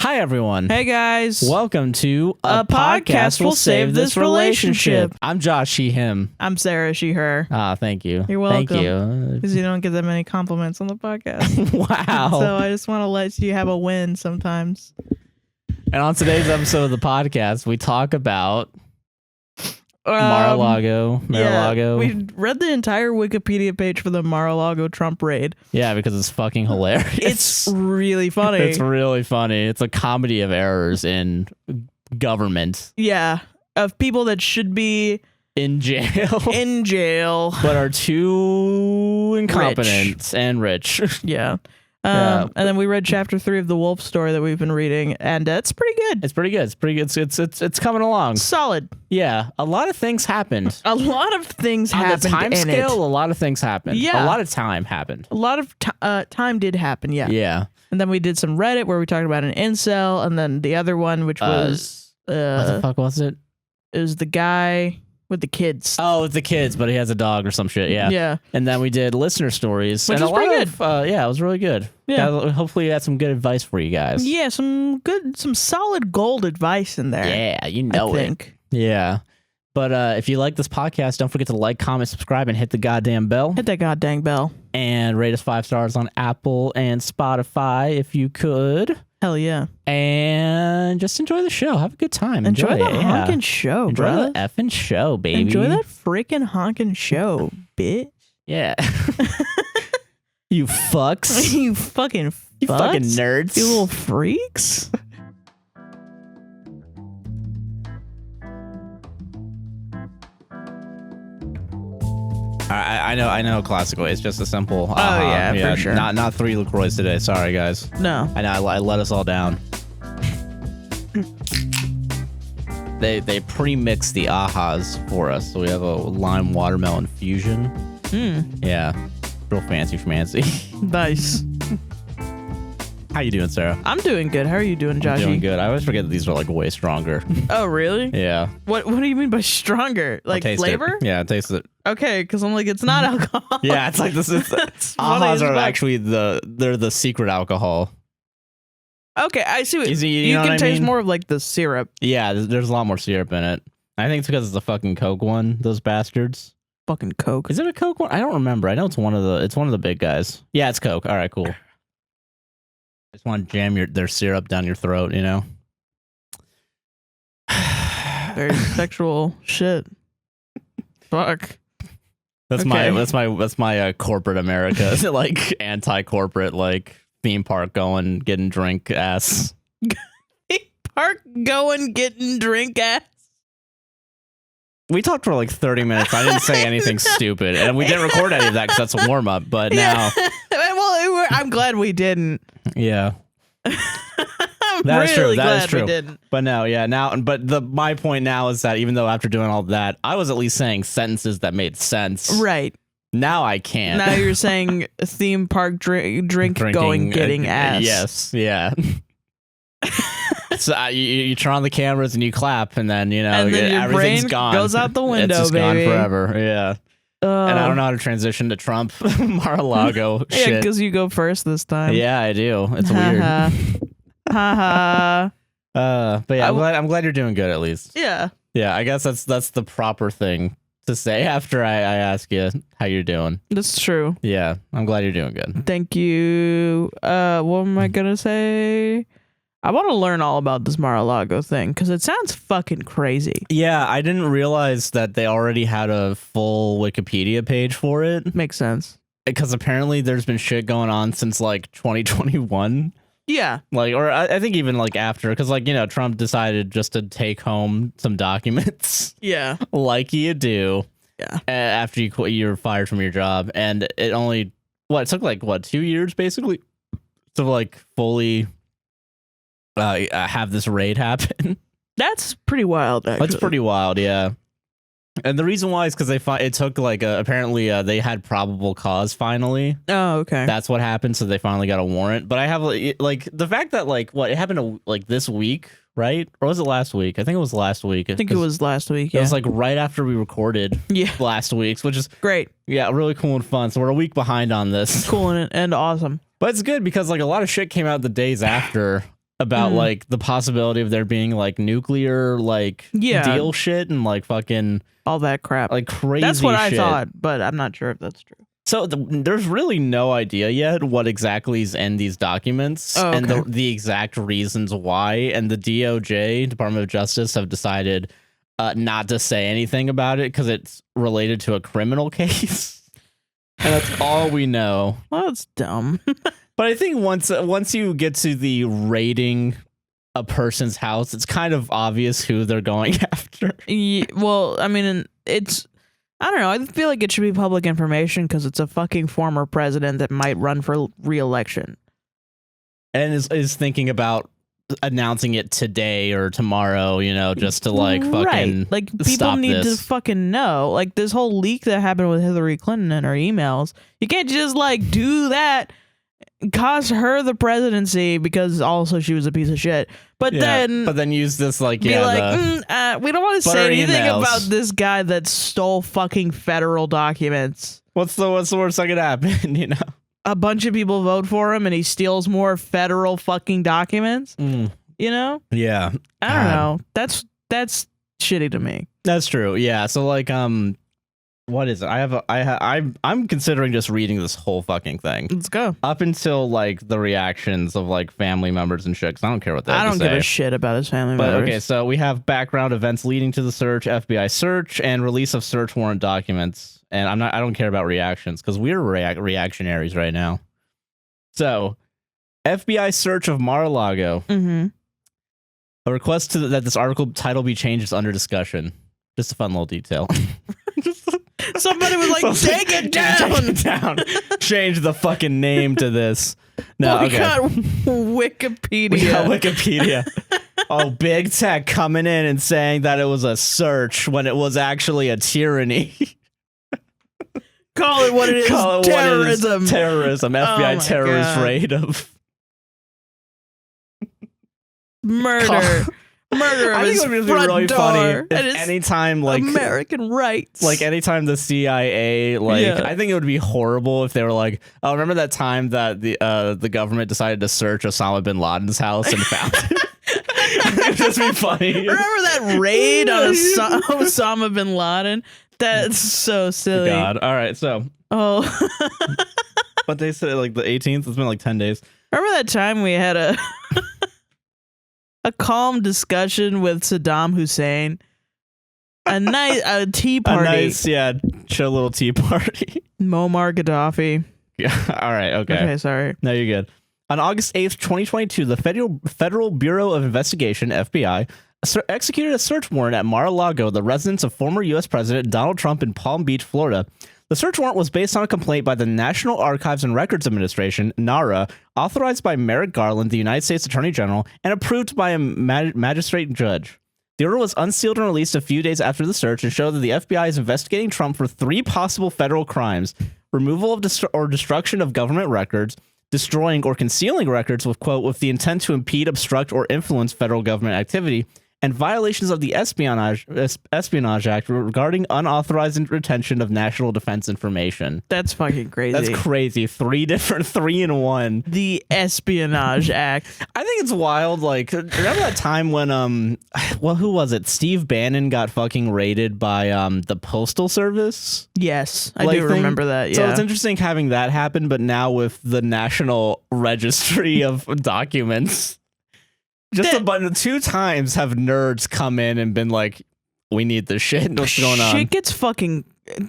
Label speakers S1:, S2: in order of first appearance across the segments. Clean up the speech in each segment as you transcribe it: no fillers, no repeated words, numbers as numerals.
S1: Hi, everyone.
S2: Hey, guys.
S1: Welcome to
S2: A Podcast Will Save This Relationship.
S1: I'm Josh, she, him.
S2: I'm Sarah, she, her.
S1: Ah, thank you.
S2: You're welcome.
S1: Thank you.
S2: Because you don't get that many compliments on the podcast.
S1: Wow.
S2: So I just want to let you have a win sometimes.
S1: And on today's episode of the podcast, we talk about Mar-a-Lago.
S2: Yeah, we read the entire Wikipedia page for the Mar-a-Lago Trump raid.
S1: Yeah, because it's fucking hilarious.
S2: It's really funny.
S1: It's really funny. It's a comedy of errors in government.
S2: Yeah, of people that should be
S1: in jail.
S2: In jail.
S1: But are too incompetent and rich.
S2: Yeah. And then we read chapter 3 of the Wolf story that we've been reading, and it's pretty good.
S1: It's pretty good. It's pretty good. It's coming along.
S2: Solid.
S1: Yeah, a lot of things happened.
S2: A lot of things happened.
S1: On the time scale, a lot of things happened.
S2: Yeah.
S1: A lot of time happened.
S2: A lot of time did happen, yeah.
S1: Yeah.
S2: And then we did some Reddit where we talked about an incel, and then the other one, which was...
S1: what the fuck was it?
S2: It was the guy... with the kids.
S1: Oh, with the kids, but he has a dog or some shit. Yeah.
S2: Yeah.
S1: And then we did listener stories.
S2: Which
S1: and
S2: was pretty good.
S1: Yeah, it was really good.
S2: Yeah.
S1: Hopefully, you had some good advice for you guys.
S2: Yeah, some solid gold advice in there.
S1: Yeah, you know
S2: I think.
S1: Yeah. But if you like this podcast, don't forget to like, comment, subscribe, and hit the goddamn bell.
S2: Hit that goddamn bell.
S1: And rate us 5 stars on Apple and Spotify if you could.
S2: Hell yeah.
S1: And just enjoy the show. Have a good time.
S2: Enjoy the honking show,
S1: Enjoy
S2: bro.
S1: the effing show, baby.
S2: Enjoy that freaking honking show, bitch.
S1: Yeah. You fucks.
S2: You fucking fucks.
S1: You fucking nerds.
S2: You little freaks.
S1: I know classical. It's just a simple.
S2: Oh yeah, for sure.
S1: Not 3 LaCroix today. Sorry, guys.
S2: No.
S1: I know. I let us all down. They pre-mix the ahas for us, so we have a lime watermelon fusion. Yeah, real fancy schmancy.
S2: Nice.
S1: How you doing, Sarah?
S2: I'm doing good. How are you doing, Joshy?
S1: I'm doing good. I always forget that these are like way stronger.
S2: Oh, really?
S1: Yeah.
S2: What do you mean by stronger? Like flavor?
S1: Yeah, it tastes it.
S2: Okay, because I'm like, it's not alcohol.
S1: Yeah, it's like this. Ahas are actually they're the secret alcohol.
S2: Okay, I see.
S1: You
S2: can taste more of like the syrup.
S1: Yeah, there's a lot more syrup in it. I think it's because it's the fucking Coke one. Those bastards.
S2: Fucking Coke.
S1: Is it a Coke one? I don't remember. I know it's one of the big guys. Yeah, it's Coke. All right, cool. I just want to jam their syrup down your throat, you know.
S2: Very sexual shit. Fuck.
S1: That's my corporate America. Like anti-corporate, like theme park going, getting drink ass.
S2: Theme park going, getting drink ass.
S1: We talked for like 30 minutes. I didn't say anything stupid, and we didn't record any of that because that's a warm up. But now,
S2: well, I'm glad we didn't.
S1: Yeah.
S2: I'm
S1: that is
S2: really
S1: true.
S2: glad we didn't.
S1: But no, yeah, now, but my point now is that even though after doing all that, I was at least saying sentences that made sense.
S2: Right.
S1: Now I can't.
S2: Now you're saying a theme park drink going, getting ass.
S1: Yes. Yeah. So you turn on the cameras and you clap, and then and then
S2: your
S1: everything's
S2: brain
S1: gone.
S2: Goes out the window,
S1: it's just
S2: baby.
S1: Gone forever. Yeah. And I don't know how to transition to Trump Mar-a-Lago shit.
S2: Yeah, because you go first this time.
S1: Yeah, I do. It's weird.
S2: Haha.
S1: But yeah, I'm glad you're doing good at least.
S2: Yeah.
S1: Yeah, I guess that's the proper thing to say after I ask you how you're doing.
S2: That's true.
S1: Yeah, I'm glad you're doing good.
S2: Thank you. What am I gonna say? I want to learn all about this Mar-a-Lago thing because it sounds fucking crazy.
S1: Yeah, I didn't realize that they already had a full Wikipedia page for it.
S2: Makes sense.
S1: Because apparently there's been shit going on since like 2021.
S2: Yeah.
S1: Like, or I think even like after, because like, Trump decided just to take home some documents.
S2: Yeah.
S1: Like you do.
S2: Yeah.
S1: After you're fired from your job. And it only, it took like 2 years basically to like fully have this raid happen.
S2: That's pretty wild, actually.
S1: That's pretty wild, yeah. And the reason why is because it took like apparently they had probable cause finally.
S2: Oh, okay.
S1: That's what happened. So they finally got a warrant. But I have like the fact that it happened like this week, right? Or was it last week? I think it was last week.
S2: I think it was last week. Yeah.
S1: It was like right after we recorded last week's, which is
S2: great.
S1: Yeah, really cool and fun. So we're a week behind on this.
S2: Cool and awesome.
S1: But it's good because like a lot of shit came out the days after about like the possibility of there being like nuclear like deal shit and like fucking
S2: all that crap,
S1: like crazy.
S2: That's what
S1: shit.
S2: I thought, but I'm not sure if that's true.
S1: So there's really no idea yet what exactly is in these documents and the exact reasons why. And the DOJ, Department of Justice, have decided not to say anything about it because it's related to a criminal case. And that's all we know.
S2: Well, that's dumb.
S1: But I think once you get to the raiding a person's house, it's kind of obvious who they're going after.
S2: Yeah, well, I mean, I don't know. I feel like it should be public information because it's a fucking former president that might run for re-election.
S1: And is thinking about announcing it today or tomorrow, you know, just to like fucking
S2: like people need to fucking know. Like this whole leak that happened with Hillary Clinton and her emails. You can't just like do that, cost her the presidency because also she was a piece of shit. But then use this like we don't want to say anything about this guy that stole fucking federal documents.
S1: What's the worst that could happen? You know,
S2: a bunch of people vote for him and he steals more federal fucking documents. You know?
S1: Yeah,
S2: I don't know. That's shitty to me.
S1: That's true. Yeah. So like what is it? I'm considering just reading this whole fucking thing.
S2: Let's go.
S1: Up until like the reactions of like family members and shit, because I don't care what they have to say.
S2: I don't give a shit about his family members.
S1: Okay, so we have background events leading to the search, FBI search, and release of search warrant documents. And I don't care about reactions because we're reactionaries right now. So, FBI search of Mar-a-Lago. A request that this article title be changed is under discussion. Just a fun little detail.
S2: Somebody was like, take it down.
S1: Change the fucking name to this. No,
S2: we got Wikipedia.
S1: Oh, big tech coming in and saying that it was a search when it was actually a tyranny.
S2: Call it what it is. Terrorism.
S1: Terrorism. FBI terrorist raid of
S2: murder. Murder of his front really door.
S1: Funny if anytime like
S2: American rights.
S1: Like anytime the CIA I think it would be horrible if they were like, oh, remember that time that the government decided to search Osama bin Laden's house and found it? It would just be funny.
S2: Remember that raid on Osama bin Laden? That's so silly.
S1: God. All right, so but they said like the 18th. It's been like 10 days.
S2: Remember that time we had a calm discussion with Saddam Hussein, a tea party,
S1: a nice, chill little tea party.
S2: Muammar Gaddafi.
S1: Yeah. All right. Okay.
S2: Sorry.
S1: No, you're good. On August 8th, 2022, the Federal Bureau of Investigation (FBI) executed a search warrant at Mar-a-Lago, the residence of former U.S. President Donald Trump in Palm Beach, Florida. The search warrant was based on a complaint by the National Archives and Records Administration, NARA, authorized by Merrick Garland, the United States Attorney General, and approved by a magistrate judge. The order was unsealed and released a few days after the search and showed that the FBI is investigating Trump for 3 possible federal crimes: removal of or destruction of government records, destroying or concealing records with, quote, with the intent to impede, obstruct, or influence federal government activity, and violations of the Espionage Act regarding unauthorized retention of national defense information.
S2: That's fucking crazy.
S1: That's crazy. 3 in 1.
S2: The Espionage Act.
S1: I think it's wild. Like, remember that time when who was it? Steve Bannon got fucking raided by the Postal Service?
S2: Yes, I do remember that. Yeah.
S1: So it's interesting having that happen, but now with the National Registry of Documents. Just a button. 2 times have nerds come in and been like, we need this shit. What's going on?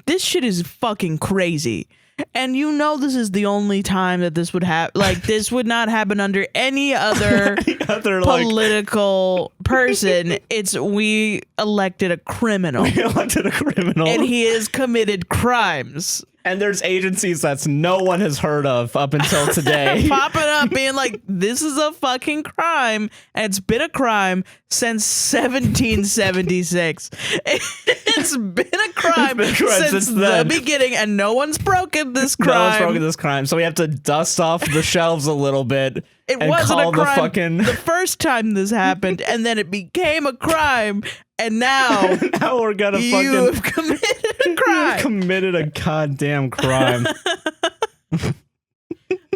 S2: This shit is fucking crazy. And you know this is the only time that this would happen. Like, this would not happen under any other political person. We elected a criminal. And he has committed crimes.
S1: And there's agencies that no one has heard of up until today.
S2: Popping up being like, this is a fucking crime. And it's been a crime since 1776. It's been a crime since the beginning. And no one's broken this crime.
S1: No one's broken this crime. So we have to dust off the shelves a little bit.
S2: It wasn't a crime the first time this happened. And then it became a crime. And now,
S1: we're gonna
S2: you have committed a crime.
S1: You've committed a goddamn crime.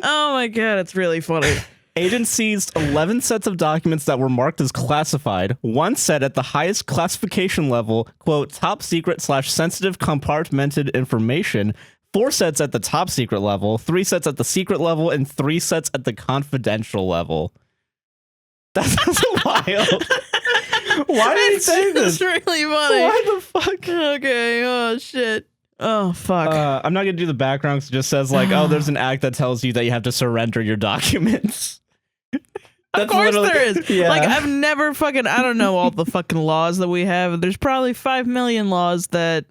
S2: Oh my god, it's really funny.
S1: Agents seized 11 sets of documents that were marked as classified, one set at the highest classification level, quote, top secret / sensitive compartmented information, 4 sets at the top secret level, 3 sets at the secret level, and 3 sets at the confidential level. That's wild. Why did he say this?
S2: It's really funny.
S1: Why the fuck?
S2: Okay, oh shit. Oh fuck.
S1: I'm not gonna do the background. It just says like, oh, there's an act that tells you that you have to surrender your documents.
S2: Of course there is.
S1: Yeah.
S2: Like I've never fucking, I don't know all the fucking laws that we have. There's probably 5 million laws that,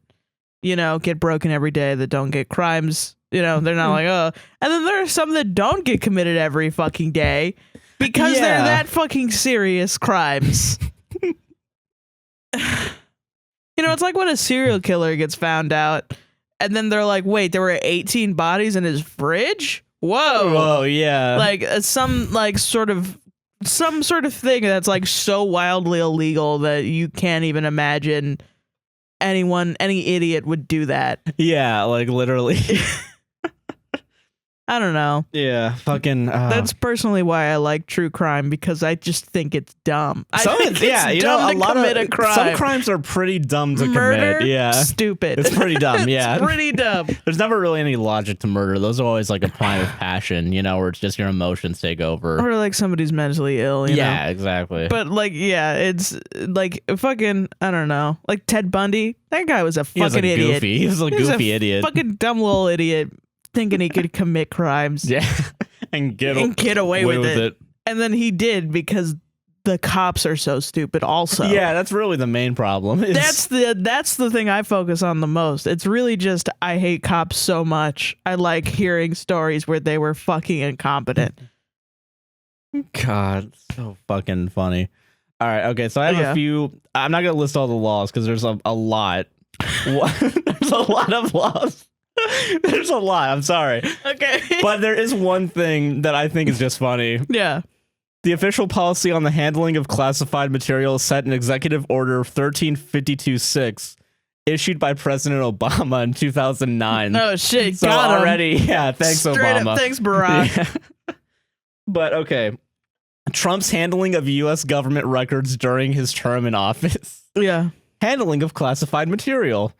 S2: you know, get broken every day that don't get crimes. You know, they're not like, oh. And then there are some that don't get committed every fucking day because they're that fucking serious crimes. You know, it's like when a serial killer gets found out and then they're like, wait, there were 18 bodies in his fridge? Whoa,
S1: yeah.
S2: Like some sort of thing that's like so wildly illegal that you can't even imagine any idiot would do that.
S1: Yeah, like literally.
S2: I don't know.
S1: Yeah, fucking.
S2: That's personally why I like true crime, because I just think it's dumb. I think it's dumb to commit a crime.
S1: Some crimes are pretty dumb to
S2: Murder,
S1: commit. Yeah,
S2: stupid.
S1: It's pretty dumb. Yeah,
S2: it's pretty dumb.
S1: There's never really any logic to murder. Those are always like a crime of passion, you know, where it's just your emotions take over.
S2: Or like somebody's mentally ill. You know?
S1: Exactly.
S2: But like, yeah, it's like fucking, I don't know, like Ted Bundy. That guy was a fucking idiot.
S1: Goofy. He was a goofy idiot.
S2: Fucking dumb little idiot. Thinking he could commit crimes,
S1: and get
S2: away with it. And then he did, because the cops are so stupid. Also,
S1: that's really the main problem.
S2: That's the thing I focus on the most. It's really just I hate cops so much. I like hearing stories where they were fucking incompetent.
S1: God, so fucking funny. All right, okay, so I have a few. I'm not gonna list all the laws because there's a lot. There's a lot of laws. There's a lot. I'm sorry.
S2: Okay.
S1: But there is one thing that I think is just funny.
S2: Yeah.
S1: The official policy on the handling of classified material set in Executive Order 13526, issued by President Obama in 2009.
S2: Oh, shit.
S1: So
S2: got him.
S1: already, yeah, thanks,
S2: Straight
S1: Obama.
S2: Up, thanks, Barack.
S1: Yeah. But, okay. Trump's handling of U.S. government records during his term in office.
S2: Yeah.
S1: Handling of classified material.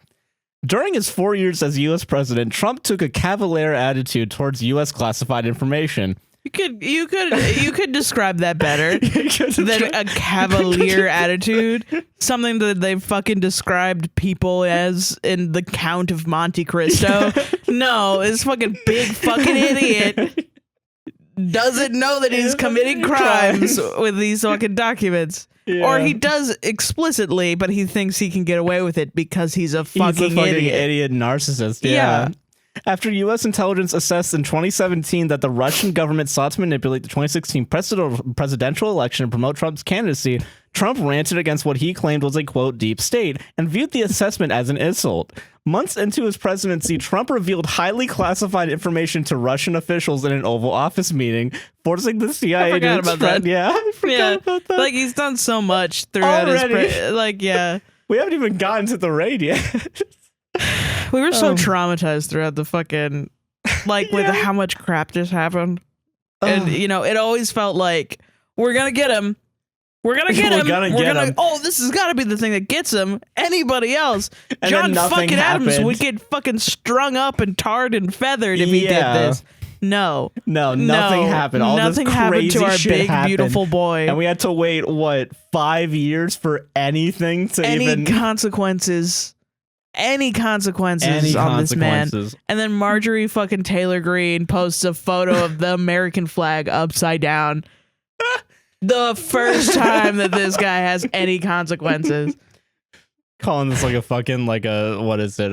S1: During his 4 years as U.S. president, Trump took a cavalier attitude towards U.S. classified information.
S2: You could describe that better than a cavalier attitude. Something that they fucking described people as in The Count of Monte Cristo. No, this fucking big fucking idiot doesn't know that he's committing crimes with these fucking documents. Yeah. Or he does explicitly, but he thinks he can get away with it because he's a fucking
S1: idiot narcissist. Yeah. After U.S. intelligence assessed in 2017 that the Russian government sought to manipulate the 2016 presidential election and promote Trump's candidacy, Trump ranted against what he claimed was a, quote, deep state, and viewed the assessment as an insult. Months into his presidency, Trump revealed highly classified information to Russian officials in an Oval Office meeting, forcing the CIA to
S2: about
S1: Yeah, I forgot about that.
S2: Like, he's done so much throughout his...
S1: We haven't even gotten to the raid yet.
S2: We were so traumatized throughout the fucking, like, with how much crap just happened. And, you know, it always felt like, we're gonna get him. We're gonna get him. Oh, this has got to be the thing that gets him. Anybody else?
S1: And
S2: John fucking Adams would get fucking strung up and tarred and feathered if he did this. No,
S1: nothing happened. All
S2: nothing
S1: this
S2: happened to our big,
S1: happened.
S2: beautiful boy.
S1: And we had to wait, what, 5 years for anything to
S2: any consequences on this man. And then Marjorie fucking Taylor Greene posts a photo of the American flag upside down. The first time that this guy has any consequences.
S1: Calling this like a fucking, like a, what is it?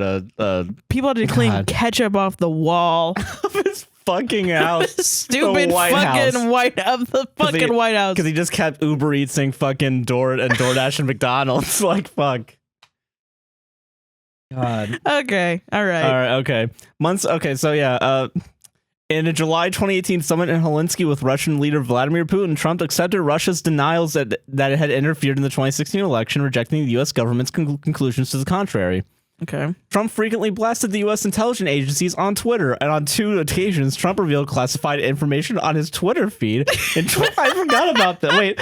S2: People had to clean ketchup off the wall
S1: of his fucking house.
S2: Stupid fucking White House.
S1: Because he just kept Uber Eatsing fucking DoorDash and McDonald's. Like, fuck. God.
S2: Okay. All right.
S1: Okay. So yeah. In a July 2018 summit in Helsinki with Russian leader Vladimir Putin, Trump accepted Russia's denials that it had interfered in the 2016 election, rejecting the U.S. government's conclusions to the contrary.
S2: Okay.
S1: Trump frequently blasted the U.S. intelligence agencies on Twitter, and on 2 occasions, Trump revealed classified information on his Twitter feed. I forgot about that. Wait,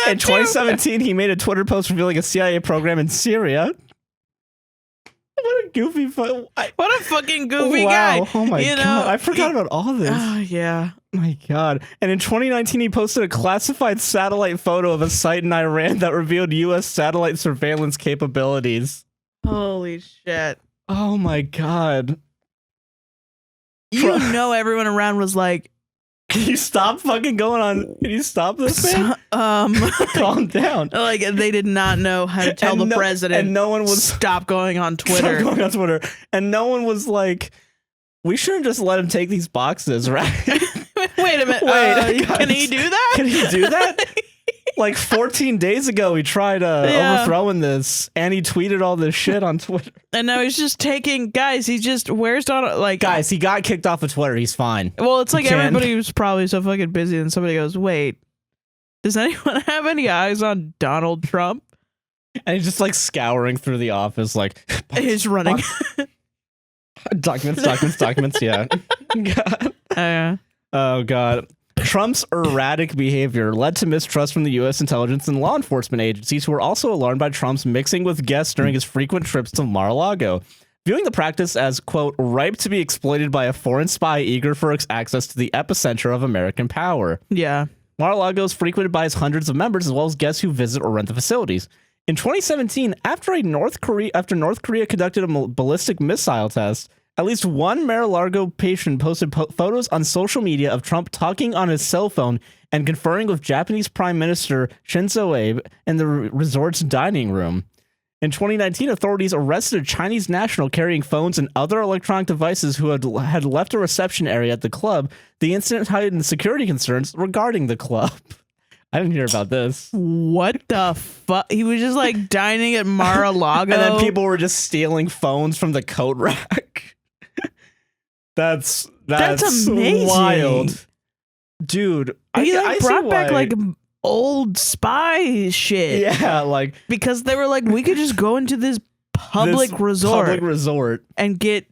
S1: in 2017, he made a Twitter post revealing a CIA program in Syria. What a goofy
S2: what a fucking goofy guy.
S1: Oh my god. I forgot about all this.
S2: Oh, yeah.
S1: My god. And in 2019, he posted a classified satellite photo of a site in Iran that revealed U.S. satellite surveillance capabilities.
S2: Holy shit.
S1: Oh my god.
S2: You know everyone around was like,
S1: can you stop fucking going on? Can you stop this, man? Calm down.
S2: Like, they did not know how to tell the president.
S1: And no one was
S2: stop going on Twitter.
S1: Stop going on Twitter. And no one was like, we shouldn't just let him take these boxes, right?
S2: Wait a minute. Can he do that?
S1: Can he do that? Like 14 days ago, he tried overthrowing this, and he tweeted all this shit on Twitter. And
S2: now he's just taking where's Donald? Like,
S1: guys, he got kicked off of Twitter. He's fine.
S2: Well, it's like everybody was probably so fucking busy, and somebody goes, "Wait, does anyone have any eyes on Donald Trump?"
S1: And he's just like scouring through the office, like
S2: he's running
S1: documents. Yeah. God. Oh god. Trump's erratic behavior led to mistrust from the U.S. intelligence and law enforcement agencies, who were also alarmed by Trump's mixing with guests during his frequent trips to Mar-a-Lago, viewing the practice as, quote, ripe to be exploited by a foreign spy eager for access to the epicenter of American power.
S2: Yeah.
S1: Mar-a-Lago is frequented by his hundreds of members, as well as guests who visit or rent the facilities. In 2017, after North Korea conducted a ballistic missile test, at least one Mar-a-Lago patient posted photos on social media of Trump talking on his cell phone and conferring with Japanese Prime Minister Shinzo Abe in the resort's dining room. In 2019, authorities arrested a Chinese national carrying phones and other electronic devices who had left a reception area at the club. The incident heightened security concerns regarding the club. I didn't hear about this.
S2: What the fuck? He was just like dining at Mar-a-Lago.
S1: And then people were just stealing phones from the coat rack. That's
S2: amazing.
S1: Wild, dude.
S2: I brought back like old spy shit.
S1: Yeah, like
S2: because they were like, we could just go into this public resort and get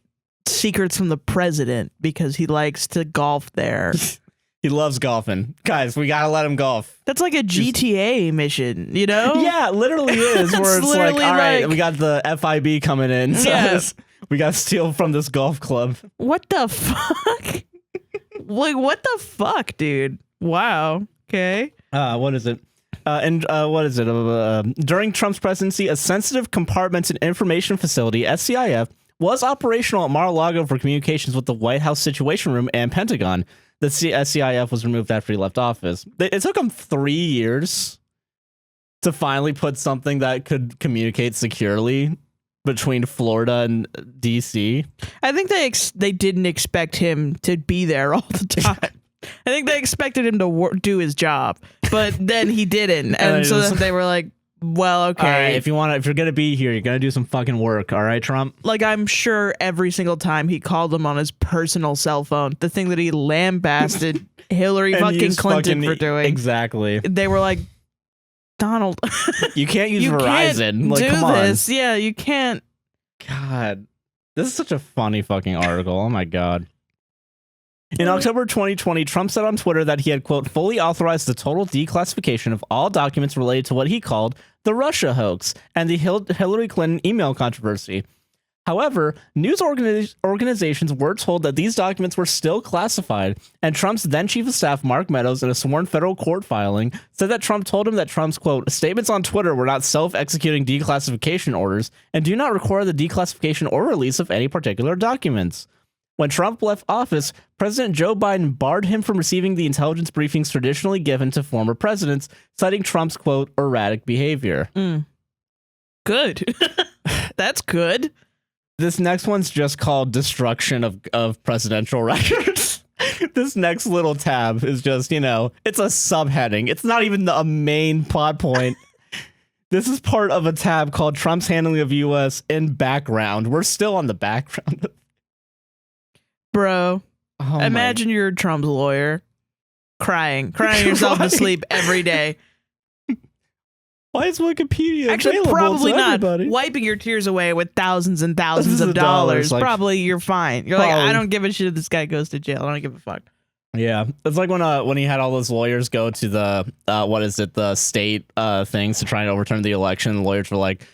S2: secrets from the president because he likes to golf there.
S1: He loves golfing. Guys, we gotta let him golf.
S2: That's like a GTA mission, you know?
S1: Yeah, it literally is. Where it's like, all right, we got the FIB coming in. So yes. We gotta steal from this golf club.
S2: What the fuck? Like, what the fuck, dude? Wow. Okay.
S1: What is it? What is it? During Trump's presidency, a sensitive compartmented information facility, SCIF, was operational at Mar-a-Lago for communications with the White House Situation Room and Pentagon. The SCIF was removed after he left office. It took him 3 years to finally put something that could communicate securely between Florida and DC.
S2: I think they didn't expect him to be there all the time. I think they expected him to do his job, but then he didn't, and so then they were like, "Well, okay,
S1: all right, if you're gonna be here, you're gonna do some fucking work, all right, Trump."
S2: Like, I'm sure every single time he called them on his personal cell phone, the thing that he lambasted Hillary fucking Clinton for doing,
S1: exactly.
S2: They were like, Donald,
S1: you can't use Verizon.
S2: Can't
S1: like,
S2: do
S1: come on.
S2: this. Yeah, you can't.
S1: God, this is such a funny fucking article. Oh my god. In October 2020, Trump said on Twitter that he had, quote, fully authorized the total declassification of all documents related to what he called the Russia hoax and the Hillary Clinton email controversy. However, news organizations were told that these documents were still classified, and Trump's then chief of staff, Mark Meadows, in a sworn federal court filing, said that Trump told him that Trump's, quote, statements on Twitter were not self-executing declassification orders and do not require the declassification or release of any particular documents. When Trump left office, President Joe Biden barred him from receiving the intelligence briefings traditionally given to former presidents, citing Trump's, quote, erratic behavior.
S2: Good. That's good.
S1: This next one's just called destruction of presidential records. This next little tab is just, it's a subheading. It's not even a main plot point. This is part of a tab called Trump's handling of U.S. in background. We're still on the background.
S2: Bro, imagine you're Trump's lawyer, crying yourself to sleep every day.
S1: Why is Wikipedia
S2: actually
S1: available
S2: probably
S1: to
S2: not
S1: everybody?
S2: wiping your tears away with thousands and thousands of dollars?
S1: Like,
S2: probably you're fine. You're like, I don't give a shit if this guy goes to jail. I don't give a fuck.
S1: Yeah, it's like when he had all those lawyers go to the the state things to try and overturn the election. The lawyers were like,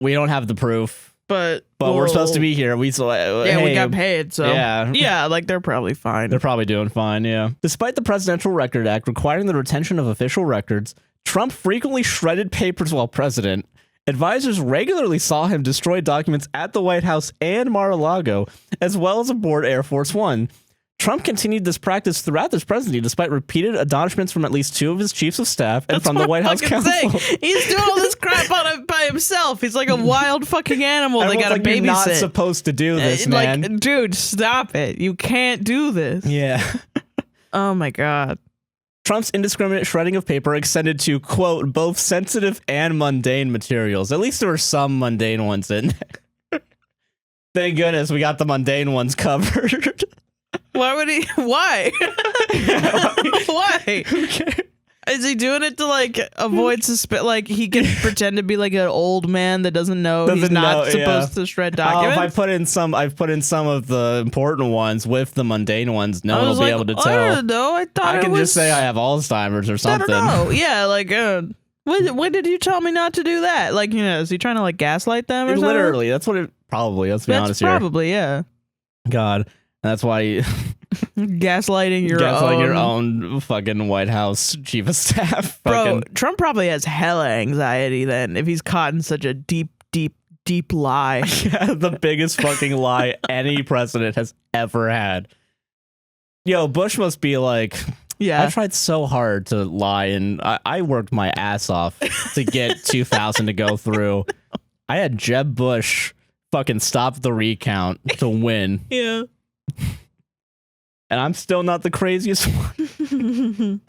S1: "We don't have the proof, but we're supposed to be here. We
S2: got paid, so yeah, like they're probably fine.
S1: They're probably doing fine. Yeah." Despite the Presidential Record Act requiring the retention of official records, Trump frequently shredded papers while president. Advisors regularly saw him destroy documents at the White House and Mar-a-Lago, as well as aboard Air Force One. Trump continued this practice throughout his presidency, despite repeated admonishments from at least 2 of his chiefs of staff and from the White House counsel.
S2: He's doing all this crap by himself. He's like a wild fucking animal. They got to babysit. You're not
S1: supposed to do this, man.
S2: Like, dude, stop it. You can't do this.
S1: Yeah.
S2: Oh my God.
S1: Trump's indiscriminate shredding of paper extended to, quote, both sensitive and mundane materials. At least there were some mundane ones in there. Thank goodness we got the mundane ones covered.
S2: Why would he? Why? Why?
S1: Okay.
S2: Is he doing it to like avoid like he can pretend to be like an old man that doesn't know he's not supposed to shred documents?
S1: I've put in some of the important ones with the mundane ones. No one will be able to tell.
S2: I don't know. I
S1: can just say I have Alzheimer's or something.
S2: I don't know. Yeah, like when did you tell me not to do that? Like, you know, is he trying to like gaslight them or something?
S1: Literally, that's what it probably. Let's be honest here.
S2: Probably, yeah.
S1: God. And that's why
S2: gaslighting your
S1: own fucking White House chief of staff.
S2: Bro, Trump probably has hella anxiety then if he's caught in such a deep lie.
S1: Yeah, the biggest fucking lie any president has ever had. Yo, Bush must be like,
S2: yeah,
S1: I tried so hard to lie and I worked my ass off to get 2,000 to go through. I had Jeb Bush fucking stop the recount to win.
S2: Yeah.
S1: And I'm still not the craziest one.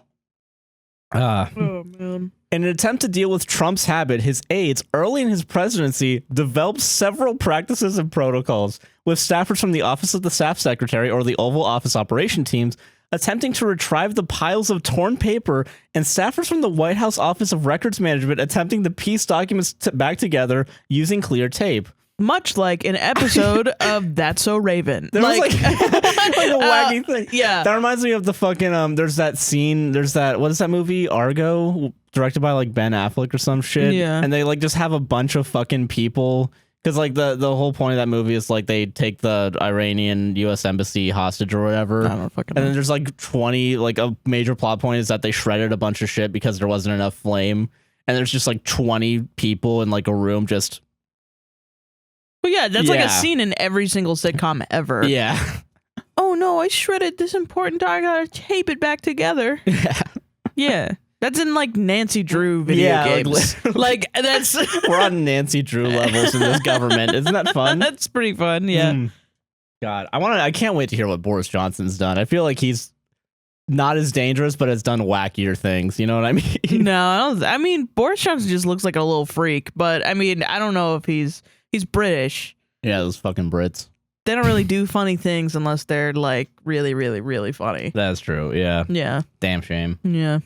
S2: Oh, man.
S1: In an attempt to deal with Trump's habit, his aides, early in his presidency, developed several practices and protocols, with staffers from the Office of the Staff Secretary or the Oval Office operation teams attempting to retrieve the piles of torn paper, and staffers from the White House Office of Records Management attempting to piece documents back together using clear tape.
S2: Much like an episode of That's So Raven.
S1: There was like a wacky thing.
S2: Yeah.
S1: That reminds me of the fucking, there's that scene, what is that movie? Argo? Directed by like Ben Affleck or some shit.
S2: Yeah.
S1: And they like just have a bunch of fucking people. Because like the whole point of that movie is like they take the Iranian U.S. embassy hostage or whatever.
S2: I don't fucking
S1: know. And then there's like 20, like a major plot point is that they shredded a bunch of shit because there wasn't enough flame. And there's just like 20 people in like a room just.
S2: Well, yeah, that's like a scene in every single sitcom ever.
S1: Yeah.
S2: Oh no, I shredded this important doc. I gotta tape it back together.
S1: Yeah.
S2: Yeah. That's in like Nancy Drew video games. Like that's
S1: we're on Nancy Drew levels in this government. Isn't that fun?
S2: That's pretty fun. Yeah.
S1: God, I can't wait to hear what Boris Johnson's done. I feel like he's not as dangerous, but has done wackier things. You know what I mean?
S2: No, I mean Boris Johnson just looks like a little freak. But I mean, I don't know if he's British.
S1: Yeah, those fucking Brits.
S2: They don't really do funny things unless they're like really, really, really funny.
S1: That's true. Yeah.
S2: Yeah.
S1: Damn shame.
S2: Yeah.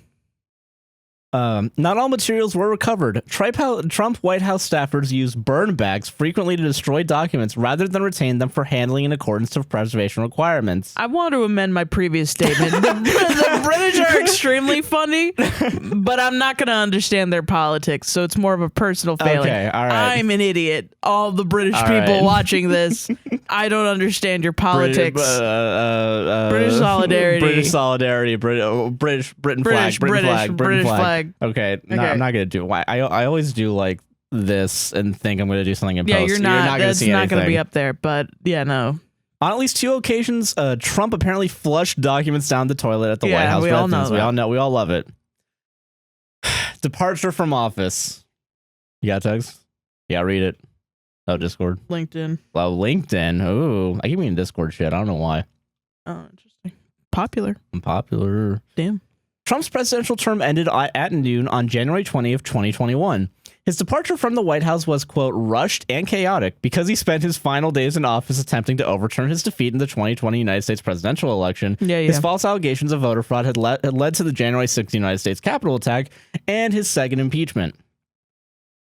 S1: Not all materials were recovered. Trump White House staffers used burn bags frequently to destroy documents rather than retain them for handling in accordance with preservation requirements.
S2: I want to amend my previous statement. The British are extremely funny, but I'm not going to understand their politics, so it's more of a personal failing.
S1: Okay, all right.
S2: I'm an idiot. All the British people watching this, I don't understand your politics. British solidarity.
S1: British solidarity. British Britain flag. Britain flag. Okay, no, I'm not gonna do. I always do like this and think I'm gonna do something in post.
S2: Yeah, you're not gonna
S1: see anything.
S2: That's not gonna be up there. But yeah, no.
S1: On at least 2 occasions, Trump apparently flushed documents down the toilet at the White House.
S2: We all know.
S1: We all love it. Departure from office. You got text? Yeah, read it. Oh, Discord.
S2: LinkedIn.
S1: Oh, LinkedIn. Ooh, I keep meaning Discord shit. I don't know why.
S2: Oh, interesting. Popular.
S1: I'm popular.
S2: Damn.
S1: Trump's presidential term ended at noon on January 20th, 2021. His departure from the White House was, quote, rushed and chaotic because he spent his final days in office attempting to overturn his defeat in the 2020 United States presidential election. His false allegations of voter fraud had led to the January 6th United States Capitol attack and his second impeachment.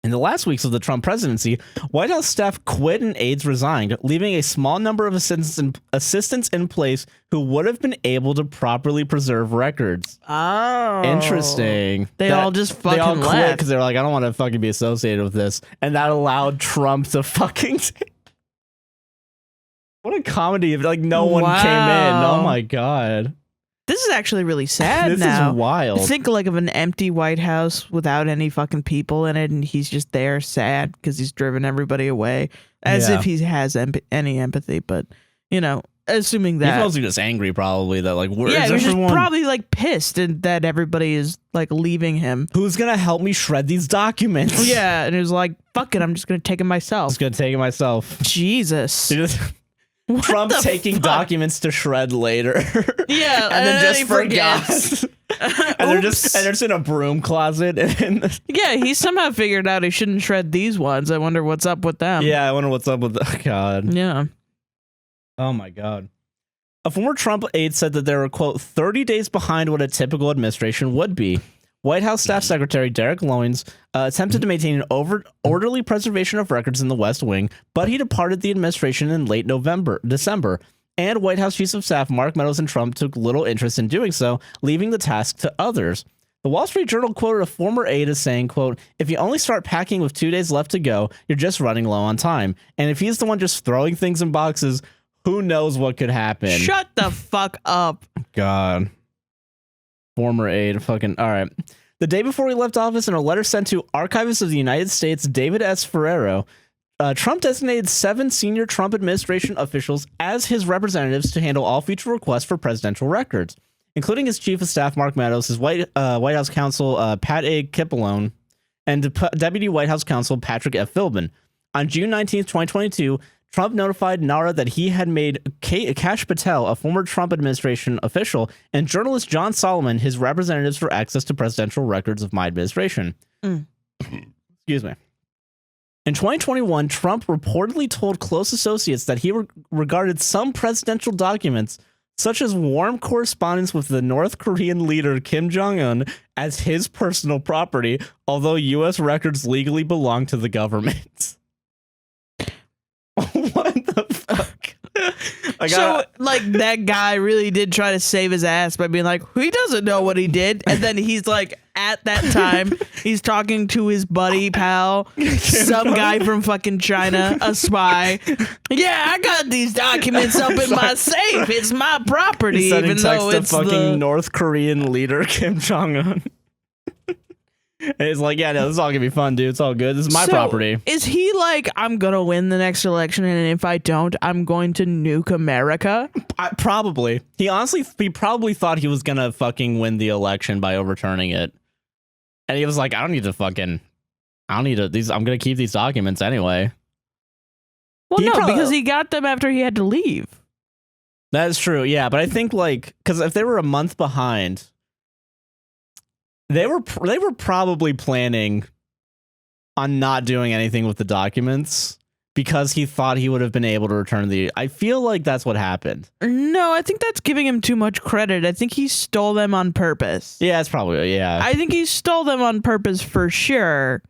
S1: In the last weeks of the Trump presidency, White House staff quit and aides resigned, leaving a small number of assistants in place who would have been able to properly preserve records.
S2: Oh.
S1: Interesting.
S2: They all just fucking
S1: They all quit
S2: left.
S1: because they're like, I don't want to fucking be associated with this. And that allowed Trump to fucking... What a comedy. Like, no one came in. Oh, my God.
S2: This is actually really sad
S1: This
S2: now.
S1: is wild.
S2: Think like of an empty White House without any fucking people in it, and he's just there sad because he's driven everybody away, as if he has any empathy. But, you know, assuming that.
S1: He's mostly just angry, probably, that, like, where's
S2: he's
S1: everyone?
S2: just probably, like, pissed that everybody is, like, leaving him.
S1: Who's going to help me shred these documents?
S2: Yeah, and he was like, fuck it, I'm just going to take it myself.
S1: Just going to take it myself.
S2: Jesus.
S1: Trump taking documents to shred later.
S2: Yeah,
S1: and then just forgot. And they're just in a broom closet.
S2: Yeah, he somehow figured out he shouldn't shred these ones. I wonder what's up with them.
S1: Yeah, I wonder what's up with that. God.
S2: Yeah.
S1: Oh my God. A former Trump aide said that they were, quote, 30 days behind what a typical administration would be. White House Staff Secretary Derek Loins attempted to maintain an orderly preservation of records in the West Wing, but he departed the administration in late December. And White House Chiefs of Staff Mark Meadows and Trump took little interest in doing so, leaving the task to others. The Wall Street Journal quoted a former aide as saying, quote, if you only start packing with 2 days left to go, you're just running low on time. And if he's the one just throwing things in boxes, who knows what could happen?
S2: Shut the fuck up.
S1: God. Former aide. Fucking. All right. The day before he left office, in a letter sent to Archivist of the United States David S. Ferrero, Trump designated 7 senior Trump administration officials as his representatives to handle all future requests for presidential records, including his chief of staff, Mark Meadows, his White House counsel, Pat A. Cipollone, and Deputy White House counsel, Patrick F. Philbin. On June 19th, 2022, Trump notified Nara that he had made Kash Patel, a former Trump administration official, and journalist John Solomon his representatives for access to presidential records of my administration. Excuse me. In 2021, Trump reportedly told close associates that he regarded some presidential documents, such as warm correspondence with the North Korean leader Kim Jong-un, as his personal property, although U.S. records legally belong to the government. What the fuck?
S2: Like, that guy really did try to save his ass by being like, he doesn't know what he did. And then he's like, at that time, he's talking to his buddy pal, some guy from fucking China, a spy. Yeah, I got these documents up in my safe. It's my property, even though it's
S1: the fucking North Korean leader Kim Jong-un. And it's like, yeah, no, this is all gonna be fun, dude. It's all good. This is my property.
S2: Is he like, I'm gonna win the next election, and if I don't, I'm going to nuke America?
S1: Probably. He probably thought he was gonna fucking win the election by overturning it. And he was like, I'm gonna keep these documents anyway.
S2: Well, because he got them after he had to leave.
S1: That is true, yeah. But I think, like, because if they were a month behind, they were probably planning on not doing anything with the documents because he thought he would have been able to return the... I feel like that's what happened.
S2: No, I think that's giving him too much credit. I think he stole them on purpose.
S1: Yeah, it's probably, yeah.
S2: I think he stole them on purpose for sure,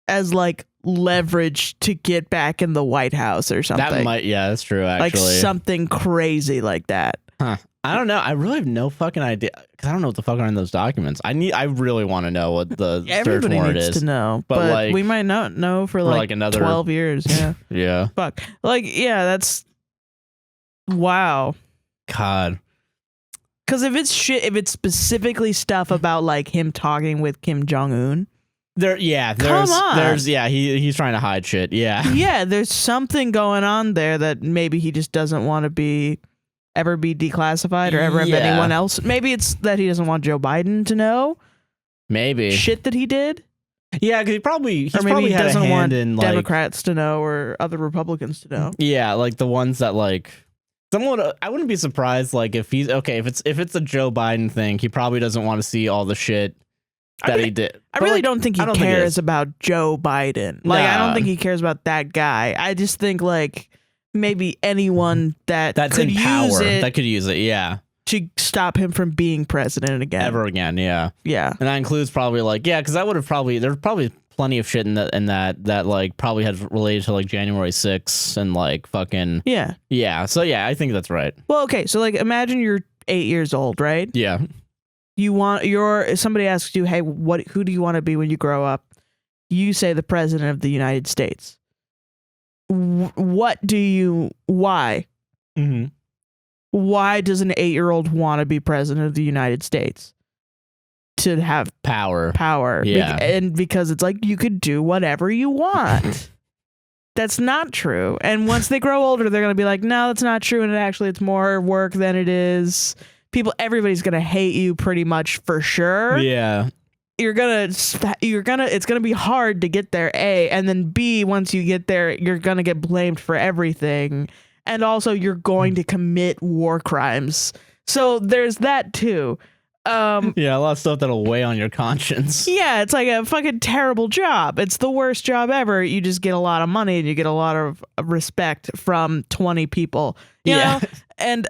S2: as like leverage to get back in the White House or something.
S1: Yeah, that's true, actually.
S2: Like something crazy like that.
S1: Huh. I don't know. I really have no fucking idea because I don't know what the fuck are in those documents. I really want to know what the search warrant
S2: needs
S1: is.
S2: To know, but like, we might not know for like another 12 years. Yeah.
S1: Yeah.
S2: Fuck. Like, yeah, that's wow.
S1: God.
S2: Because if it's specifically stuff about like him talking with Kim Jong-un.
S1: He's trying to hide shit. Yeah.
S2: Yeah, there's something going on there that maybe he just doesn't want to ever be declassified or ever have anyone else. Maybe it's that he doesn't want Joe Biden to know.
S1: Maybe
S2: shit that he did.
S1: Yeah, because he probably doesn't
S2: want
S1: Democrats
S2: to know or other Republicans to know.
S1: Yeah, like the ones that like someone. I wouldn't be surprised like if it's a Joe Biden thing, he probably doesn't want to see all the shit that he did.
S2: I really don't think he cares about Joe Biden. Like, I don't think he cares about that guy. I just think like maybe anyone that's
S1: in power that could use it. Yeah.
S2: to stop him from being president again.
S1: Ever again, yeah.
S2: Yeah.
S1: And that includes probably like, yeah, because that would have probably, there's probably plenty of shit in that like probably had related to like January 6th and like fucking.
S2: Yeah.
S1: Yeah. So yeah, I think that's right.
S2: Well, okay. So like imagine you're 8 years old, right?
S1: Yeah.
S2: Somebody asks you, hey, who do you want to be when you grow up? You say the president of the United States. Why?
S1: Mm-hmm.
S2: Why does an 8-year-old want to be president of the United States? To have
S1: power.
S2: Yeah. And because it's like you could do whatever you want. That's not true. And once they grow older, they're going to be like, no, that's not true. And it's more work than it is. Everybody's going to hate you pretty much for sure.
S1: Yeah.
S2: It's gonna be hard to get there, A, and then B, once you get there, you're gonna get blamed for everything, and also you're going to commit war crimes. So there's that too.
S1: Yeah, a lot of stuff that'll weigh on your conscience.
S2: Yeah, it's like a fucking terrible job. It's the worst job ever. You just get a lot of money and you get a lot of respect from 20 people. You know? And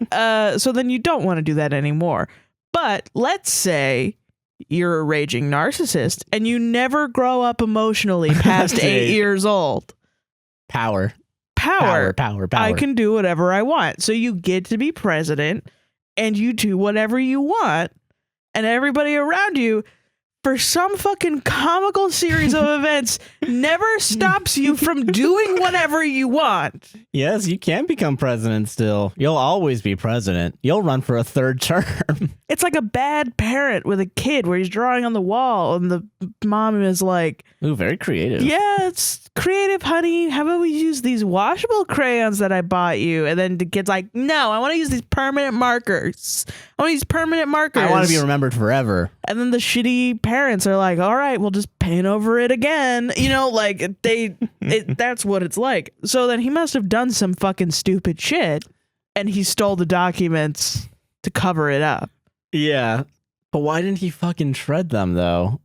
S2: so then you don't want to do that anymore. But let's say you're a raging narcissist and you never grow up emotionally past 8 years old.
S1: Power.
S2: I can do whatever I want. So you get to be president and you do whatever you want. And everybody around you, for some fucking comical series of events, never stops you from doing whatever you want.
S1: Yes, you can become president still. You'll always be president. You'll run for a third term.
S2: It's like a bad parent with a kid where he's drawing on the wall and the mom is like,
S1: ooh, very creative.
S2: Yeah, it's creative, honey. How about we use these washable crayons that I bought you? And then the kid's like, no, I want to use these permanent markers. I want to use permanent markers.
S1: I want to be remembered forever.
S2: And then the shitty parents are like, all right, we'll just paint over it again. You know, like that's what it's like. So then he must have done some fucking stupid shit and he stole the documents to cover it up.
S1: Yeah. But why didn't he fucking shred them though?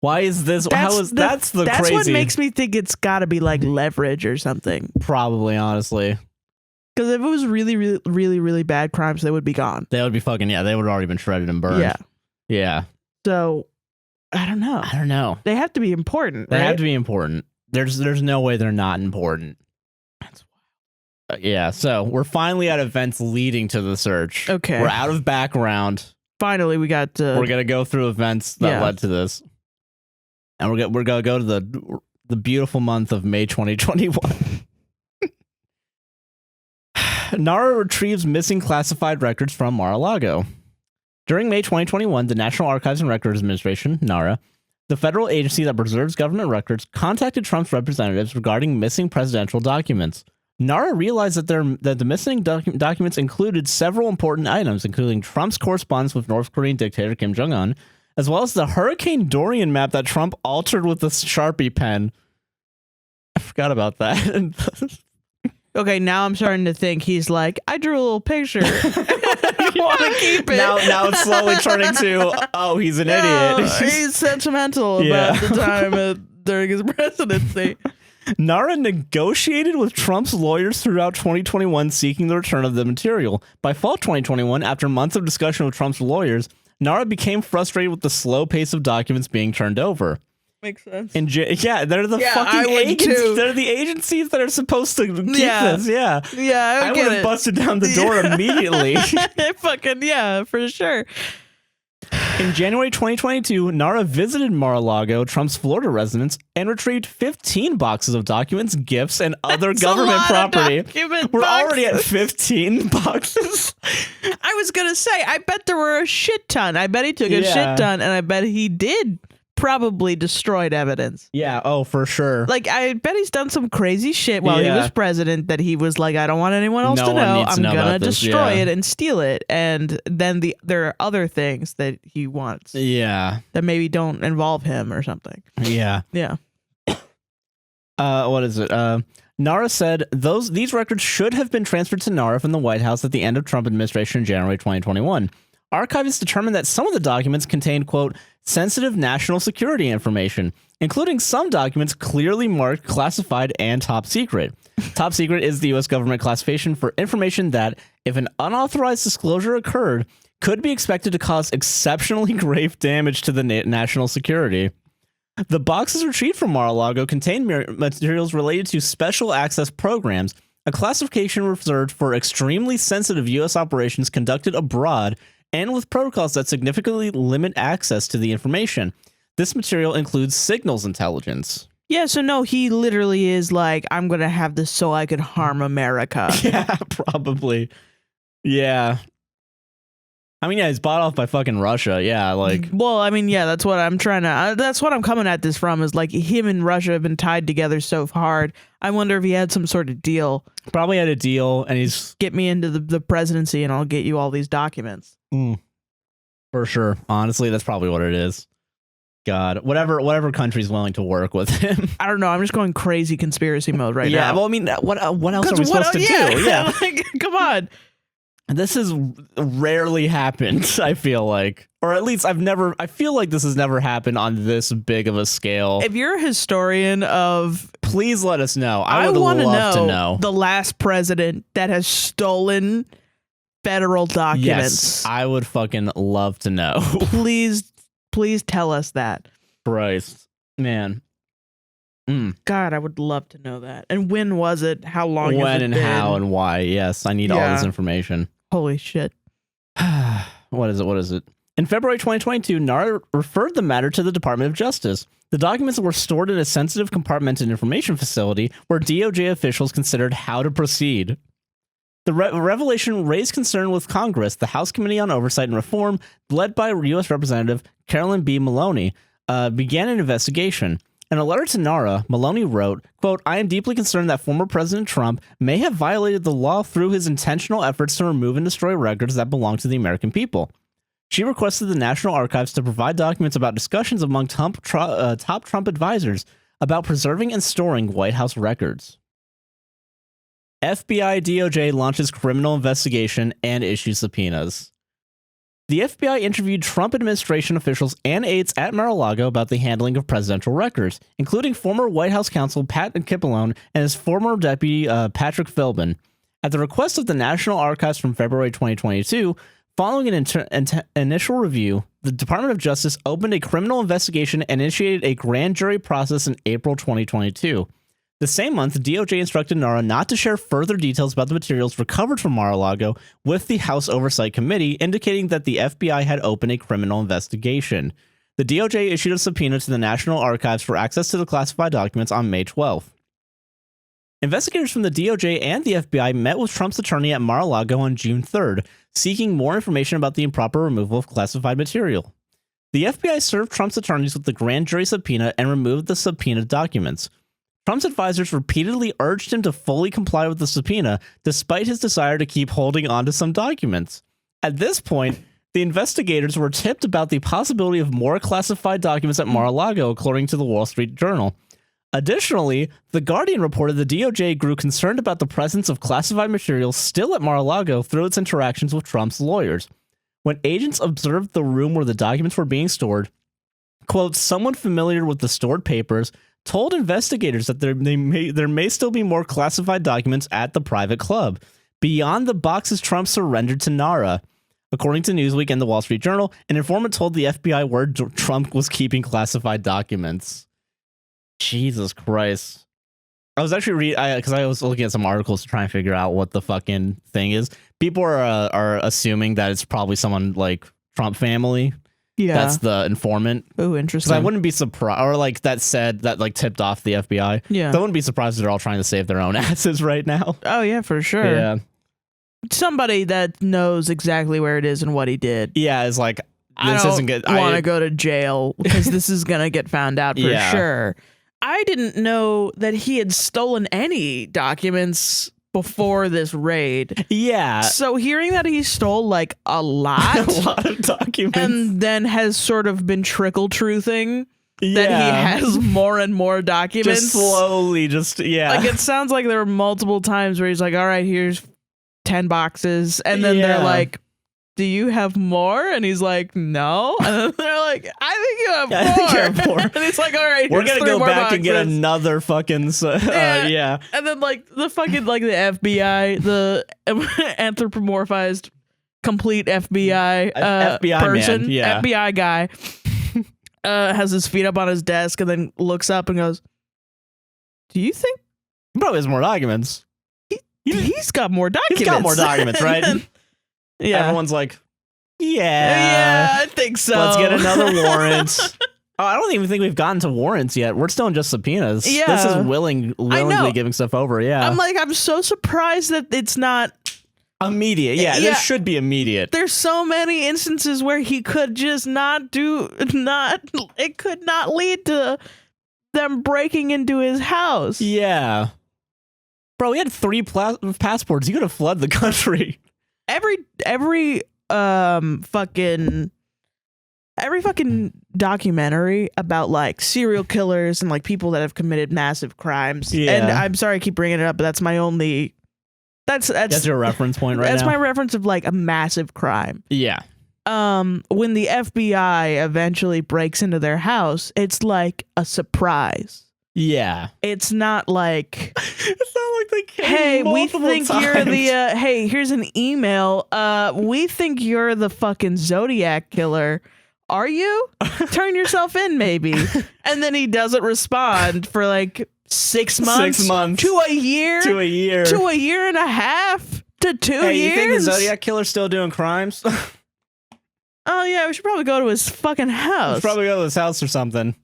S1: Why is this? That's crazy.
S2: What makes me think it's got to be like leverage or something.
S1: Probably, honestly.
S2: Because if it was really, really, really, really bad crimes, they would be gone.
S1: They would be fucking, yeah, they would have already been shredded and burned.
S2: Yeah.
S1: Yeah.
S2: So, I don't know. They have to be important,
S1: They
S2: right?
S1: have to be important. There's no way they're not important.
S2: That's wild.
S1: Yeah, so we're finally at events leading to the search.
S2: Okay.
S1: We're out of background.
S2: Finally, we got...
S1: we're going to go through events that led to this. And we're going to go to the beautiful month of May 2021. Nora retrieves missing classified records from Mar-a-Lago. During May 2021, the National Archives and Records Administration, NARA, the federal agency that preserves government records, contacted Trump's representatives regarding missing presidential documents. NARA realized that the missing documents included several important items, including Trump's correspondence with North Korean dictator Kim Jong-un, as well as the Hurricane Dorian map that Trump altered with a Sharpie pen. I forgot about that.
S2: Okay, now I'm starting to think he's like, I drew a little picture. I want to keep it.
S1: Now it's slowly turning to, oh, he's an idiot.
S2: He's sentimental about the time during his presidency.
S1: Nara negotiated with Trump's lawyers throughout 2021 seeking the return of the material. By fall 2021, after months of discussion with Trump's lawyers, Nara became frustrated with the slow pace of documents being turned over.
S2: Makes sense.
S1: They're the fucking agencies. They're the agencies that are supposed to keep this. Yeah.
S2: Yeah,
S1: I would have busted down the door immediately.
S2: Fucking, yeah, for sure.
S1: In January 2022, Nara visited Mar-a-Lago, Trump's Florida residence, and retrieved 15 boxes of documents, gifts, and other government property. We're already at 15 boxes.
S2: I was going to say, I bet there were a shit ton. I bet he took a shit ton, and I bet he did probably destroyed evidence.
S1: Yeah, oh, for sure.
S2: Like, I bet he's done some crazy shit while he was president that he was like, I don't want anyone else to know. I'm going to destroy it and steal it. And then there are other things that he wants.
S1: Yeah.
S2: That maybe don't involve him or something.
S1: Yeah.
S2: Yeah.
S1: What is it? Nara said these records should have been transferred to Nara from the White House at the end of Trump administration in January 2021. archivists determined that some of the documents contained, quote, sensitive national security information, including some documents clearly marked classified and top secret. Top secret is the U.S. government classification for information that, if an unauthorized disclosure occurred, could be expected to cause exceptionally grave damage to the national security. The boxes retrieved from Mar-a-Lago contained materials related to special access programs, a classification reserved for extremely sensitive U.S. operations conducted abroad and with protocols that significantly limit access to the information. This material includes signals intelligence.
S2: Yeah, so no, he literally is like, I'm going to have this so I could harm America.
S1: Yeah, probably. Yeah. I mean, yeah, he's bought off by fucking Russia. Yeah, like.
S2: Well, I mean, yeah, that's what I'm trying to. That's what I'm coming at this from is like him and Russia have been tied together so hard. I wonder if he had some sort of deal.
S1: Probably had a deal, and he's
S2: get me into the presidency, and I'll get you all these documents.
S1: For sure. Honestly, that's probably what it is. God, whatever country's willing to work with him.
S2: I don't know. I'm just going crazy conspiracy mode right now.
S1: Yeah. Well, I mean, what else are we supposed to do? Yeah.
S2: Like, come on.
S1: This has rarely happened, I feel like. Or at least I feel like this has never happened on this big of a scale.
S2: If you're a historian of...
S1: Please let us know. I would love to know.
S2: The last president that has stolen federal documents.
S1: Yes, I would fucking love to know.
S2: Please tell us that.
S1: Christ. Man.
S2: God, I would love to know that. And when was it? How long has it
S1: When and
S2: been?
S1: how and why. Yes, I need all this information.
S2: Holy shit.
S1: What is it? In February 2022, Nara referred the matter to the Department of Justice. The documents were stored in a sensitive compartmented information facility where DOJ officials considered how to proceed. The revelation raised concern with Congress. The House Committee on Oversight and Reform, led by U.S. Representative Carolyn B. Maloney, began an investigation. In a letter to Nara, Maloney wrote, quote, I am deeply concerned that former President Trump may have violated the law through his intentional efforts to remove and destroy records that belong to the American people. She requested the National Archives to provide documents about discussions among top Trump advisors about preserving and storing White House records. FBI DOJ launches criminal investigation and issues subpoenas. The FBI interviewed Trump administration officials and aides at Mar-a-Lago about the handling of presidential records, including former White House counsel Pat Cipollone and his former deputy Patrick Philbin. At the request of the National Archives from February 2022, following an initial review, the Department of Justice opened a criminal investigation and initiated a grand jury process in April 2022. The same month, DOJ instructed Nara not to share further details about the materials recovered from Mar-a-Lago with the House Oversight Committee, indicating that the FBI had opened a criminal investigation. The DOJ issued a subpoena to the National Archives for access to the classified documents on May 12th. Investigators from the DOJ and the FBI met with Trump's attorney at Mar-a-Lago on June 3rd, seeking more information about the improper removal of classified material. The FBI served Trump's attorneys with the grand jury subpoena and removed the subpoenaed documents. Trump's advisors repeatedly urged him to fully comply with the subpoena, despite his desire to keep holding on to some documents. At this point, the investigators were tipped about the possibility of more classified documents at Mar-a-Lago, according to the Wall Street Journal. Additionally, The Guardian reported the DOJ grew concerned about the presence of classified materials still at Mar-a-Lago through its interactions with Trump's lawyers. When agents observed the room where the documents were being stored, quote, someone familiar with the stored papers told investigators that there may still be more classified documents at the private club, beyond the boxes Trump surrendered to Nara. According to Newsweek and the Wall Street Journal, an informant told the FBI where Trump was keeping classified documents. Jesus Christ. I was actually reading, because I was looking at some articles to try and figure out what the fucking thing is. People are assuming that it's probably someone like Trump family.
S2: Yeah.
S1: That's the informant.
S2: Oh, interesting.
S1: Because I wouldn't be surprised, or like that said, that like tipped off the FBI.
S2: Yeah.
S1: I wouldn't be surprised if they're all trying to save their own asses right now.
S2: Oh, yeah, for sure.
S1: Yeah.
S2: Somebody that knows exactly where it is and what he did.
S1: Yeah, it's like, this isn't good.
S2: I don't want to go to jail because this is going to get found out for sure. I didn't know that he had stolen any documents before this raid.
S1: Yeah.
S2: So hearing that he stole like a lot
S1: of documents
S2: and then has sort of been trickle truthing that he has more and more documents.
S1: Just slowly,
S2: Like it sounds like there were multiple times where he's like, all right, here's 10 boxes. And then they're like, do you have more? And he's like, no. And then they're like, I think you have more.
S1: I think you have more.
S2: And he's like, all right,
S1: We're going to go back
S2: boxes.
S1: and get another fucking... yeah.
S2: And then like the fucking like the FBI, the anthropomorphized complete FBI
S1: FBI
S2: person,
S1: man, yeah.
S2: FBI guy has his feet up on his desk and then looks up and goes, do you think
S1: He probably has more documents.
S2: he's got more documents?
S1: He's got more documents, right?
S2: Yeah.
S1: Everyone's like,
S2: Yeah, I think so.
S1: Let's get another warrant. Oh, I don't even think we've gotten to warrants yet. We're still in just subpoenas.
S2: Yeah.
S1: This is willingly giving stuff over. Yeah.
S2: I'm so surprised that it's not
S1: immediate. Yeah, this should be immediate.
S2: There's so many instances where he could just it could not lead to them breaking into his house.
S1: Yeah. Bro, he had 3 passports. You could have fled the country.
S2: Every fucking documentary about like serial killers and like people that have committed massive crimes.
S1: Yeah.
S2: And I'm sorry I keep bringing it up, but that's my only that's
S1: your reference point right now.
S2: That's my reference of like a massive crime.
S1: Yeah.
S2: When the FBI eventually breaks into their house, it's like a surprise.
S1: Yeah.
S2: It's not like
S1: it's not like they came
S2: hey, we think
S1: times.
S2: you're the hey, here's an email. We think you're the fucking Zodiac killer. Are you? Turn yourself in, maybe. And then he doesn't respond for like 6 months.
S1: 6 months.
S2: To a year.
S1: To a year.
S2: To a year and a half. To 2 years.
S1: Hey, you think the Zodiac killer's still doing crimes?
S2: Oh yeah, we should probably go to his fucking house.
S1: Let's probably go to his house or something.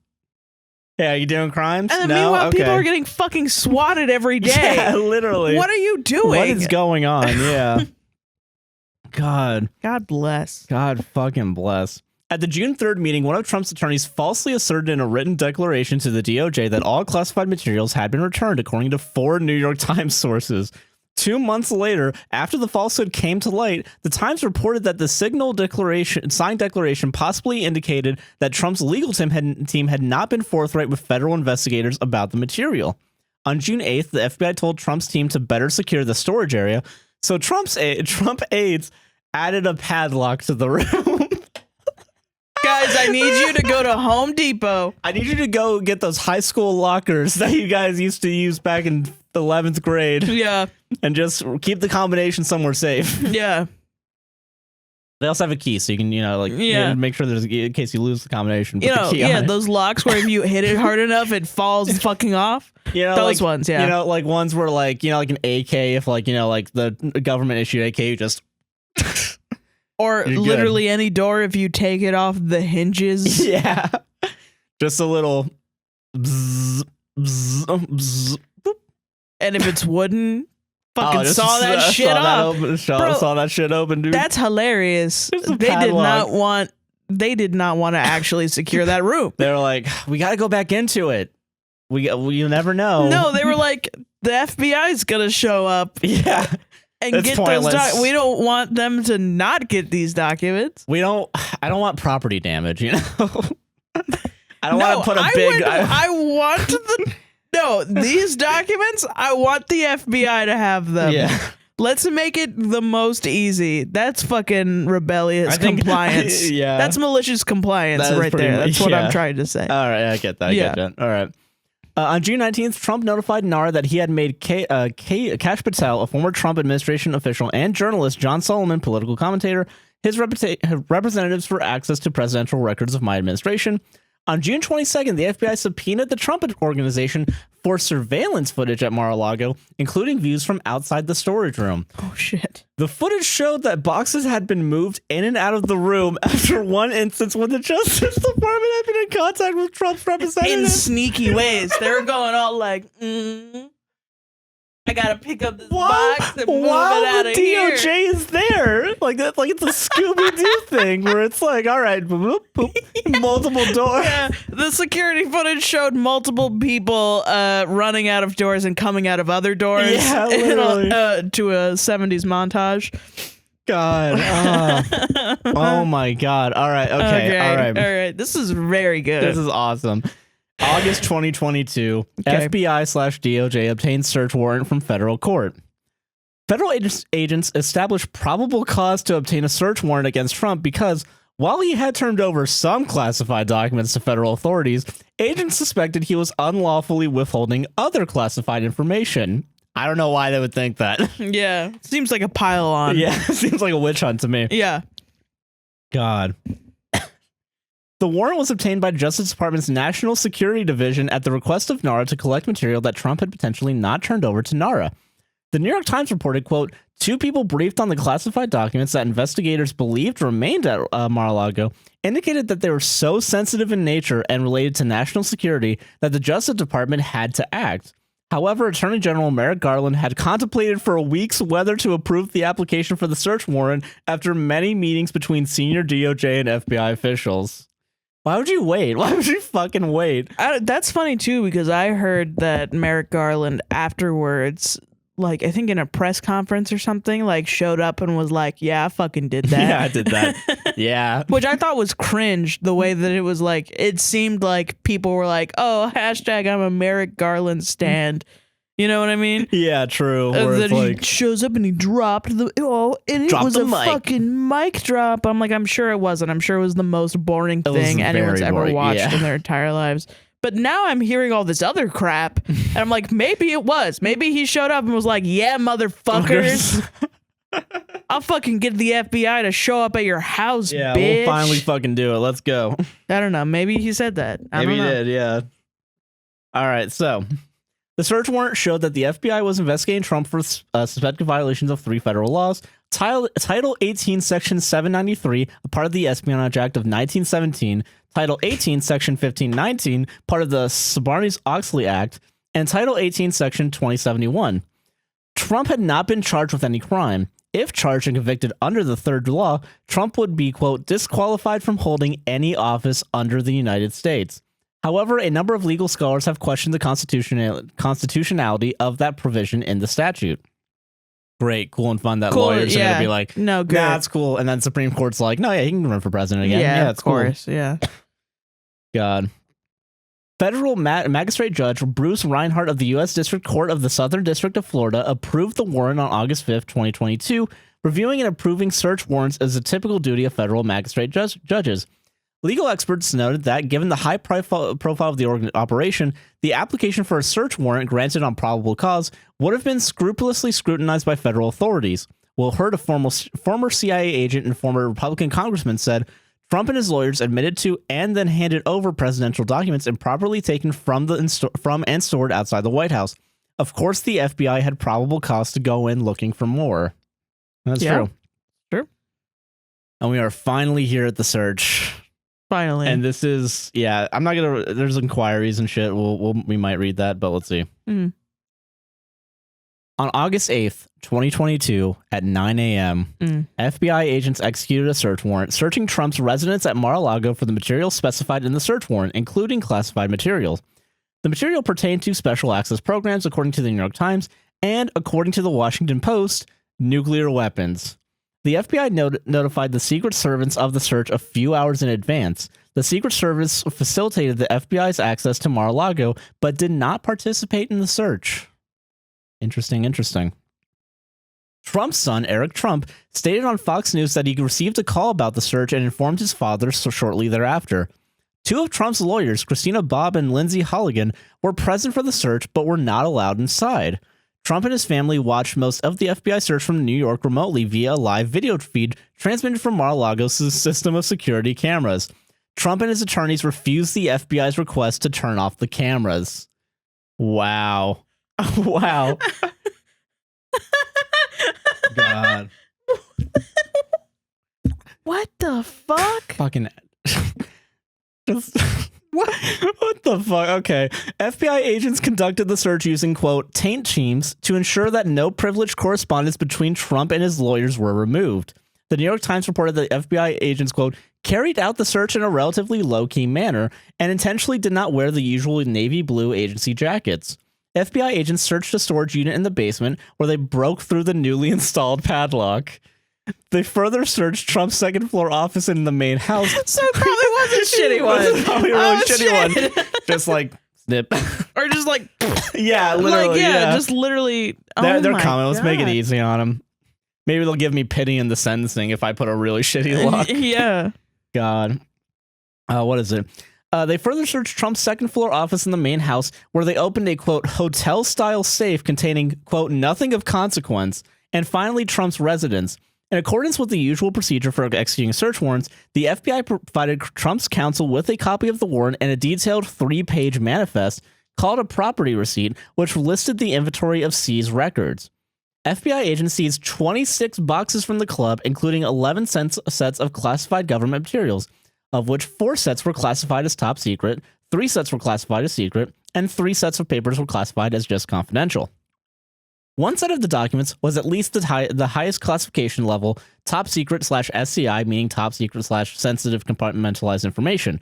S1: Yeah, are you doing crimes?
S2: And then
S1: no?
S2: meanwhile,
S1: okay.
S2: people are getting fucking swatted every day.
S1: Yeah, literally.
S2: What are you doing?
S1: What is going on? Yeah. God.
S2: God bless.
S1: God fucking bless. At the June 3rd meeting, one of Trump's attorneys falsely asserted in a written declaration to the DOJ that all classified materials had been returned, according to 4 New York Times sources. 2 months later, after the falsehood came to light, the Times reported that the signed declaration possibly indicated that Trump's legal team had not been forthright with federal investigators about the material. On June 8th, the FBI told Trump's team to better secure the storage area, so Trump aides added a padlock to the room.
S2: Guys, I need you to go to Home Depot.
S1: I need you to go get those high school lockers that you guys used to use back in the 11th grade.
S2: Yeah.
S1: And just keep the combination somewhere safe.
S2: Yeah.
S1: They also have a key, so you can, make sure there's in case you lose the combination. Put the key on it.
S2: Those locks where if you hit it hard enough, it falls fucking off. Those ones, yeah.
S1: Like ones where like an AK, if like the government issued AK, you just.
S2: Or literally any door if you take it off the hinges.
S1: Yeah. Just a little. Bzz, bzz, bzz.
S2: And if it's wooden, fucking saw that shit off.
S1: Saw that shit open, dude.
S2: That's hilarious. They did not want to actually secure that room.
S1: They were like, we got to go back into it. You never know.
S2: No, they were like, the FBI is gonna show up.
S1: Yeah.
S2: And get pointless. Those we don't want them to not get these documents.
S1: I don't want property damage, I don't want to put a big.
S2: I want these documents. I want the FBI to have them. Yeah. Let's make it the most easy. That's fucking rebellious compliance.
S1: Yeah.
S2: That's malicious compliance right there. That's what I'm trying to say.
S1: All right, I get that. I get that. All right. On June 19th, Trump notified Nara that he had made Kash Patel, a former Trump administration official, and journalist John Solomon, political commentator, his representatives for access to presidential records of my administration. On June 22nd, the FBI subpoenaed the Trump organization for surveillance footage at Mar-a-Lago, including views from outside the storage room.
S2: Oh, shit.
S1: The footage showed that boxes had been moved in and out of the room after one instance when the Justice Department had been in contact with Trump's representatives.
S2: In sneaky ways. They were going all like, I gotta pick up this box and move it out of here.
S1: While the DOJ is there, like that, like it's a Scooby-Doo thing where it's like, all right, boop, boop, multiple doors.
S2: Yeah, the security footage showed multiple people running out of doors and coming out of other doors.
S1: Yeah, literally.
S2: To a 70s montage.
S1: God. Oh my God. All right. Okay. All right.
S2: This is very good.
S1: This is awesome. August 2022, FBI/DOJ obtained search warrant from federal court. Federal agents established probable cause to obtain a search warrant against Trump because, while he had turned over some classified documents to federal authorities, agents suspected he was unlawfully withholding other classified information. I don't know why they would think that.
S2: Yeah, seems like a pile on.
S1: Yeah, seems like a witch hunt to me.
S2: Yeah.
S1: God. The warrant was obtained by Justice Department's National Security Division at the request of NARA to collect material that Trump had potentially not turned over to NARA. The New York Times reported, quote, 2 people briefed on the classified documents that investigators believed remained at Mar-a-Lago indicated that they were so sensitive in nature and related to national security that the Justice Department had to act. However, Attorney General Merrick Garland had contemplated for weeks whether to approve the application for the search warrant after many meetings between senior DOJ and FBI officials. Why would you wait? Why would you fucking wait?
S2: That's funny, too, because I heard that Merrick Garland afterwards, like, I think in a press conference or something, like, showed up and was like, yeah, I fucking did that.
S1: Yeah, I did that. Yeah.
S2: Which I thought was cringe, the way that it was like, it seemed like people were like, oh, hashtag I'm a Merrick Garland stand. You know what I mean?
S1: Yeah, true.
S2: And then he shows up and he dropped and it was a fucking mic drop. I'm like, I'm sure it wasn't. I'm sure it was the most boring thing anyone's ever watched in their entire lives. But now I'm hearing all this other crap, and I'm like, maybe it was. Maybe he showed up and was like, yeah, motherfuckers. I'll fucking get the FBI to show up at your house,
S1: yeah,
S2: bitch.
S1: We'll finally fucking do it. Let's go.
S2: I don't know. Maybe he said that.
S1: Maybe he did, yeah. All right, so the search warrant showed that the FBI was investigating Trump for suspected violations of 3 federal laws. Title 18, Section 793, a part of the Espionage Act of 1917, Title 18, Section 1519, part of the Sarbanes-Oxley Act, and Title 18, Section 2071. Trump had not been charged with any crime. If charged and convicted under the third law, Trump would be, quote, disqualified from holding any office under the United States. However, a number of legal scholars have questioned the constitutionality of that provision in the statute. Great, cool and fun that lawyers are going to be like,
S2: no, good.
S1: Nah, that's cool. And then Supreme Court's like, no, yeah, he can run for president again. Yeah,
S2: of course, cool. Yeah.
S1: God. Federal magistrate judge Bruce Reinhart of the U.S. District Court of the Southern District of Florida approved the warrant on August 5th, 2022. Reviewing and approving search warrants is a typical duty of federal magistrate judges. Legal experts noted that, given the high profile of the operation, the application for a search warrant granted on probable cause would have been scrupulously scrutinized by federal authorities. Will Hurd, a former CIA agent and former Republican congressman, said, Trump and his lawyers admitted to and then handed over presidential documents improperly taken from and stored outside the White House. Of course, the FBI had probable cause to go in looking for more. That's true.
S2: Sure.
S1: And we are finally here at the search.
S2: Finally.
S1: And this is, yeah, I'm not going to, there's inquiries and shit. We might read that, but let's see.
S2: Mm.
S1: On August 8th, 2022, at 9 a.m., FBI agents executed a search warrant searching Trump's residence at Mar-a-Lago for the materials specified in the search warrant, including classified materials. The material pertained to special access programs, according to the New York Times, and, according to the Washington Post, nuclear weapons. The FBI notified the Secret Service of the search a few hours in advance. The Secret Service facilitated the FBI's access to Mar-a-Lago, but did not participate in the search. Interesting. Trump's son, Eric Trump, stated on Fox News that he received a call about the search and informed his father shortly thereafter. 2 of Trump's lawyers, Christina Bobb and Lindsay Holligan, were present for the search but were not allowed inside. Trump and his family watched most of the FBI search from New York remotely via a live video feed transmitted from Mar-a-Lago's system of security cameras. Trump and his attorneys refused the FBI's request to turn off the cameras. Wow. Wow. God.
S2: What the fuck?
S1: Fucking. What the fuck? Okay. FBI agents conducted the search using, quote, taint teams to ensure that no privileged correspondence between Trump and his lawyers were removed. The New York Times reported that FBI agents, quote, carried out the search in a relatively low-key manner and intentionally did not wear the usual navy blue agency jackets. FBI agents searched a storage unit in the basement where they broke through the newly installed padlock. They further searched Trump's second-floor office in the main house.
S2: So it probably was a shitty one.
S1: It was probably a really shitty one. Just like snip.
S2: Or just like,
S1: yeah, literally.
S2: like,
S1: yeah,
S2: just literally.
S1: They're
S2: my
S1: coming. Let's make it
S2: God.
S1: easy on them. Maybe they'll give me pity in the sentencing if I put a really shitty lock.
S2: Yeah.
S1: God. What is it? They further searched Trump's second floor office in the main house, where they opened a, quote, hotel-style safe containing, quote, nothing of consequence, and finally Trump's residence. In accordance with the usual procedure for executing search warrants, the FBI provided Trump's counsel with a copy of the warrant and a detailed 3-page manifest called a property receipt, which listed the inventory of seized records. FBI agents seized 26 boxes from the club, including 11 sets of classified government materials, of which 4 sets were classified as top secret, 3 sets were classified as secret, and 3 sets of papers were classified as just confidential. One set of the documents was at least the highest classification level, top secret / SCI, meaning top secret / sensitive compartmentalized information.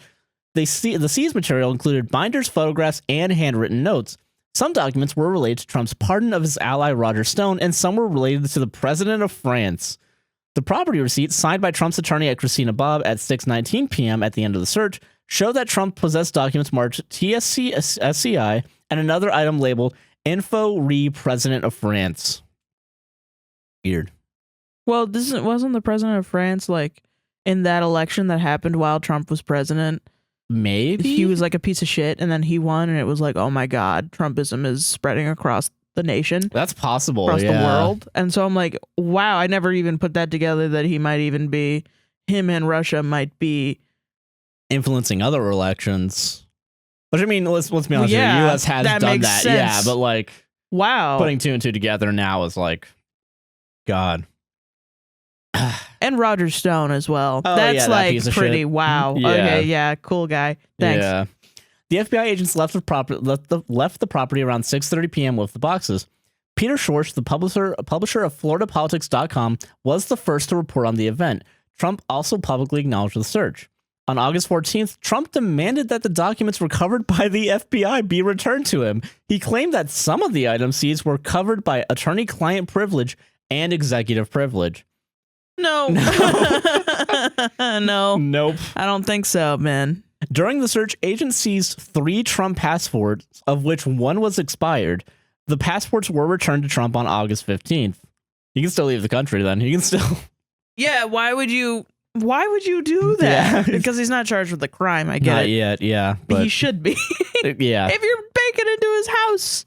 S1: The seized material included binders, photographs, and handwritten notes. Some documents were related to Trump's pardon of his ally Roger Stone, and some were related to the president of France. The property receipt, signed by Trump's attorney at Christina Bobb at 6:19 p.m. at the end of the search, showed that Trump possessed documents marked TSC SCI and another item labeled Info Re President of France. Weird.
S2: Well, wasn't the president of France like in that election that happened while Trump was president?
S1: Maybe
S2: He was like a piece of shit, and then he won, and it was like, oh my God, Trumpism is spreading across the nation.
S1: That's possible.
S2: Across
S1: yeah.
S2: the world. And so I'm like, wow, I never even put that together that he might even be, him and Russia might be
S1: influencing other elections. Which, I mean, let's be honest here,
S2: yeah,
S1: the U.S. has
S2: that
S1: done
S2: makes
S1: that.
S2: sense.
S1: Yeah, but like,
S2: wow.
S1: putting 2 and 2 together now is like, God.
S2: And Roger Stone as well.
S1: Oh,
S2: That's
S1: yeah, that
S2: like
S1: piece of
S2: pretty
S1: shit.
S2: wow.
S1: Yeah.
S2: Okay, yeah, cool guy. Thanks.
S1: Yeah. The FBI agents left the property around 6:30 p.m. with the boxes. Peter Schwartz, the publisher of FloridaPolitics.com, was the first to report on the event. Trump also publicly acknowledged the search. On August 14th, Trump demanded that the documents recovered by the FBI be returned to him. He claimed that some of the items seized were covered by attorney-client privilege and executive privilege.
S2: No. No.
S1: Nope.
S2: I don't think so, man.
S1: During the search, agents seized 3 Trump passports, of which 1 was expired. The passports were returned to Trump on August 15th. He can still leave the country then. He can still...
S2: Yeah, why would you do that?
S1: Yeah.
S2: Because he's not charged with a crime, I get
S1: Not
S2: it.
S1: yet, yeah. But
S2: He should be.
S1: yeah.
S2: If you're breaking into his house.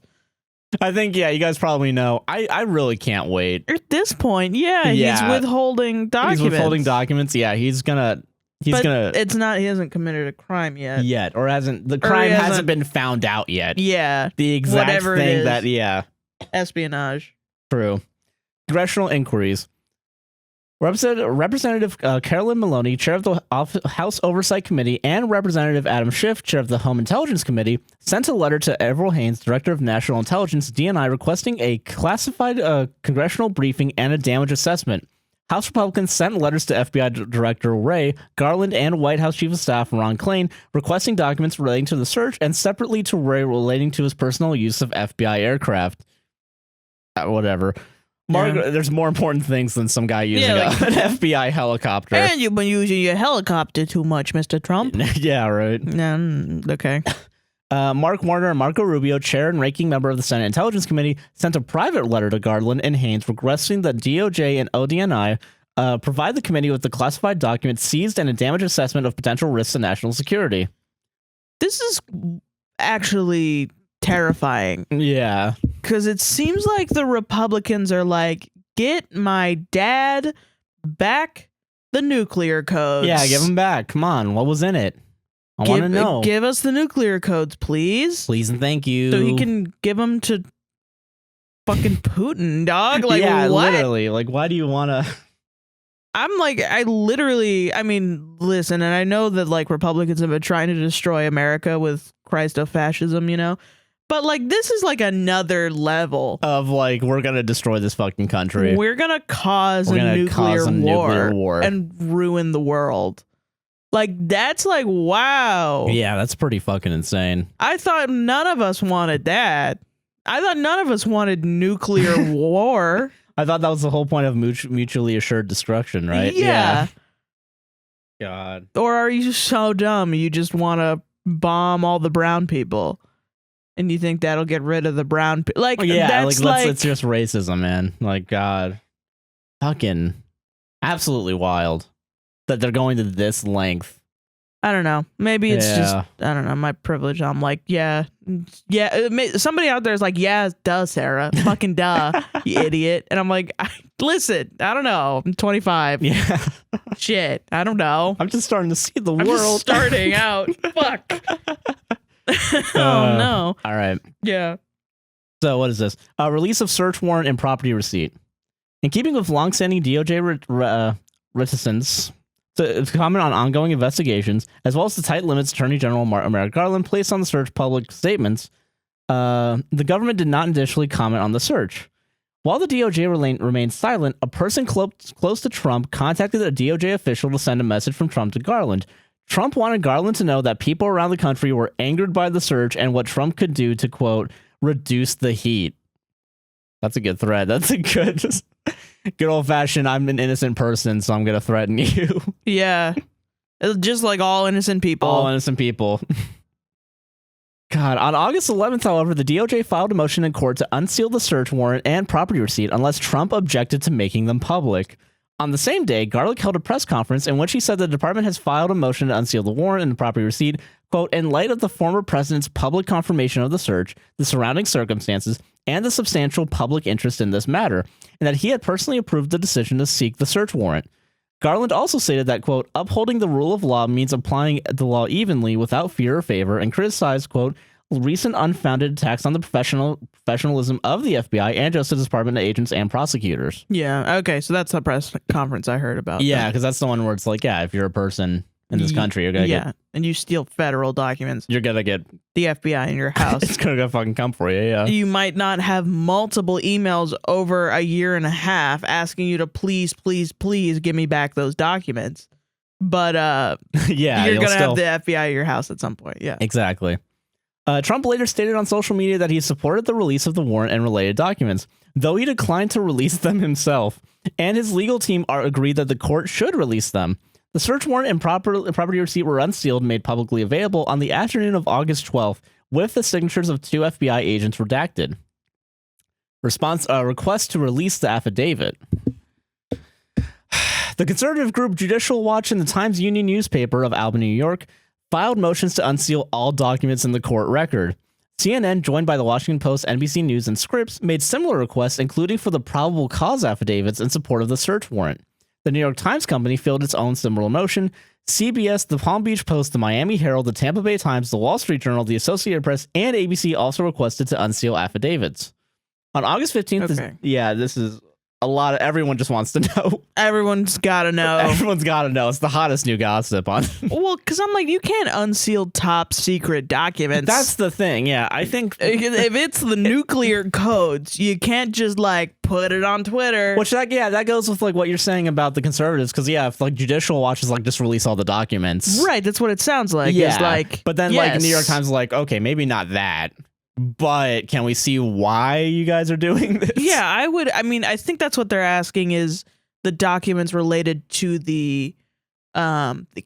S1: I think, yeah, you guys probably know. I really can't wait.
S2: At this point, yeah,
S1: Yeah.
S2: he's withholding documents.
S1: He's withholding documents. Yeah, he's gonna...
S2: It's not, he hasn't committed a crime yet.
S1: Yet, or the crime
S2: he
S1: hasn't been found out yet.
S2: Yeah.
S1: The exact
S2: Whatever it
S1: thing
S2: is.
S1: that, yeah.
S2: Espionage.
S1: True. Congressional inquiries. Representative Carolyn Maloney, chair of the House Oversight Committee, and Representative Adam Schiff, chair of the Home Intelligence Committee, sent a letter to Avril Haines, director of National Intelligence, DNI, requesting a classified congressional briefing and a damage assessment. House Republicans sent letters to FBI Director Ray Garland and White House Chief of Staff Ron Klain requesting documents relating to the search, and separately to Ray relating to his personal use of FBI aircraft. Whatever.
S2: Yeah.
S1: There's more important things than some guy using
S2: Yeah, like-
S1: an FBI helicopter.
S2: And you've been using your helicopter too much, Mr. Trump.
S1: Yeah, right.
S2: Okay.
S1: Mark Warner and Marco Rubio, chair and ranking member of the Senate Intelligence Committee, sent a private letter to Garland and Haines requesting that DOJ and ODNI provide the committee with the classified documents seized and a damage assessment of potential risks to national security.
S2: This is actually terrifying.
S1: Yeah.
S2: Because it seems like the Republicans are like, get my dad back the nuclear codes.
S1: Yeah, give them back. Come on. What was in it? I want to know.
S2: Give us the nuclear codes, please.
S1: Please and thank you.
S2: So he can give them to fucking Putin, dog. Like,
S1: yeah,
S2: what?
S1: literally. Like, why do you want to...
S2: I'm like, I mean, listen, and I know that like Republicans have been trying to destroy America with Christo-fascism, you know? But like, this is like another level
S1: of like, we're going to destroy this fucking country.
S2: We're going to cause a nuclear war and ruin the world. Like, that's like, wow.
S1: Yeah, that's pretty fucking insane.
S2: I thought none of us wanted that. I thought none of us wanted nuclear war.
S1: I thought that was the whole point of mutually assured destruction, right?
S2: Yeah.
S1: God.
S2: Or are you so dumb you just want to bomb all the brown people? And you think that'll get rid of the brown? Like,
S1: yeah,
S2: that's like
S1: it's just racism, man. Like, God, fucking absolutely wild that they're going to this length.
S2: I don't know. Maybe it's just, I don't know, my privilege. I'm like, yeah. Somebody out there is like, yeah, duh, Sarah. Fucking duh, you idiot. And I'm like, listen, I don't know. I'm 25.
S1: Yeah.
S2: Shit, I don't know.
S1: I'm just starting to see the world.
S2: Just starting out. Fuck. Oh, no.
S1: All right.
S2: Yeah.
S1: So what is this? Release of search warrant and property receipt. In keeping with longstanding DOJ reticence to comment on ongoing investigations, as well as the tight limits Attorney General Merrick Garland placed on the search public statements, the government did not initially comment on the search. While the DOJ remained silent, a person close to Trump contacted a DOJ official to send a message from Trump to Garland. Trump wanted Garland to know that people around the country were angered by the search and what Trump could do to, quote, reduce the heat. That's a good thread. That's a good old-fashioned, I'm an innocent person, so I'm going to threaten you.
S2: Yeah. It's just like all innocent people.
S1: All innocent people. God, on August 11th, however, the DOJ filed a motion in court to unseal the search warrant and property receipt unless Trump objected to making them public. On the same day, Garland held a press conference in which he said the department has filed a motion to unseal the warrant and the property receipt, quote, in light of the former president's public confirmation of the search, the surrounding circumstances, and the substantial public interest in this matter, and that he had personally approved the decision to seek the search warrant. Garland also stated that, quote, upholding the rule of law means applying the law evenly without fear or favor, and criticized, quote, recent unfounded attacks on the professionalism of the FBI and Justice Department agents and prosecutors.
S2: Yeah, okay, so that's the press conference I heard about.
S1: Yeah, because that's the one where it's like, yeah, if you're a person in this country, you're gonna get...
S2: and you steal federal documents.
S1: You're gonna get...
S2: the FBI in your house.
S1: It's gonna go fucking come for you, yeah.
S2: You might not have multiple emails over a year and a half asking you to please, please, please give me back those documents. But
S1: yeah,
S2: you're gonna have the FBI at your house at some point, yeah.
S1: Exactly. Trump later stated on social media that he supported the release of the warrant and related documents, though he declined to release them himself, and his legal team agreed that the court should release them. The search warrant and property receipt were unsealed and made publicly available on the afternoon of August 12th, with the signatures of 2 FBI agents redacted. Request to release the affidavit. The conservative group Judicial Watch and the Times-Union newspaper of Albany, New York, filed motions to unseal all documents in the court record. CNN, joined by the Washington Post, NBC News, and Scripps, made similar requests, including for the probable cause affidavits in support of the search warrant. The New York Times Company filed its own similar motion. CBS, the Palm Beach Post, the Miami Herald, the Tampa Bay Times, the Wall Street Journal, the Associated Press, and ABC also requested to unseal affidavits. On August 15th, this is a lot of... Everyone just wants to know.
S2: Everyone's got to know.
S1: Everyone's got to know. It's the hottest new gossip on...
S2: Well, because I'm like, you can't unseal top secret documents.
S1: That's the thing, yeah. I think...
S2: if it's the nuclear codes, you can't just, like, put it on Twitter.
S1: Which, that goes with, like, what you're saying about the conservatives, because, yeah, if, like, Judicial Watch is, like, just release all the documents.
S2: Right, that's what it sounds like.
S1: Yeah,
S2: is like,
S1: but then, like, New York Times is like, okay, maybe not that, but can we see why you guys are doing this?
S2: Yeah, I think that's what they're asking is the documents related to the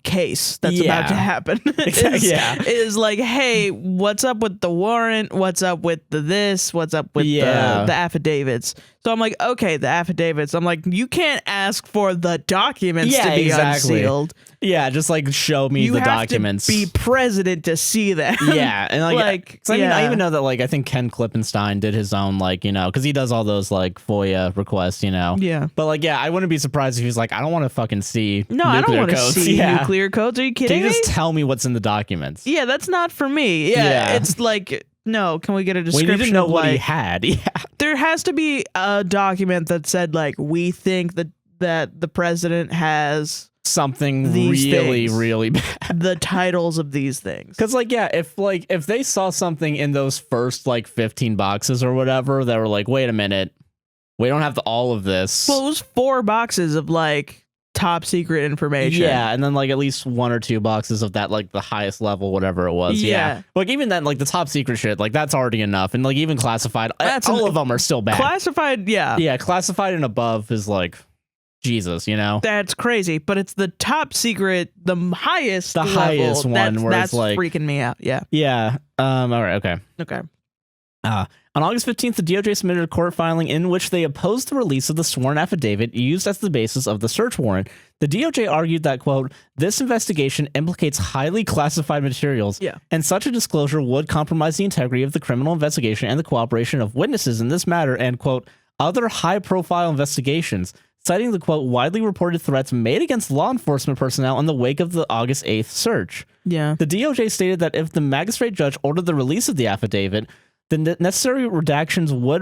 S2: case that's about to happen. Is like, hey, what's up with the warrant? What's up with the this? What's up with the affidavits? So I'm like, okay, the affidavits. I'm like, you can't ask for the documents to be unsealed.
S1: Yeah, just like show me the documents.
S2: You have to be president to see them.
S1: Yeah, and I even know that like I think Ken Klippenstein did his own like because he does all those like FOIA requests,
S2: Yeah,
S1: but like I wouldn't be surprised if he's like I don't want to fucking see
S2: I don't want to
S1: codes.
S2: see nuclear codes. Are you kidding me?
S1: Can you just tell me what's in the documents?
S2: Yeah, that's not for me. Yeah. It's like. No, can we get a description?
S1: We need to know
S2: of,
S1: what
S2: like,
S1: he had. Yeah,
S2: there has to be a document that said like we think that the president has
S1: something really, really bad.
S2: The titles of these things.
S1: Because if they saw something in those first like 15 boxes or whatever that were like, wait a minute, we don't have all of this.
S2: Well, it was 4 boxes of like top secret information.
S1: Yeah, and then like at least 1 or 2 boxes of that like the highest level, whatever it was. Yeah. Like even then, like the top secret shit, like that's already enough. And like even classified, all of them are still bad.
S2: Classified, yeah.
S1: Yeah, classified and above is like Jesus, That's
S2: crazy. But it's the top secret, the highest
S1: one where
S2: that's
S1: it's like
S2: freaking me out. Yeah.
S1: Yeah. All right. Okay. On August 15th, the DOJ submitted a court filing in which they opposed the release of the sworn affidavit used as the basis of the search warrant. The DOJ argued that, quote, this investigation implicates highly classified materials, and such a disclosure would compromise the integrity of the criminal investigation and the cooperation of witnesses in this matter, and, quote, other high-profile investigations, citing the, quote, widely reported threats made against law enforcement personnel in the wake of the August 8th search.
S2: Yeah.
S1: The DOJ stated that if the magistrate judge ordered the release of the affidavit, the necessary redactions would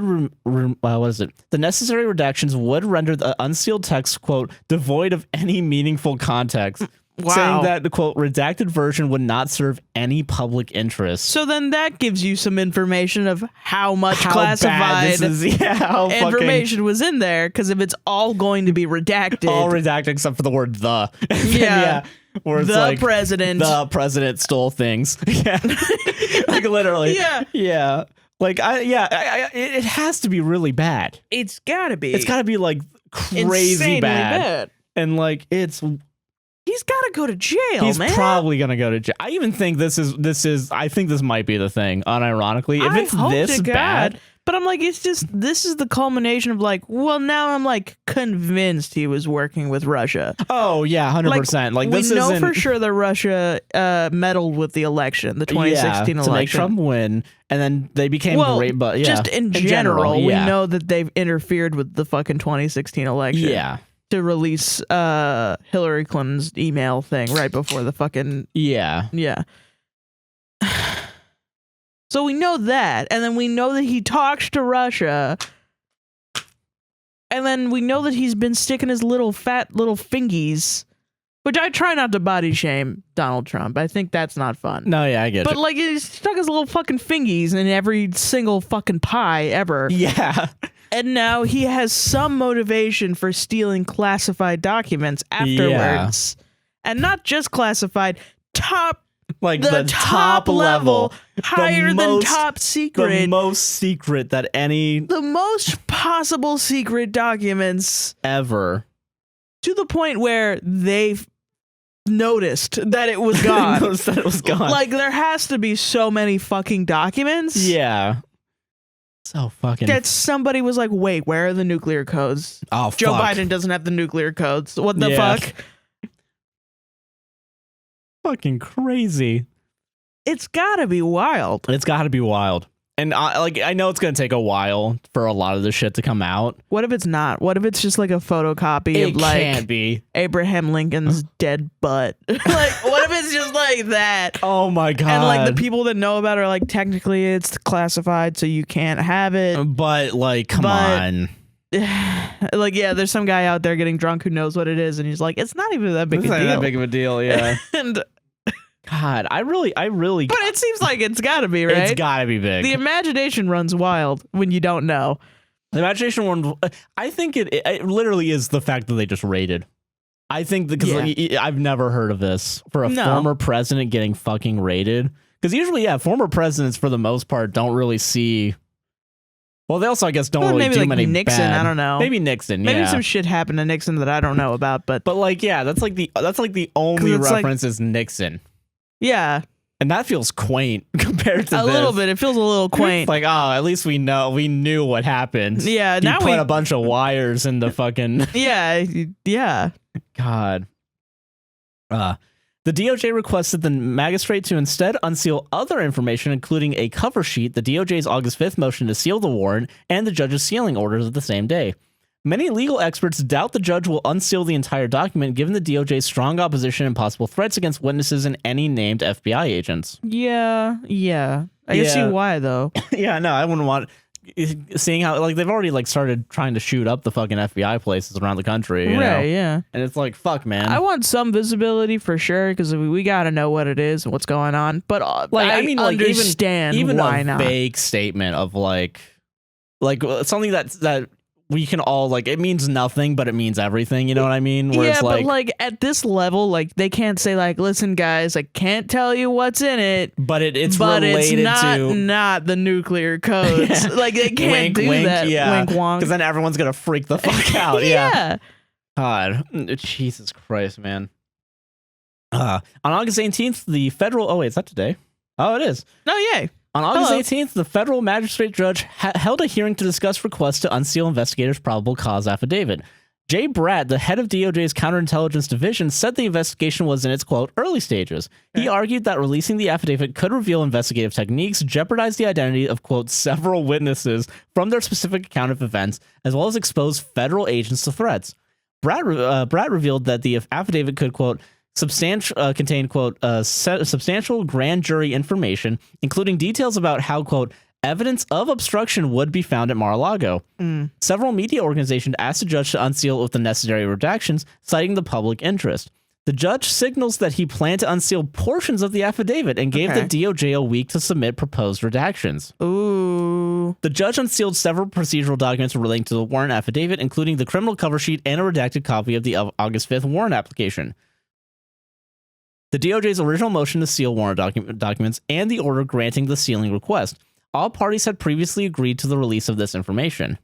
S1: the necessary redactions would render the unsealed text, quote, devoid of any meaningful context.
S2: Wow.
S1: Saying that the, quote, redacted version would not serve any public interest.
S2: So then that gives you some information of how much classified information was in there, because if it's all going to be redacted.
S1: All redacted except for the word the.
S2: Yeah.
S1: Where it's
S2: the president
S1: stole things. Yeah. Like literally.
S2: Yeah.
S1: Yeah. Like, it has to be really bad.
S2: It's gotta be.
S1: It's gotta be like crazy
S2: insanely
S1: bad. And like, he's
S2: got to go to jail,
S1: He's
S2: man.
S1: probably going to go to jail. I even think I think this might be the thing, unironically. If it's this bad.
S2: But I'm like, this is the culmination of like, well, now I'm like convinced he was working with Russia.
S1: Oh, yeah, 100%. Like
S2: we know for sure that Russia meddled with the election, the 2016 election.
S1: To make Trump win. And then they became great, but yeah.
S2: Just in general, we know that they've interfered with the fucking 2016 election.
S1: Yeah.
S2: To release Hillary Clinton's email thing right before the fucking... Yeah. So we know that, and then we know that he talks to Russia, and then we know that he's been sticking his little fingies, which I try not to body shame Donald Trump. I think that's not fun.
S1: No, yeah, I get it.
S2: But like, he stuck his little fucking fingies in every single fucking pie ever.
S1: Yeah.
S2: And now he has some motivation for stealing classified documents afterwards. Yeah. And not just classified, the top level, higher than top secret.
S1: The most secret that
S2: the most possible secret documents
S1: ever.
S2: To the point where they've noticed that it was gone. Like, there has to be so many fucking documents.
S1: Yeah. So fucking...
S2: That somebody was like, wait, where are the nuclear codes?
S1: Oh,
S2: Joe Biden doesn't have the nuclear codes. What the fuck?
S1: Fucking crazy.
S2: It's gotta be wild.
S1: It's gotta be wild. And I know it's gonna take a while for a lot of this shit to come out.
S2: What if it's not? What if it's just like a photocopy of like
S1: can't be.
S2: Abraham Lincoln's dead butt? Like, what if it's just like that?
S1: Oh my god!
S2: And like the people that know about it are like, technically it's classified, so you can't have it.
S1: But like, come on.
S2: Like, yeah, there's some guy out there getting drunk who knows what it is, and he's like, it's not even that big a deal.
S1: That big of a deal, yeah.
S2: And
S1: God, I really.
S2: But it seems like it's got to be, right?
S1: It's got to be big.
S2: The imagination runs wild when you don't know.
S1: The imagination one. I think it literally is the fact that they just raided. I think because I've never heard of this for a former president getting fucking raided. Because usually, former presidents for the most part don't really see. Well, they also, I guess, don't really do many
S2: Nixon,
S1: bad.
S2: I don't know.
S1: Maybe Nixon,
S2: Maybe some shit happened to Nixon that I don't know about, but
S1: like, yeah, that's like the only reference is Nixon.
S2: Yeah.
S1: And that feels quaint compared to
S2: a little bit. It feels a little quaint.
S1: Like, oh, at least we knew what happened.
S2: Yeah.
S1: Now we put a bunch of wires in the fucking.
S2: Yeah.
S1: God. The DOJ requested the magistrate to instead unseal other information, including a cover sheet, the DOJ's August 5th motion to seal the warrant, and the judge's sealing orders of the same day. Many legal experts doubt the judge will unseal the entire document, given the DOJ's strong opposition and possible threats against witnesses and any named FBI agents.
S2: Yeah. I can see why, though.
S1: Yeah, no, I wouldn't want... Seeing how, like, they've already, like, started trying to shoot up the fucking FBI places around the country, you know?
S2: Yeah.
S1: And it's like, fuck, man.
S2: I want some visibility for sure, because we got to know what it is and what's going on. But,
S1: like, I mean,
S2: understand
S1: even
S2: why
S1: a
S2: not.
S1: vague statement of, like something that we can all, like, it means nothing, but it means everything, you know what I mean? Where it's
S2: but, like, at this level, like, they can't say, like, listen, guys, I can't tell you what's in it.
S1: But it's related to...
S2: not the nuclear codes. Yeah. Like, they can't do that.
S1: Yeah.
S2: Wink, wonk.
S1: Because then everyone's going to freak the fuck out. Yeah. God. Jesus Christ, man. On August 18th, the federal... Oh, wait, is that today? Oh, it is.
S2: Oh, yay.
S1: On August 18th, the federal magistrate judge held a hearing to discuss requests to unseal investigators' probable cause affidavit. Jay Bratt, the head of DOJ's counterintelligence division, said the investigation was in its, quote, early stages. He argued that releasing the affidavit could reveal investigative techniques, jeopardize the identity of, quote, several witnesses from their specific account of events, as well as expose federal agents to threats. Bratt revealed that the affidavit could, quote, contain, quote, substantial grand jury information, including details about how, quote, evidence of obstruction would be found at Mar-a-Lago. Several media organizations asked the judge to unseal it with the necessary redactions, citing the public interest. The judge signals that he planned to unseal portions of the affidavit and gave the DOJ a week to submit proposed redactions.
S2: Ooh.
S1: The judge unsealed several procedural documents relating to the warrant affidavit, including the criminal cover sheet and a redacted copy of the August 5th warrant application. The DOJ's original motion to seal warrant documents and the order granting the sealing request. All parties had previously agreed to the release of this information.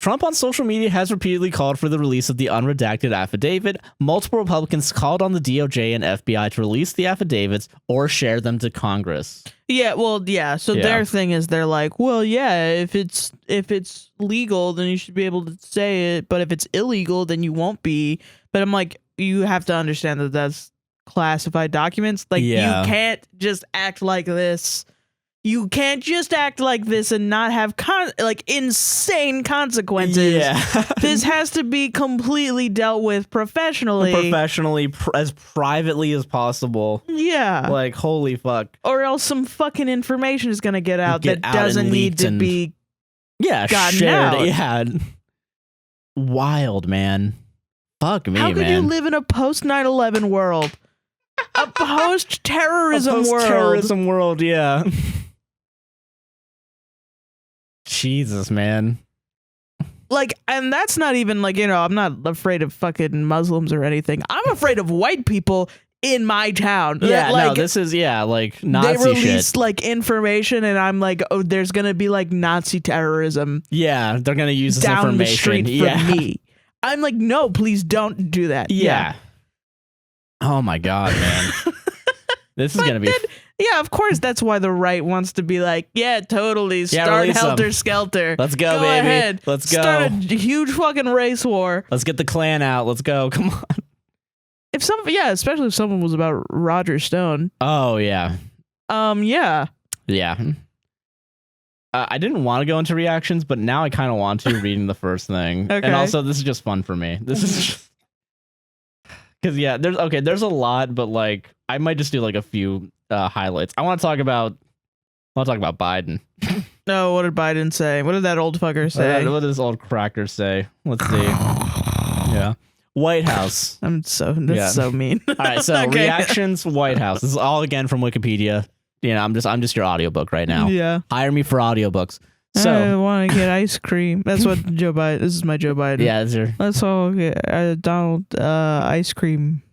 S1: Trump on social media has repeatedly called for the release of the unredacted affidavit. Multiple Republicans called on the DOJ and FBI to release the affidavits or share them to Congress.
S2: Yeah, well, yeah. So their thing is they're like, well, yeah, if it's legal, then you should be able to say it. But if it's illegal, then you won't be. But I'm like, you have to understand that that's classified documents. Like, you can't just act like this. You can't just act like this and not have insane consequences. Yeah. This has to be completely dealt with professionally.
S1: As privately as possible.
S2: Yeah.
S1: Like, holy fuck.
S2: Or else some fucking information is going to get out that doesn't need to be gotten
S1: shared.
S2: out.
S1: Yeah. Wild, man. Fuck me, man.
S2: How could you live in a post 9/11 world? A post-terrorism world.
S1: Post-terrorism world, yeah. Jesus, man.
S2: Like, and that's not even like, I'm not afraid of fucking Muslims or anything. I'm afraid of white people in my town.
S1: Yeah,
S2: like,
S1: no, this is, like, Nazi shit.
S2: They released, like, information, and I'm like, oh, there's gonna be, like, Nazi terrorism.
S1: Yeah, they're gonna use this
S2: down
S1: information.
S2: The street from me. I'm like, no, please don't do that.
S1: Yeah. Oh, my God, man. This is gonna be...
S2: Yeah, of course. That's why the right wants to be like, yeah, totally. Start Helter Skelter.
S1: Let's go, baby.
S2: Ahead. Let's go. Start a huge fucking race war.
S1: Let's get the Klan out. Let's go. Come on.
S2: Especially if someone was about Roger Stone.
S1: Oh yeah.
S2: Yeah.
S1: Yeah. I didn't want to go into reactions, but now I kind of want to reading the first thing. Okay. And also, this is just fun for me. This is just because there's a lot, but like I might just do like a few highlights. I want to talk about Biden.
S2: No, what did Biden say? What did that old fucker say?
S1: What did this old cracker say? Let's see. Yeah. White House.
S2: so mean.
S1: All right, so reactions, White House. This is all again from Wikipedia. I'm just your audiobook right now.
S2: Yeah.
S1: Hire me for audiobooks. So
S2: I want to get ice cream. That's what Joe Biden. This is my Joe Biden.
S1: Yeah, that's your.
S2: Let's all get Donald ice cream.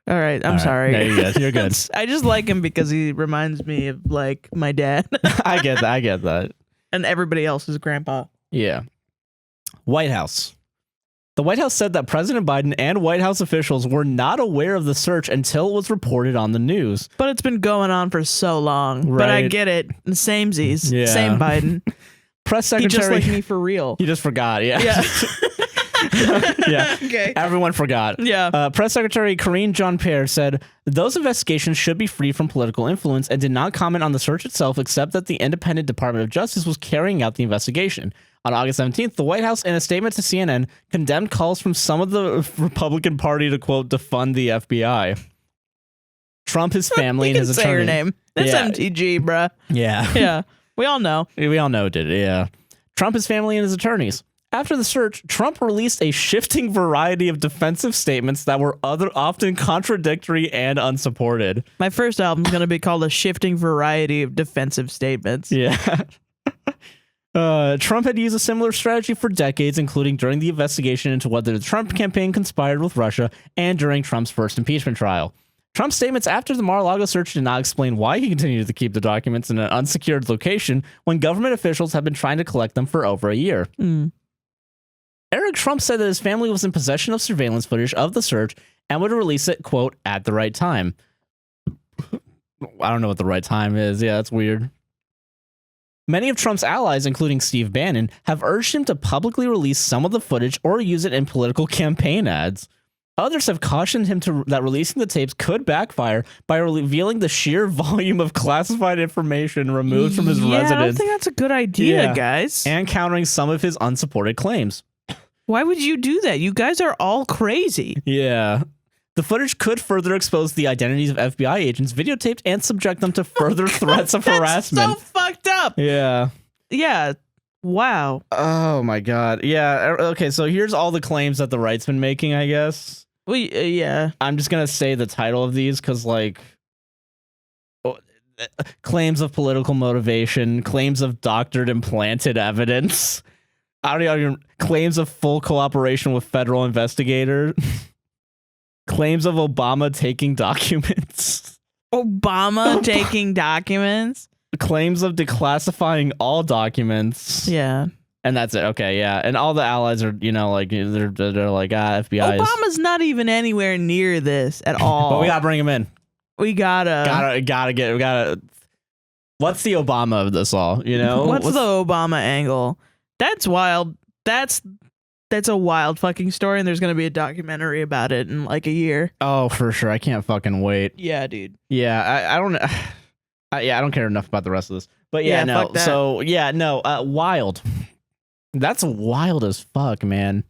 S2: All right, I'm sorry.
S1: No, you're good. You're good.
S2: I just like him because he reminds me of like my dad.
S1: I get that.
S2: And everybody else's grandpa.
S1: Yeah. White House. The White House said that President Biden and White House officials were not aware of the search until it was reported on the news.
S2: But it's been going on for so long. Right. But I get it. Samesies. Yeah. Same Biden.
S1: Press secretary.
S2: He just like me for real.
S1: He just forgot. Yeah. Yeah.
S2: Okay.
S1: Everyone forgot.
S2: Yeah.
S1: Press Secretary Karine Jean-Pierre said those investigations should be free from political influence and did not comment on the search itself, except that the independent Department of Justice was carrying out the investigation. On August 17th, the White House, in a statement to CNN, condemned calls from some of the Republican Party to, quote, defund the FBI. Trump, his family, and his attorney.
S2: Say your name. That's MTG, bruh.
S1: Yeah.
S2: Yeah. We all know.
S1: We all know it did, yeah. Trump, his family, and his attorneys. After the search, Trump released a shifting variety of defensive statements that were often contradictory and unsupported.
S2: My first album's going to be called A Shifting Variety of Defensive Statements.
S1: Yeah. Trump had used a similar strategy for decades, including during the investigation into whether the Trump campaign conspired with Russia and during Trump's first impeachment trial. Trump's statements after the Mar-a-Lago search did not explain why he continued to keep the documents in an unsecured location when government officials have been trying to collect them for over a year. Eric Trump said that his family was in possession of surveillance footage of the search and would release it, quote, at the right time. I don't know what the right time is. Yeah, that's weird. Many of Trump's allies, including Steve Bannon, have urged him to publicly release some of the footage or use it in political campaign ads. Others have cautioned him that releasing the tapes could backfire by revealing the sheer volume of classified information removed from his residence.
S2: I don't think that's a good idea, guys.
S1: And countering some of his unsupported claims.
S2: Why would you do that? You guys are all crazy.
S1: Yeah. The footage could further expose the identities of FBI agents videotaped and subject them to further threats of harassment.
S2: So fucked up.
S1: Yeah.
S2: Yeah. Wow.
S1: Oh my God. Yeah. Okay. So here's all the claims that the right's been making, I guess.
S2: Well, yeah.
S1: I'm just going to say the title of these because, like, claims of political motivation, claims of doctored implanted evidence, claims of full cooperation with federal investigators. Claims of Obama taking documents.
S2: Obama taking documents?
S1: Claims of declassifying all documents.
S2: Yeah.
S1: And that's it. Okay, yeah. And all the allies are, you know, like, they're like, FBI
S2: Obama's not even anywhere near this at all.
S1: But we gotta bring him in.
S2: We gotta
S1: what's the Obama of this all, you know?
S2: What's the Obama angle? That's wild. That's a wild fucking story, and there's gonna be a documentary about it in like a year.
S1: Oh, for sure. I can't fucking wait.
S2: Yeah, dude.
S1: Yeah, I don't I don't care enough about the rest of this. But yeah, no.
S2: Fuck that.
S1: So yeah, no, wild. That's wild as fuck, man.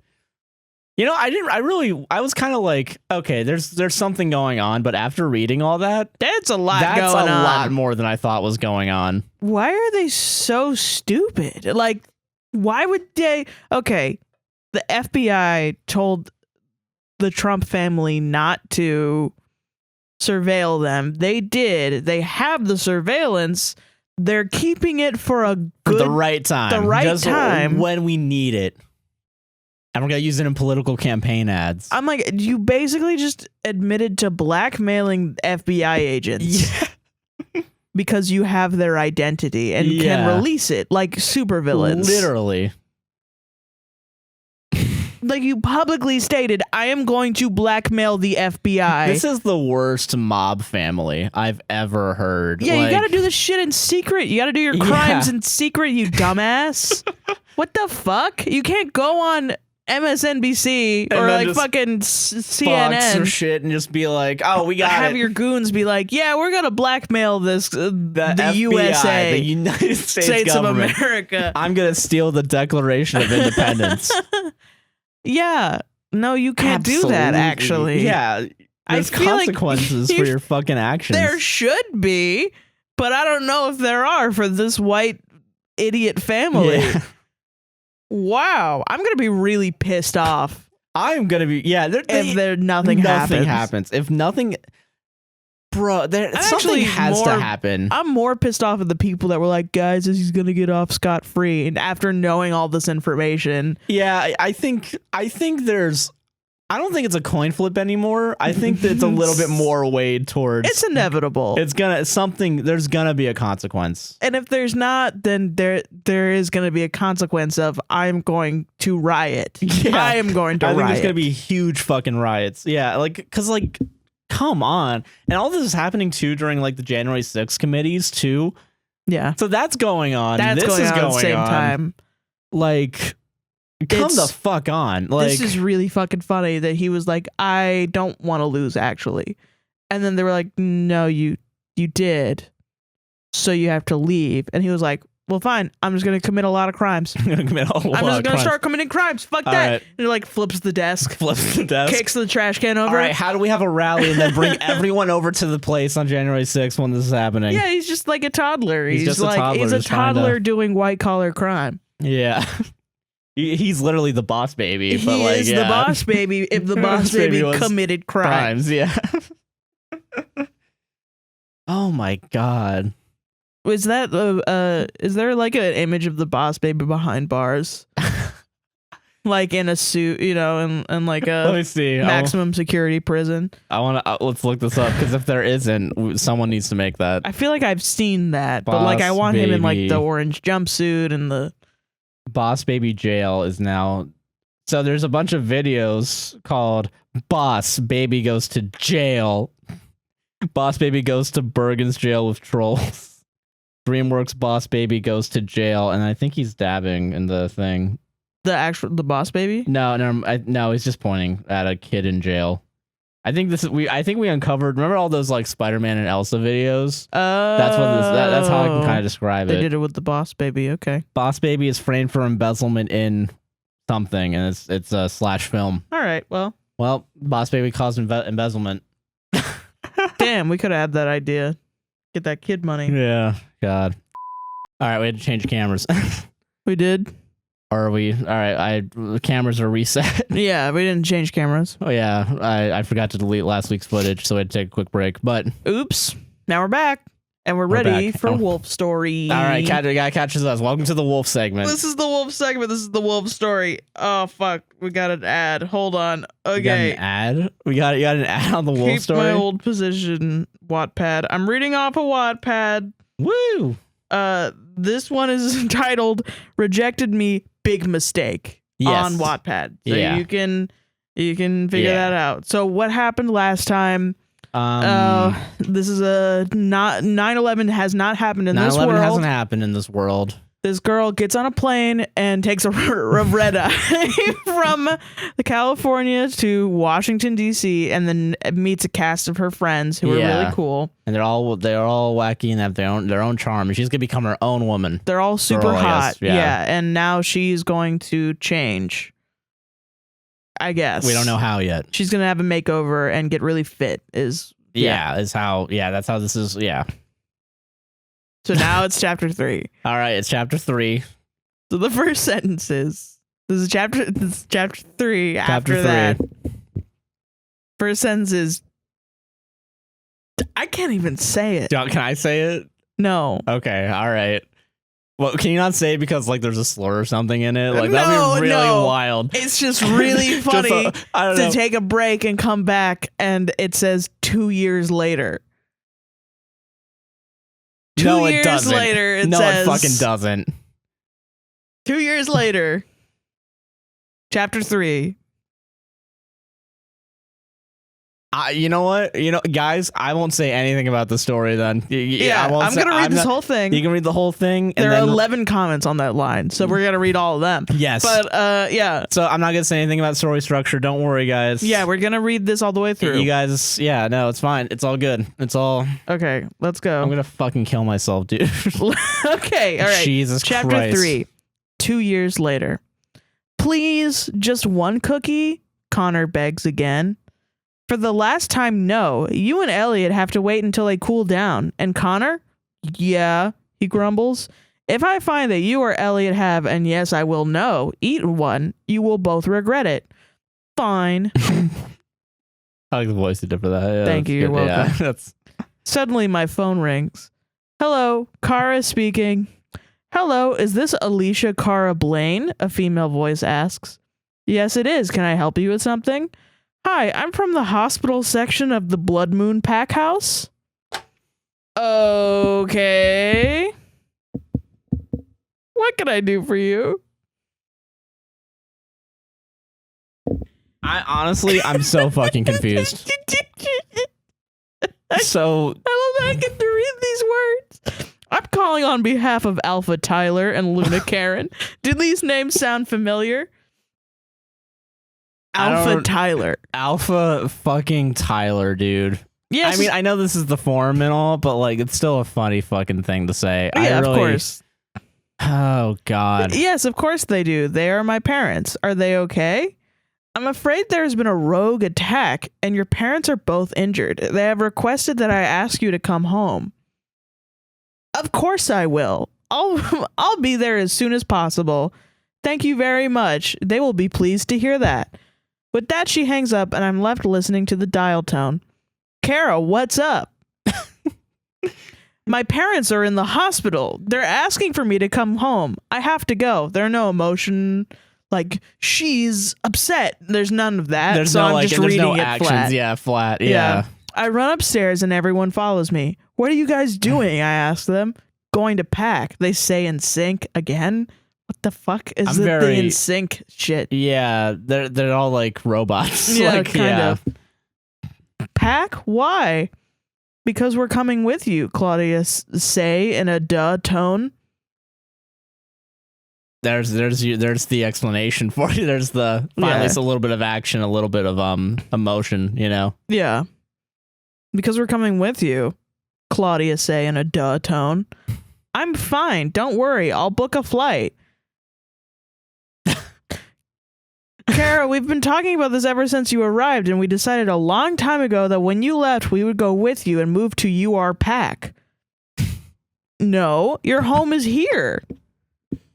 S1: You know, I was kind of like, okay, there's something going on, but after reading all that,
S2: that's a lot
S1: going on.
S2: That's a
S1: lot more than I thought was going on.
S2: Why are they so stupid? Like, why would they? Okay, the FBI told the Trump family not to surveil them. They did. They have the surveillance. They're keeping it for
S1: the right time.
S2: The right time.
S1: When we need it. I don't gotta use it in political campaign ads.
S2: I'm like, you basically just admitted to blackmailing FBI agents. Yeah. Because you have their identity and can release it like supervillains.
S1: Literally.
S2: Like, you publicly stated, I am going to blackmail the FBI.
S1: This is the worst mob family I've ever heard.
S2: Yeah, you gotta do this shit in secret. You gotta do your crimes in secret, you dumbass. What the fuck? You can't go on MSNBC or like fucking CNN
S1: or shit and just be like, oh, we got
S2: have your goons be like, yeah, we're gonna blackmail this the FBI, USA,
S1: the United States
S2: of America.
S1: I'm gonna steal the Declaration of Independence.
S2: Yeah, no, you can't do that. Actually,
S1: yeah, there's consequences for your fucking actions.
S2: There should be, but I don't know if there are for this white idiot family. Yeah. Wow, I'm gonna be really pissed off.
S1: I'm gonna be
S2: if nothing happens.
S1: If nothing, bro, something has to happen.
S2: I'm more pissed off at the people that were like, guys, he's gonna get off scot-free, and after knowing all this information.
S1: Yeah, I think there's. I don't think it's a coin flip anymore. I think that it's a little bit more weighed towards.
S2: It's inevitable.
S1: There's gonna be a consequence.
S2: And if there's not, then there is gonna be a consequence of I'm going to riot. Yeah, I am going to riot. I think
S1: there's gonna be huge fucking riots. Yeah, because come on. And all this is happening too during like the January 6th committees too.
S2: Yeah.
S1: So that's going on. This is going on
S2: at the same time.
S1: Like, come the fuck on. Like,
S2: this is really fucking funny that he was like, I don't want to lose actually. And then they were like, no, you did. So you have to leave. And he was like, well, fine. I'm just going to commit a lot of crimes. I'm just going to start committing crimes. Fuck that. Right. And he like flips the desk. Kicks the trash can over.
S1: All right. How do we have a rally and then bring everyone over to the place on January 6th when this is happening?
S2: Yeah, he's just like a toddler. He's just like, he's a toddler doing white collar crime.
S1: Yeah. He's literally the boss baby.
S2: He is the boss baby if the boss baby committed crimes.
S1: Yeah. Oh my God.
S2: Is that is there like an image of the boss baby behind bars? Like in a suit, you know, and like a
S1: Let me see.
S2: maximum security prison.
S1: I want to let's look this up because if there isn't, someone needs to make that.
S2: I feel like I've seen that, but like I want him in like the orange jumpsuit and the
S1: Boss Baby Jail is now. So there's a bunch of videos called Boss Baby Goes to Jail. Boss Baby goes to Bergen's jail with trolls. DreamWorks Boss Baby goes to jail, and I think he's dabbing in the thing.
S2: The Boss Baby?
S1: No, he's just pointing at a kid in jail. I think we uncovered. Remember all those like Spider-Man and Elsa videos? That's how I can kind of describe it.
S2: They did it with the Boss Baby. Okay.
S1: Boss Baby is framed for embezzlement in something, and it's a slash film.
S2: All right. Well,
S1: Boss Baby caused embezzlement.
S2: Damn, we could have had that idea. Get that kid money.
S1: Yeah. God. All right, we had to change cameras.
S2: We did.
S1: Or are we? All right, the cameras are reset.
S2: Yeah, we didn't change cameras.
S1: Oh yeah, I forgot to delete last week's footage, so I had to take a quick break. But
S2: oops, now we're back, and we're ready for Wolf Story.
S1: All right, guy catches us. Welcome to the Wolf segment.
S2: This is the Wolf segment. This is the Wolf Story. Oh fuck, we got an ad. Hold on. Okay,
S1: you got an ad. You got an ad on the Wolf Story.
S2: Keep my old position, Wattpad. I'm reading off a Wattpad.
S1: Woo.
S2: This one is entitled "Rejected Me." Big mistake on Wattpad. So you can figure that out. So what happened last time? This is 9/11 has not happened in this world.
S1: 9/11 hasn't happened in this world.
S2: This girl gets on a plane and takes a red eye from California to Washington D.C. and then meets a cast of her friends who are really cool. And they're all
S1: wacky and have their own charm. And she's gonna become her own woman.
S2: They're all super hot. Yeah, and now she's going to change. I guess
S1: we don't know how yet.
S2: She's gonna have a makeover and get really fit. That's how this is. Yeah. So now it's chapter 3.
S1: All right, it's chapter 3.
S2: So the first sentence is this is chapter 3.
S1: Chapter
S2: after
S1: 3.
S2: that, first sentence is I can't even say it.
S1: Can I say it?
S2: No.
S1: Okay. All right. Well, can you not say it because like there's a slur or something in it? Like that'd be really wild.
S2: It's just really funny to take a break and come back, and it says 2 years later. 2 years later, it says...
S1: No, it fucking doesn't.
S2: 2 years later, chapter 3.
S1: You know what? Guys, I won't say anything about the story then.
S2: I'm going to read this whole thing.
S1: You can read the whole thing.
S2: There are 11 comments on that line, so we're going to read all of them.
S1: Yes.
S2: But, yeah.
S1: So I'm not going to say anything about story structure. Don't worry, guys.
S2: Yeah, we're going to read this all the way through.
S1: You guys, no, it's fine. It's all good. It's all...
S2: Okay, let's go.
S1: I'm going to fucking kill myself, dude.
S2: Okay, all right.
S1: Jesus
S2: Chapter
S1: Christ.
S2: 3, 2 years later. Please, just one cookie? Connor begs again. For the last time, no. You and Elliot have to wait until they cool down. And Connor? Yeah, he grumbles. If I find that you or Elliot have, and yes, I will know, eaten one, you will both regret it. Fine.
S1: I like the voice you did for that. Yeah,
S2: thank you. You're welcome.
S1: Yeah,
S2: Suddenly, my phone rings. Hello, Cara speaking. Hello, is this Alicia Cara Blaine? A female voice asks. Yes, it is. Can I help you with something? Hi, I'm from the hospital section of the Blood Moon Pack House. Okay. What can I do for you?
S1: I'm so fucking confused.
S2: I love that I get to read these words. I'm calling on behalf of Alpha Tyler and Luna Karen. Do these names sound familiar?
S1: Alpha fucking Tyler, dude.
S2: Yes.
S1: I mean, I know this is the forum and all, but like, it's still a funny fucking thing to say.
S2: Yeah, of course.
S1: Oh, God.
S2: Yes, of course they do. They are my parents. Are they okay? I'm afraid there's been a rogue attack, and your parents are both injured. They have requested that I ask you to come home. Of course I will. I'll be there as soon as possible. Thank you very much. They will be pleased to hear that. With that, she hangs up, and I'm left listening to the dial tone. Kara, what's up? My parents are in the hospital. They're asking for me to come home. I have to go. There's no emotion, like she's upset. There's none of that.
S1: There's
S2: so
S1: no,
S2: I'm
S1: like,
S2: just
S1: there's
S2: reading
S1: no
S2: it
S1: actions.
S2: flat.
S1: Yeah, flat. Yeah.
S2: I run upstairs, and everyone follows me. What are you guys doing? I ask them. Going to pack. They say in sync again. What the fuck is the in sync shit?
S1: Yeah, they're all like robots.
S2: Yeah,
S1: like,
S2: kind of. Pack? Why? Because we're coming with you, Claudia say in a duh tone.
S1: There's the explanation for you. There's the finally it's a little bit of action, a little bit of emotion, you know.
S2: Yeah. Because we're coming with you, Claudia say in a duh tone. I'm fine. Don't worry. I'll book a flight. Kara, we've been talking about this ever since you arrived, and we decided a long time ago that when you left, we would go with you and move to your pack. No, your home is here.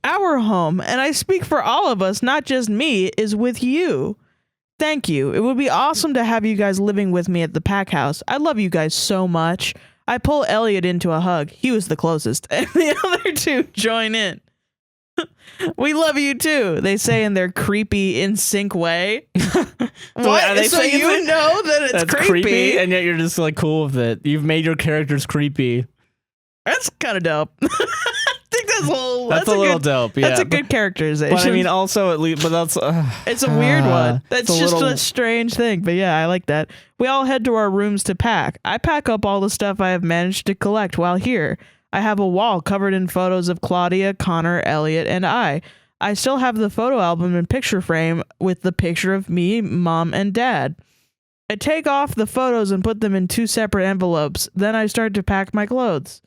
S2: Our home, and I speak for all of us, not just me, is with you. Thank you. It would be awesome to have you guys living with me at the pack house. I love you guys so much. I pull Elliot into a hug. He was the closest, and the other two join in. We love you too, they say in their creepy, in sync way. What? So you know that it's creepy,
S1: and yet you're just like cool with it. You've made your characters creepy.
S2: That's kind of dope. I think that's
S1: a little dope. Yeah,
S2: that's a good characterization.
S1: But I mean, also at least, but that's
S2: it's a weird one. That's just a strange thing. But yeah, I like that. We all head to our rooms to pack. I pack up all the stuff I have managed to collect while here. I have a wall covered in photos of Claudia, Connor, Elliot, and I. I still have the photo album and picture frame with the picture of me, Mom, and Dad. I take off the photos and put them in 2 separate envelopes. Then I start to pack my clothes.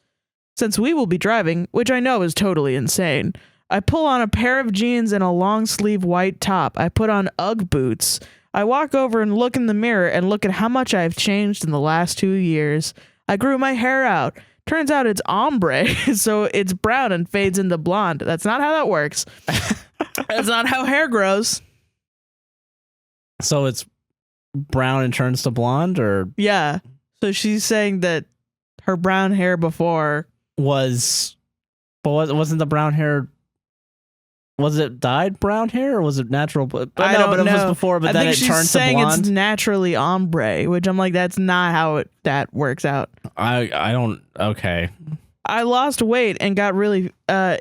S2: Since we will be driving, which I know is totally insane, I pull on a pair of jeans and a long sleeve white top. I put on Ugg boots. I walk over and look in the mirror and look at how much I've changed in the last 2 years. I grew my hair out. Turns out it's ombre, so it's brown and fades into blonde. That's not how that works. That's not how hair grows.
S1: So it's brown and turns to blonde, or?
S2: Yeah. So she's saying that her brown hair before
S1: wasn't the brown hair, was it dyed brown hair or was it natural? But
S2: I don't know.
S1: It was before, but then it turned to blonde.
S2: She's saying it's naturally ombre, which I'm like, that's not how that works out.
S1: I don't. Okay.
S2: I lost weight and got really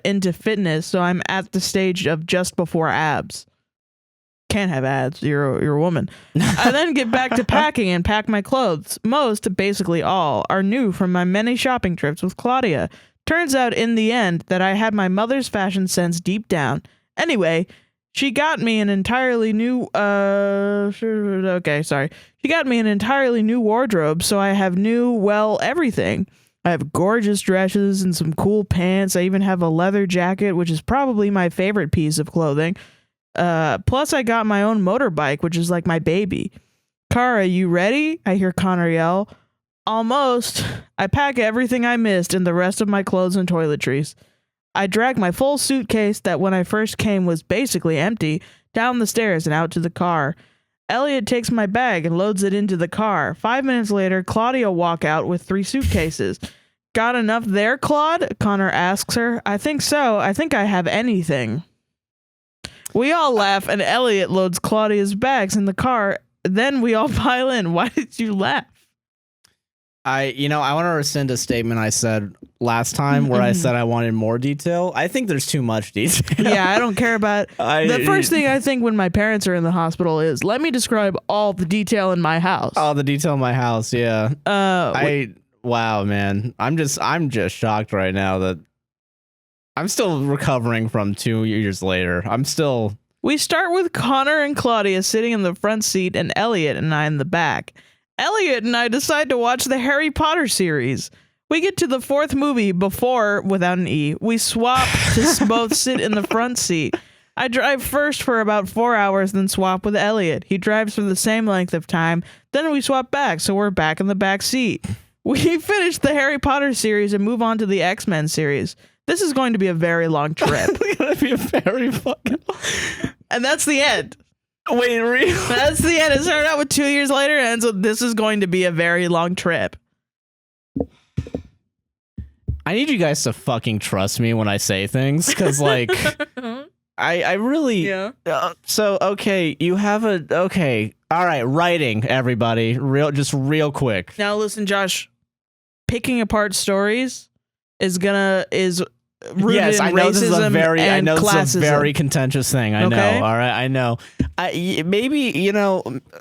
S2: into fitness, so I'm at the stage of just before abs. Can't have abs. You're a woman. I then get back to packing and pack my clothes. Most, basically all, are new from my many shopping trips with Claudia. Turns out in the end that I had my mother's fashion sense deep down. Anyway, she got me an entirely new She got me an entirely new wardrobe, so I have everything. I have gorgeous dresses and some cool pants. I even have a leather jacket, which is probably my favorite piece of clothing. Plus I got my own motorbike, which is like my baby. Kara, you ready? I hear Connor yell. Almost. I pack everything I missed and the rest of my clothes and toiletries. I drag my full suitcase that when I first came was basically empty down the stairs and out to the car. Elliot takes my bag and loads it into the car. 5 minutes later, Claudia walk out with 3 suitcases. Got enough there, Claude? Connor asks her. I think so. I think I have anything. We all laugh and Elliot loads Claudia's bags in the car. Then we all pile in. Why did you laugh?
S1: I want to rescind a statement I said last time where I said I wanted more detail. I think there's too much detail.
S2: Yeah, I don't care about the first thing I think when my parents are in the hospital is let me describe all the detail in my house.
S1: All the detail in my house, yeah. Wow, man. I'm just shocked right now that I'm still recovering from 2 years later.
S2: We start with Connor and Claudia sitting in the front seat and Elliot and I in the back. Elliot and I decide to watch the Harry Potter series. We get to the 4th movie before, without an E, we swap to both sit in the front seat. I drive first for about 4 hours, then swap with Elliot. He drives for the same length of time, then we swap back, so we're back in the back seat. We finish the Harry Potter series and move on to the X-Men series. This is going to be a very long trip.
S1: It's going to be a very fucking...
S2: And that's the end.
S1: Wait, really?
S2: That's the end. It started out with 2 years later, and so this is going to be a very long trip.
S1: I need you guys to fucking trust me when I say things, because, like, I really...
S2: Yeah.
S1: So, okay, you have a... Okay, all right, writing, everybody. Real quick.
S2: Now, listen, Josh. Picking apart stories is rooted
S1: yes,
S2: in
S1: I know
S2: racism
S1: this is a very,
S2: and
S1: I know
S2: classism.
S1: this is a very contentious thing. I
S2: Okay?
S1: know. All right, I know. Maybe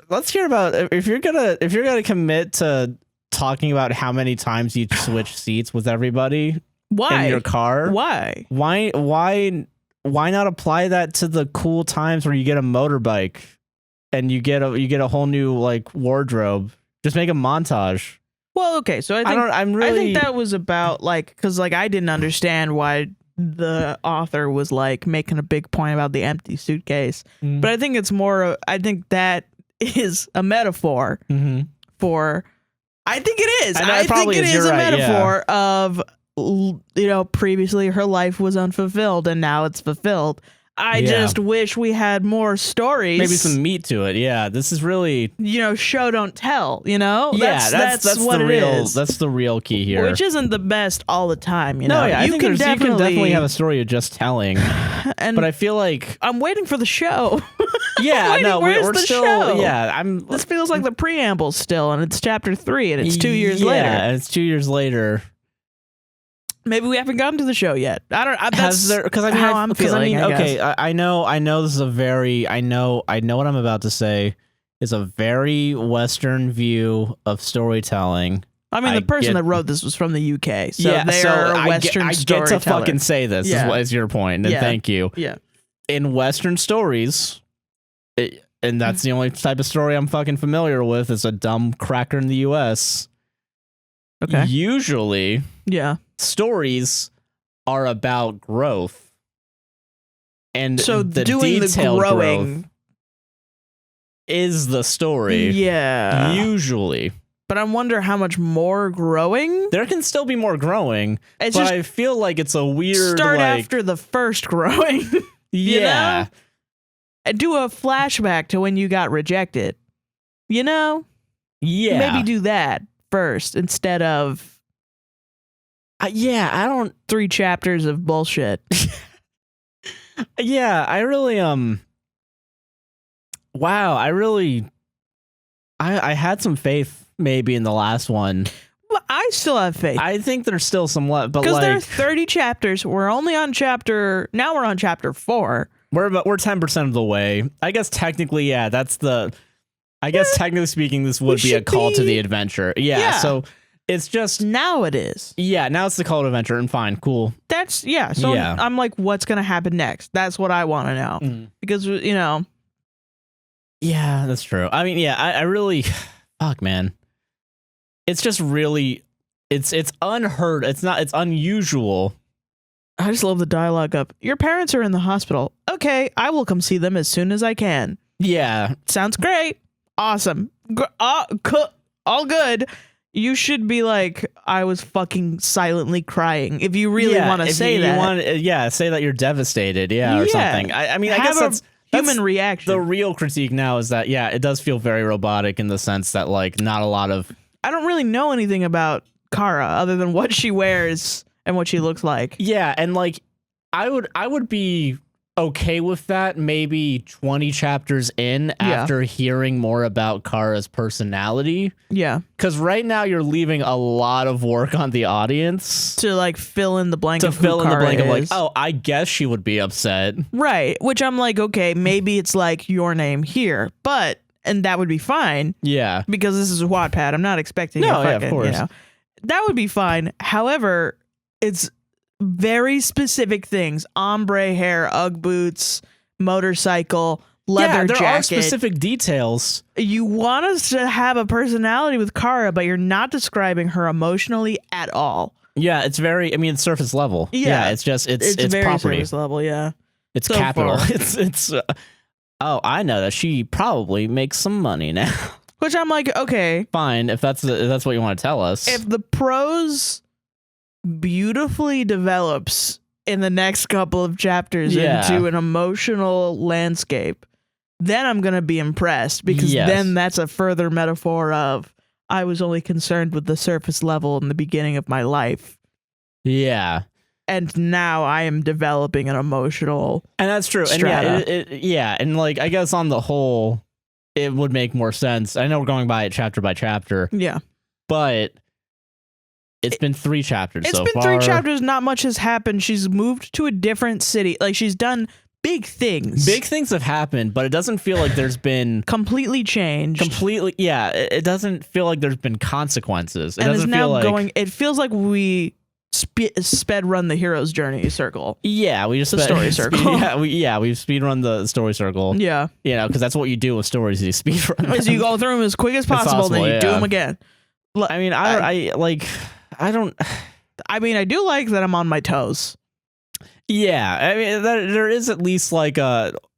S1: let's hear about if you're gonna commit to talking about how many times you switch seats with everybody
S2: Why?
S1: in your car.
S2: Why?
S1: Why not apply that to the cool times where you get a motorbike and you get a whole new like wardrobe? Just make a montage.
S2: Well, okay, so I think that was about like, because like I didn't understand why the author was like making a big point about the empty suitcase, but I think it's more. I think that is a metaphor for. I think it is. I think it is a metaphor of, you know, previously her life was unfulfilled and now it's fulfilled. I just wish we had more stories.
S1: Maybe some meat to it. Yeah, this is really,
S2: you know, show don't tell, you know?
S1: Yeah, that's what it is. That's the real key here.
S2: Which isn't the best all the time, you know?
S1: No, yeah, I think you can definitely have a story of just telling. But I feel like
S2: I'm waiting for the show.
S1: Yeah, no, we're still
S2: show?
S1: Yeah,
S2: This feels like the preamble still, and it's chapter 3 and it's 2 years later.
S1: Yeah, and it's 2 years later.
S2: Maybe we haven't gotten to the show yet. I don't. That's
S1: because
S2: how I'm feeling.
S1: Okay, I know. This is a very. I know what I'm about to say is a very Western view of storytelling.
S2: I mean, the person that wrote this was from the UK, so they are a Western storyteller.
S1: I get to fucking say this. Is your point, and thank you.
S2: Yeah.
S1: In Western stories, and that's the only type of story I'm fucking familiar with, is a dumb cracker in the US.
S2: Okay.
S1: Usually, stories are about growth, and
S2: so
S1: the
S2: doing the growing
S1: growth is the story.
S2: Yeah,
S1: usually.
S2: But I wonder how much more growing.
S1: There can still be more growing, but I feel like it's a weird
S2: start after the first growing.
S1: Yeah,
S2: you know? Do a flashback to when you got rejected. You know, maybe do that first instead of I don't 3 chapters of bullshit.
S1: I really wow, I had some faith maybe in the last one.
S2: Well, I still have faith.
S1: I think there's still some left, but
S2: because there are 30 chapters. We're only on chapter 4.
S1: We're 10% of the way. I guess technically, that's the. I guess technically speaking, this would be a call to the adventure. Yeah. So it's just
S2: now it is.
S1: Yeah, now it's the call to adventure, and fine, cool.
S2: That's So I'm like, what's gonna happen next? That's what I want to know because you know.
S1: Yeah, that's true. I mean, I really, fuck, man. It's just really, it's unheard. It's unusual.
S2: I just love the dialogue up. Your parents are in the hospital. Okay, I will come see them as soon as I can.
S1: Yeah.
S2: Sounds great. Awesome. All good. You should be like, I was fucking silently crying. If you really want to say that.
S1: Say that you're devastated. Or something. I mean, I guess that's
S2: human reaction.
S1: The real critique now is that, it does feel very robotic in the sense that, like, not a lot of.
S2: I don't really know anything about Kara other than what she wears and what she looks like. Yeah.
S1: And, like, I would be okay with that maybe 20 chapters in after hearing more about Kara's personality.
S2: Yeah.
S1: Because right now you're leaving a lot of work on the audience
S2: to like fill in the blank of
S1: like, oh, I guess she would be upset.
S2: Right. Which I'm like, okay, maybe it's like your name here, and that would be fine.
S1: Yeah.
S2: Because this is a Wattpad. I'm not expecting
S1: of course.
S2: You know, that would be fine. However, it's very specific things: ombre hair, Ugg boots, motorcycle, leather jacket.
S1: There are specific details.
S2: You want us to have a personality with Kara, but you're not describing her emotionally at all.
S1: Yeah, it's very. I mean, it's surface level.
S2: Yeah,
S1: it's just it's
S2: very
S1: property.
S2: Surface level. Yeah,
S1: it's so capital. It's. Oh, I know that she probably makes some money now.
S2: Which I'm like, okay,
S1: fine, if that's what you want to tell us.
S2: If the prose beautifully develops in the next couple of chapters into an emotional landscape, then I'm gonna be impressed, because then that's a further metaphor of I was only concerned with the surface level in the beginning of my life.
S1: Yeah.
S2: And now I am developing an emotional,
S1: and that's true.
S2: Strata.
S1: And and like, I guess on the whole, it would make more sense. I know we're going by it chapter by chapter.
S2: Yeah,
S1: but it's been 3 chapters.
S2: It's been 3 chapters. Not much has happened. She's moved to a different city. Like, she's done big things.
S1: Big things have happened, but it doesn't feel like there's been
S2: completely changed.
S1: Yeah, it doesn't feel like there's been consequences. It
S2: and
S1: doesn't
S2: is now
S1: feel like
S2: going. It feels like we sped run the hero's journey circle.
S1: Yeah, we just
S2: the story circle.
S1: We've speed run the story circle.
S2: Yeah,
S1: you know, because that's what you do with stories. You speed run.
S2: As you go through them as quick as possible, then you do them again.
S1: I mean, I
S2: do like that I'm on my toes.
S1: Yeah, I mean, there is at least like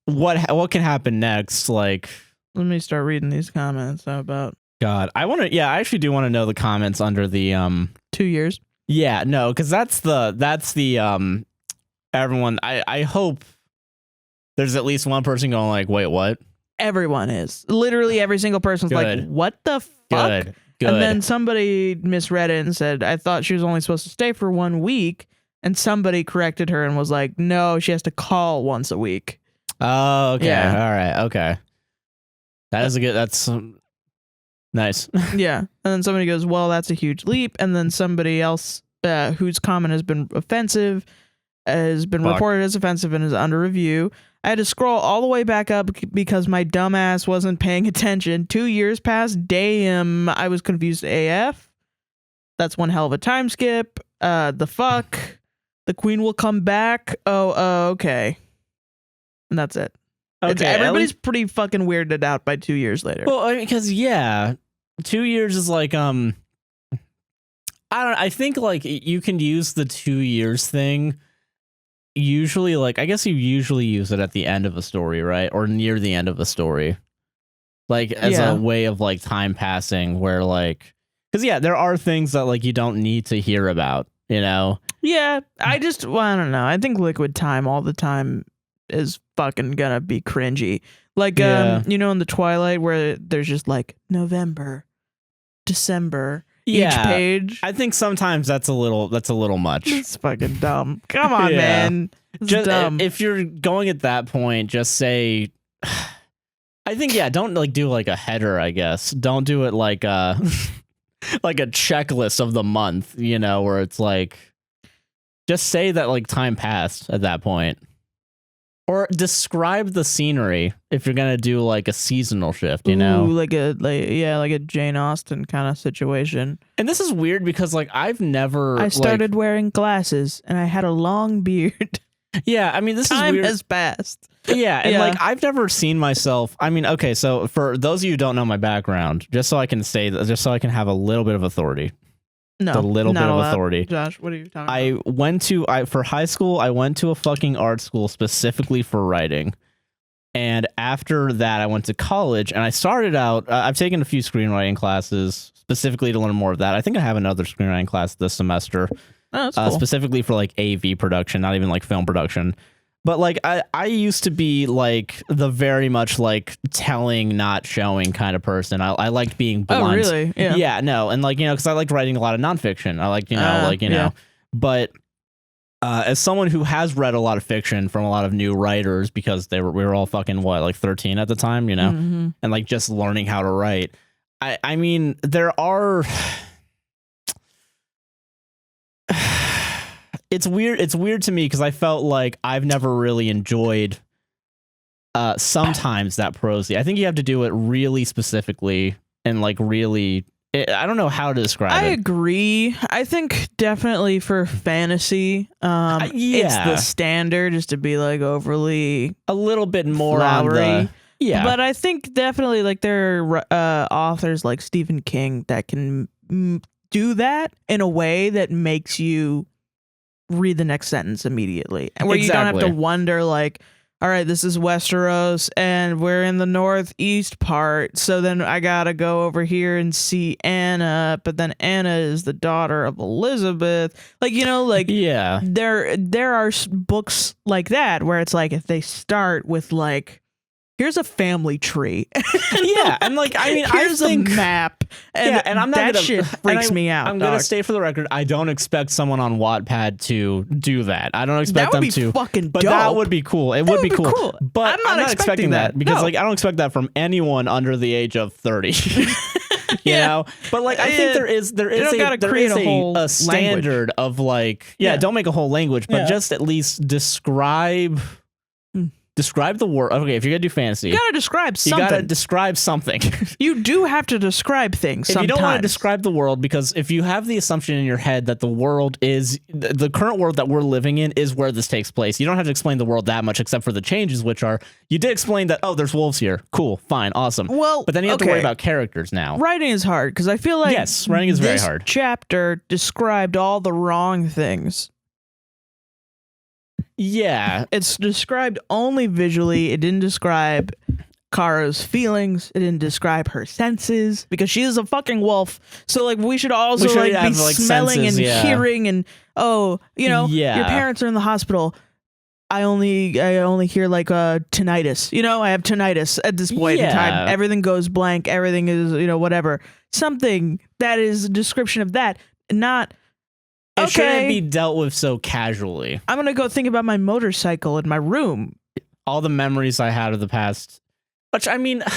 S1: what can happen next. Like,
S2: let me start reading these comments. How about
S1: God? I actually do want to know the comments under the
S2: 2 years.
S1: Yeah, no, because that's the everyone. I hope there's at least one person going like, wait, what?
S2: Everyone is. Literally every single person's
S1: Good.
S2: like, what the fuck?
S1: Good.
S2: And then somebody misread it and said, I thought she was only supposed to stay for 1 week. And somebody corrected her and was like, no, she has to call once a week.
S1: Oh, okay.
S2: Yeah.
S1: All right. Okay. That's nice.
S2: Yeah. And then somebody goes, well, that's a huge leap. And then somebody else whose comment has been offensive has been reported as offensive and is under review. I had to scroll all the way back up because my dumbass wasn't paying attention. 2 years passed. Damn, I was confused AF. That's one hell of a time skip. The fuck? The queen will come back. Oh, okay. And that's it.
S1: Okay,
S2: everybody's pretty fucking weirded out by 2 years later.
S1: Well, because 2 years is like I think like you can use the 2 years thing. Usually, like, I guess you usually use it at the end of a story, right? Or near the end of a story. Like, as a way of, like, time passing where, like... Because, there are things that, like, you don't need to hear about, you know?
S2: Yeah, I don't know. I think liquid time all the time is fucking gonna be cringy. Like, you know, in the Twilight where there's just, like, November, December... each page.
S1: I think sometimes that's a little much.
S2: It's fucking dumb. Come on, man. It's dumb.
S1: If you're going at that point, just say I think don't like do like a header, I guess. Don't do it like like a checklist of the month, you know, where it's like just say that like time passed at that point. Or describe the scenery if you're gonna do like a seasonal shift, you know,
S2: like a Jane Austen kind of situation.
S1: And this is weird because like I
S2: started wearing glasses and I had a long beard.
S1: Yeah, I mean this is weird.
S2: Time has passed.
S1: Yeah, and like I've never seen myself. I mean, okay, so for those of you who don't know my background, just so I can say that, just so I can have a little bit of authority.
S2: No,
S1: a little bit of authority.
S2: Josh, what are you talking
S1: about? For high school, I went to a fucking art school specifically for writing. And after that, I went to college and I started out, I've taken a few screenwriting classes specifically to learn more of that. I think I have another screenwriting class this semester.
S2: Oh, that's cool.
S1: Specifically for like AV production, not even like film production. But like I used to be like the very much like telling, not showing kind of person. I liked being blunt.
S2: Oh, really? Yeah.
S1: Yeah, no. And like, you know, because I liked writing a lot of nonfiction. I like, you know, but as someone who has read a lot of fiction from a lot of new writers, because we were all fucking like 13 at the time, you know, and like just learning how to write. I mean, there are. It's weird to me because I felt like I've never really enjoyed sometimes that prosy. I think you have to do it really specifically and like really. I don't know how to describe it.
S2: I agree. I think definitely for fantasy, it's the standard is to be like overly
S1: a little bit more
S2: flowery.
S1: On the,
S2: but I think definitely like there are authors like Stephen King that can do that in a way that makes you read the next sentence immediately, and where you don't have to wonder like, all right, this is Westeros and we're in the northeast part, so then I gotta go over here and see Anna, but then Anna is the daughter of Elizabeth, like, you know, like there are books like that where it's like if they start with like, here's a family tree.
S1: And like, I mean,
S2: here's a map. And I'm not that shit freaks me out.
S1: I'm gonna stay for the record. I don't expect someone on Wattpad to do that. I don't expect them to.
S2: That would be fucking
S1: but
S2: dope.
S1: That would be cool. It would be cool. But
S2: I'm not expecting that
S1: because like I don't expect that from anyone under the age of 30. You know, but like I think there is a standard of like don't make a whole language, but just at least describe describe the world. Okay, if you're gonna do fantasy,
S2: You gotta describe something.
S1: you gotta describe something.
S2: You do have to describe things.
S1: If you don't want to describe the world, because if you have the assumption in your head that the world is the current world that we're living in is where this takes place, you don't have to explain the world that much, except for the changes, which are you did explain that. Oh, there's wolves here. Cool, fine, awesome.
S2: Well,
S1: but then you have to worry about characters now.
S2: Writing is hard because I feel like
S1: yes, writing is very hard.
S2: This chapter described all the wrong things.
S1: Yeah,
S2: it's described only visually. It didn't describe Kara's feelings. It didn't describe her senses because she is a fucking wolf. So like we should also be smelling
S1: senses,
S2: and hearing and your parents are in the hospital. I only hear like tinnitus. I have tinnitus at this point in time. Everything goes blank. Everything is whatever. Something that is a description of that, not.
S1: It shouldn't be dealt with so casually.
S2: I'm going to go think about my motorcycle in my room.
S1: All the memories I had of the past. Which, I mean, on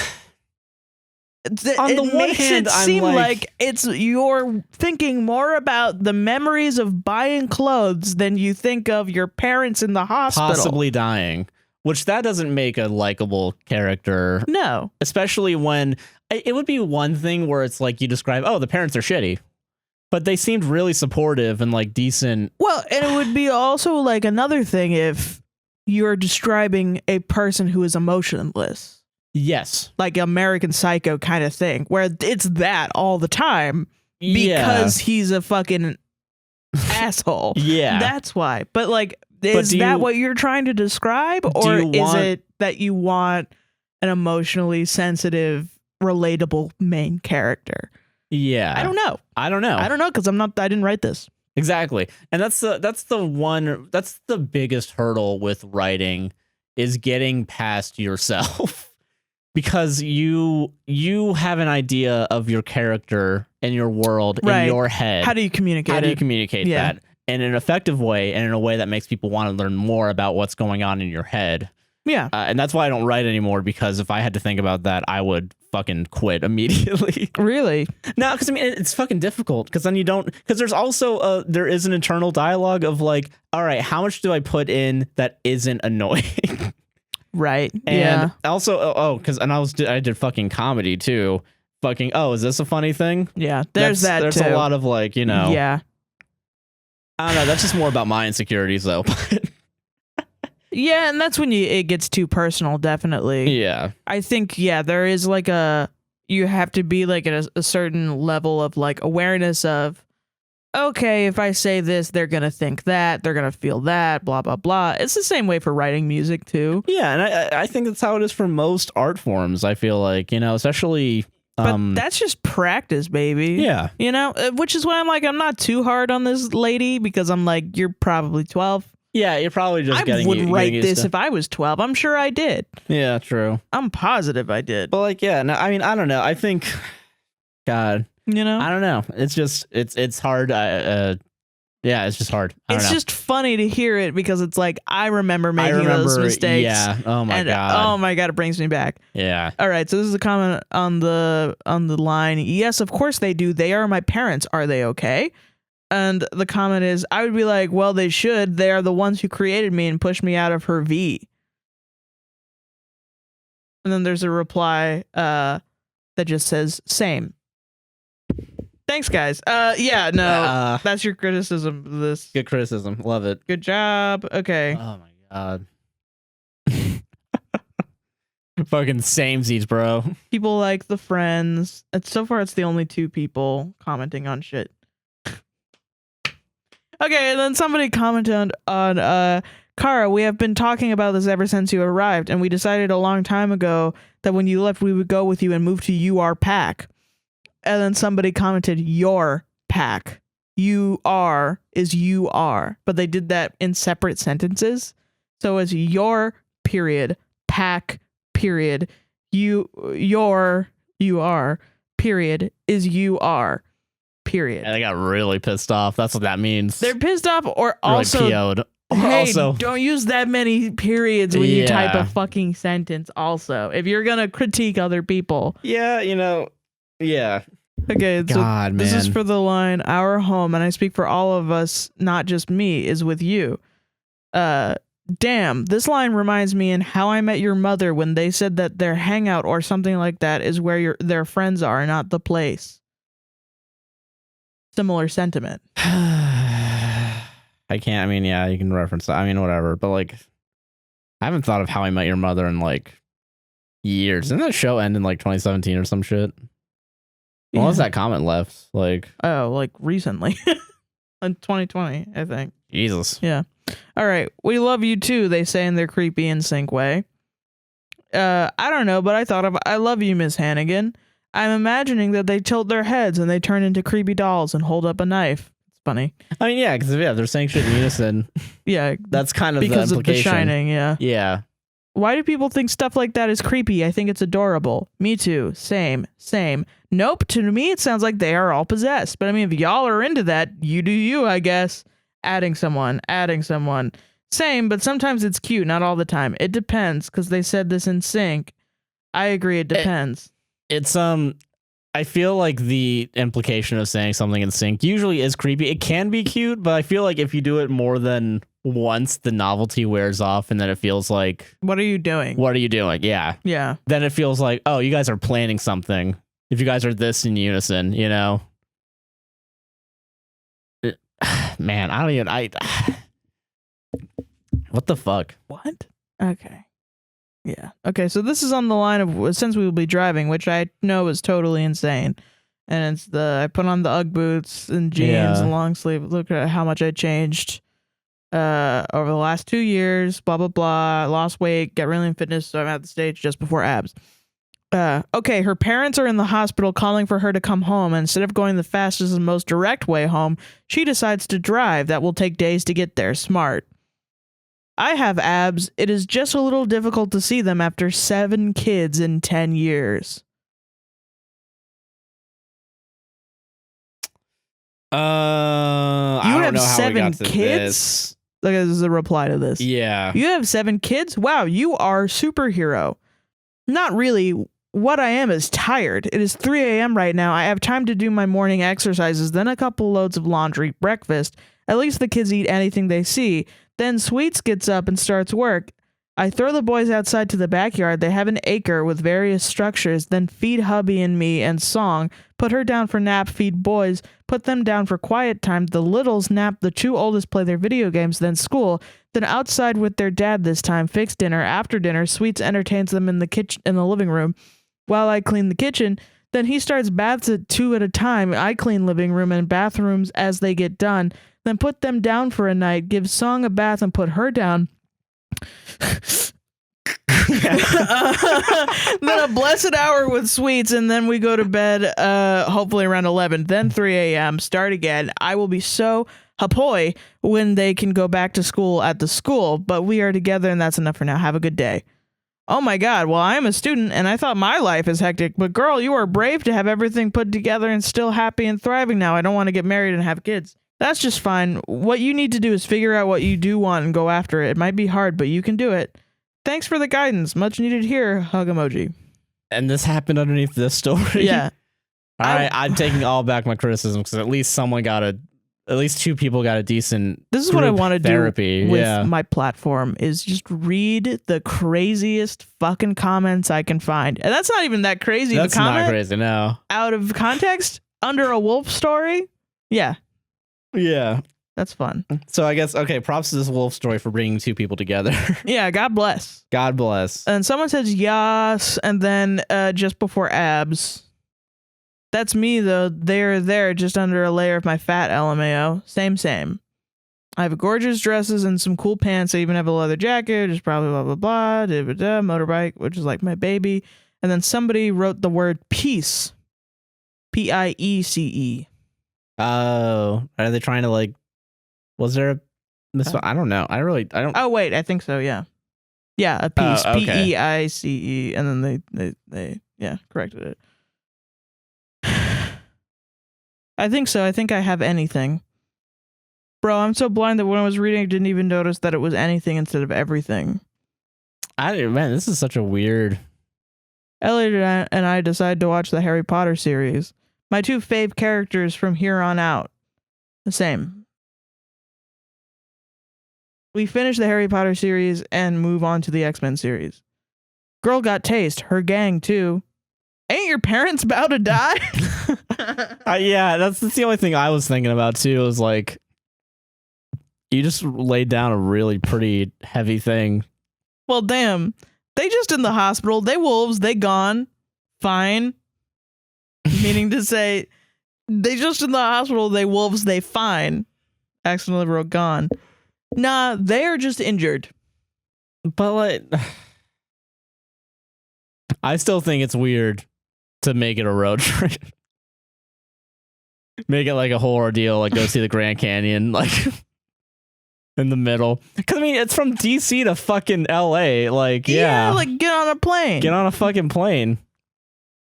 S1: the one hand,
S2: it seem like it's you're thinking more about the memories of buying clothes than you think of your parents in the hospital.
S1: Possibly dying. Which that doesn't make a likable character.
S2: No.
S1: Especially when it would be one thing where it's like you describe, oh, the parents are shitty. But they seemed really supportive and like decent.
S2: Well, and it would be also like another thing if you're describing a person who is emotionless.
S1: Yes.
S2: Like American Psycho kind of thing, where it's that all the time because he's a fucking asshole.
S1: Yeah.
S2: That's why. But like, is that what you're trying to describe? Or is it that you want an emotionally sensitive, relatable main character?
S1: Yeah.
S2: I don't know.
S1: I don't know
S2: because I didn't write this.
S1: Exactly. And that's the biggest hurdle with writing is getting past yourself. Because you have an idea of your character and your world in your head.
S2: How do you communicate
S1: How do you communicate that in an effective way and in a way that makes people want to learn more about what's going on in your head?
S2: Yeah.
S1: And that's why I don't write anymore, because if I had to think about that, I would fucking quit immediately.
S2: Really?
S1: No, because I mean, it's fucking difficult because then you don't, because there's also, there is an internal dialogue of like, all right, how much do I put in that isn't annoying?
S2: Right.
S1: And also, because I did fucking comedy too. Fucking, is this a funny thing?
S2: Yeah, there's
S1: a lot of like,
S2: Yeah.
S1: I don't know. That's just more about my insecurities though.
S2: Yeah, and that's when it gets too personal, definitely.
S1: Yeah.
S2: I think, there is like you have to be like at a certain level of like awareness of, okay, if I say this, they're going to think that, they're going to feel that, blah, blah, blah. It's the same way for writing music too.
S1: Yeah, and I think that's how it is for most art forms, I feel like, especially...
S2: But that's just practice, baby.
S1: Yeah.
S2: Which is why I'm like, I'm not too hard on this lady because I'm like, you're probably 12.
S1: Yeah, you're probably just
S2: I would write this if I was 12. I'm sure I did.
S1: Yeah, true.
S2: I'm positive I did.
S1: But like, no, I mean, I don't know. I think, God, I don't know. It's just, it's hard. Yeah, it's just hard.
S2: It's just funny to hear it because it's like, I remember making those mistakes.
S1: Yeah. Oh my God.
S2: Oh my God, it brings me back.
S1: Yeah.
S2: All right. So this is a comment on the line. Yes, of course they do. They are my parents. Are they okay? And the comment is, I would be like, well, they should. They are the ones who created me and pushed me out of her V. And then there's a reply that just says, same. Thanks, guys. That's your criticism of this.
S1: Good criticism. Love it.
S2: Good job. Okay.
S1: Oh my God. Fucking samesies, bro.
S2: People like the friends. So far, it's the only two people commenting on shit. Okay, and then somebody commented on Kara, we have been talking about this ever since you arrived, and we decided a long time ago that when you left, we would go with you and move to your pack. And then somebody commented, your pack. You are is you are. But they did that in separate sentences. So it's your period, pack, period, you are, period, is you are. Period.
S1: And I got really pissed off. That's what that means.
S2: They're pissed off or
S1: really
S2: also
S1: PO'd.
S2: Hey,
S1: also,
S2: don't use that many periods when you type a fucking sentence also. If you're going to critique other people.
S1: Yeah, yeah.
S2: Okay,
S1: God,
S2: this
S1: man.
S2: is for the line, our home, and I speak for all of us, not just me, is with you. Damn, this line reminds me in How I Met Your Mother when they said that their hangout or something like that is where their friends are, not the place. Similar sentiment.
S1: I can't. I mean, yeah, you can reference that. I mean, whatever. But like, I haven't thought of How I Met Your Mother in like years. Didn't that show end in like 2017 or some shit? When was that comment left? Like,
S2: oh, like recently. In 2020, I think.
S1: Jesus.
S2: Yeah. All right. We love you too, they say in their creepy in sync way. I don't know, but I thought of I love you, Miss Hannigan. I'm imagining that they tilt their heads and they turn into creepy dolls and hold up a knife. It's funny.
S1: I mean, yeah, because they're saying shit in unison.
S2: Yeah.
S1: That's kind of
S2: because
S1: the implication.
S2: Of The Shining, yeah.
S1: Yeah.
S2: Why do people think stuff like that is creepy? I think it's adorable. Me too. Same. Nope. To me, it sounds like they are all possessed. But I mean, if y'all are into that, you do you, I guess. Adding someone. Same, but sometimes it's cute, not all the time. It depends, because they said this in sync. I agree, it depends.
S1: It's I feel like the implication of saying something in sync usually is creepy. It can be cute, but I feel like if you do it more than once, the novelty wears off, and then it feels like,
S2: what are you doing?
S1: Yeah.
S2: Yeah.
S1: Then it feels like, oh, you guys are planning something. If you guys are this in unison, you know? Man, what the fuck?
S2: What? Okay. Yeah. Okay, so this is on the line of since we will be driving, which I know is totally insane. And it's I put on the Ugg boots and jeans and long sleeve. Look at how much I changed over the last 2 years, blah, blah, blah. Lost weight, got really in fitness, so I'm at the stage just before abs. Okay, her parents are in the hospital calling for her to come home, and instead of going the fastest and most direct way home, she decides to drive. That will take days to get there. Smart. I have abs. It is just a little difficult to see them after 7 kids in 10 years.
S1: I don't know how we got to
S2: kids? Look, this is a reply to this.
S1: Yeah.
S2: You have 7 kids? Wow, you are superhero. Not really. What I am is tired. It is 3 a.m. right now. I have time to do my morning exercises, then a couple loads of laundry, breakfast. At least the kids eat anything they see. Then Sweets gets up and starts work. I throw the boys outside to the backyard. They have an acre with various structures. Then feed hubby and me and Song. Put her down for nap, feed boys. Put them down for quiet time. The littles nap. The 2 oldest play their video games. Then school. Then outside with their dad this time. Fix dinner. After dinner, Sweets entertains them in the kitchen, in the living room, while I clean the kitchen. Then he starts baths at 2 at a time. I clean living room and bathrooms as they get done. Then put them down for a night. Give Song a bath and put her down. Then a blessed hour with Sweets, and then we go to bed hopefully around 11. Then 3 a.m. Start again. I will be so happy when they can go back to school at the school, but we are together and that's enough for now. Have a good day. Oh my god, well, I am a student and I thought my life is hectic, but girl, you are brave to have everything put together and still happy and thriving now. I don't want to get married and have kids. That's just fine. What you need to do is figure out what you do want and go after it. It might be hard, but you can do it. Thanks for the guidance. Much needed here. Hug emoji.
S1: And this happened underneath this story?
S2: Yeah.
S1: All right, I'm taking all back my criticism because at least 2 people got a decent
S2: This is what I want to
S1: therapy.
S2: do with my platform is just read the craziest fucking comments I can find. And that's not even that crazy.
S1: That's
S2: the comment
S1: not crazy, no.
S2: Out of context, under a wolf story. Yeah.
S1: Yeah.
S2: That's fun.
S1: So I guess, okay, props to this wolf story for bringing 2 people together.
S2: Yeah, God bless.
S1: God bless.
S2: And someone says yes, and then just before abs. That's me, though. They're there just under a layer of my fat LMAO. Same. I have gorgeous dresses and some cool pants. I even have a leather jacket. Just probably blah, blah, blah. Motorbike, which is like my baby. And then somebody wrote the word peace. Piece.
S1: Oh, are they trying to like, was there a I don't know. I don't.
S2: Oh, wait, I think so. Yeah. Yeah. A piece.
S1: Okay.
S2: Piece. And then they corrected it. I think so. I think I have anything. Bro, I'm so blind that when I was reading, I didn't even notice that it was anything instead of everything.
S1: Man, this is such a weird.
S2: Elliot and I decided to watch the Harry Potter series. My 2 fave characters from here on out. The same. We finish the Harry Potter series and move on to the X-Men series. Girl got taste. Her gang, too. Ain't your parents about to die?
S1: Yeah, that's the only thing I was thinking about, too. Was like, you just laid down a really pretty heavy thing.
S2: Well, damn. They just in the hospital. They wolves. They gone. Fine. Meaning to say, they just in the hospital. They wolves. They fine. Accidentally wrote gone. Nah, they are just injured.
S1: But, like, I still think it's weird to make it a road trip. Make it like a whole ordeal, like go see the Grand Canyon, like in the middle. Because I mean, it's from DC to fucking LA. Like, yeah,
S2: like get on a plane.
S1: Get on a fucking plane.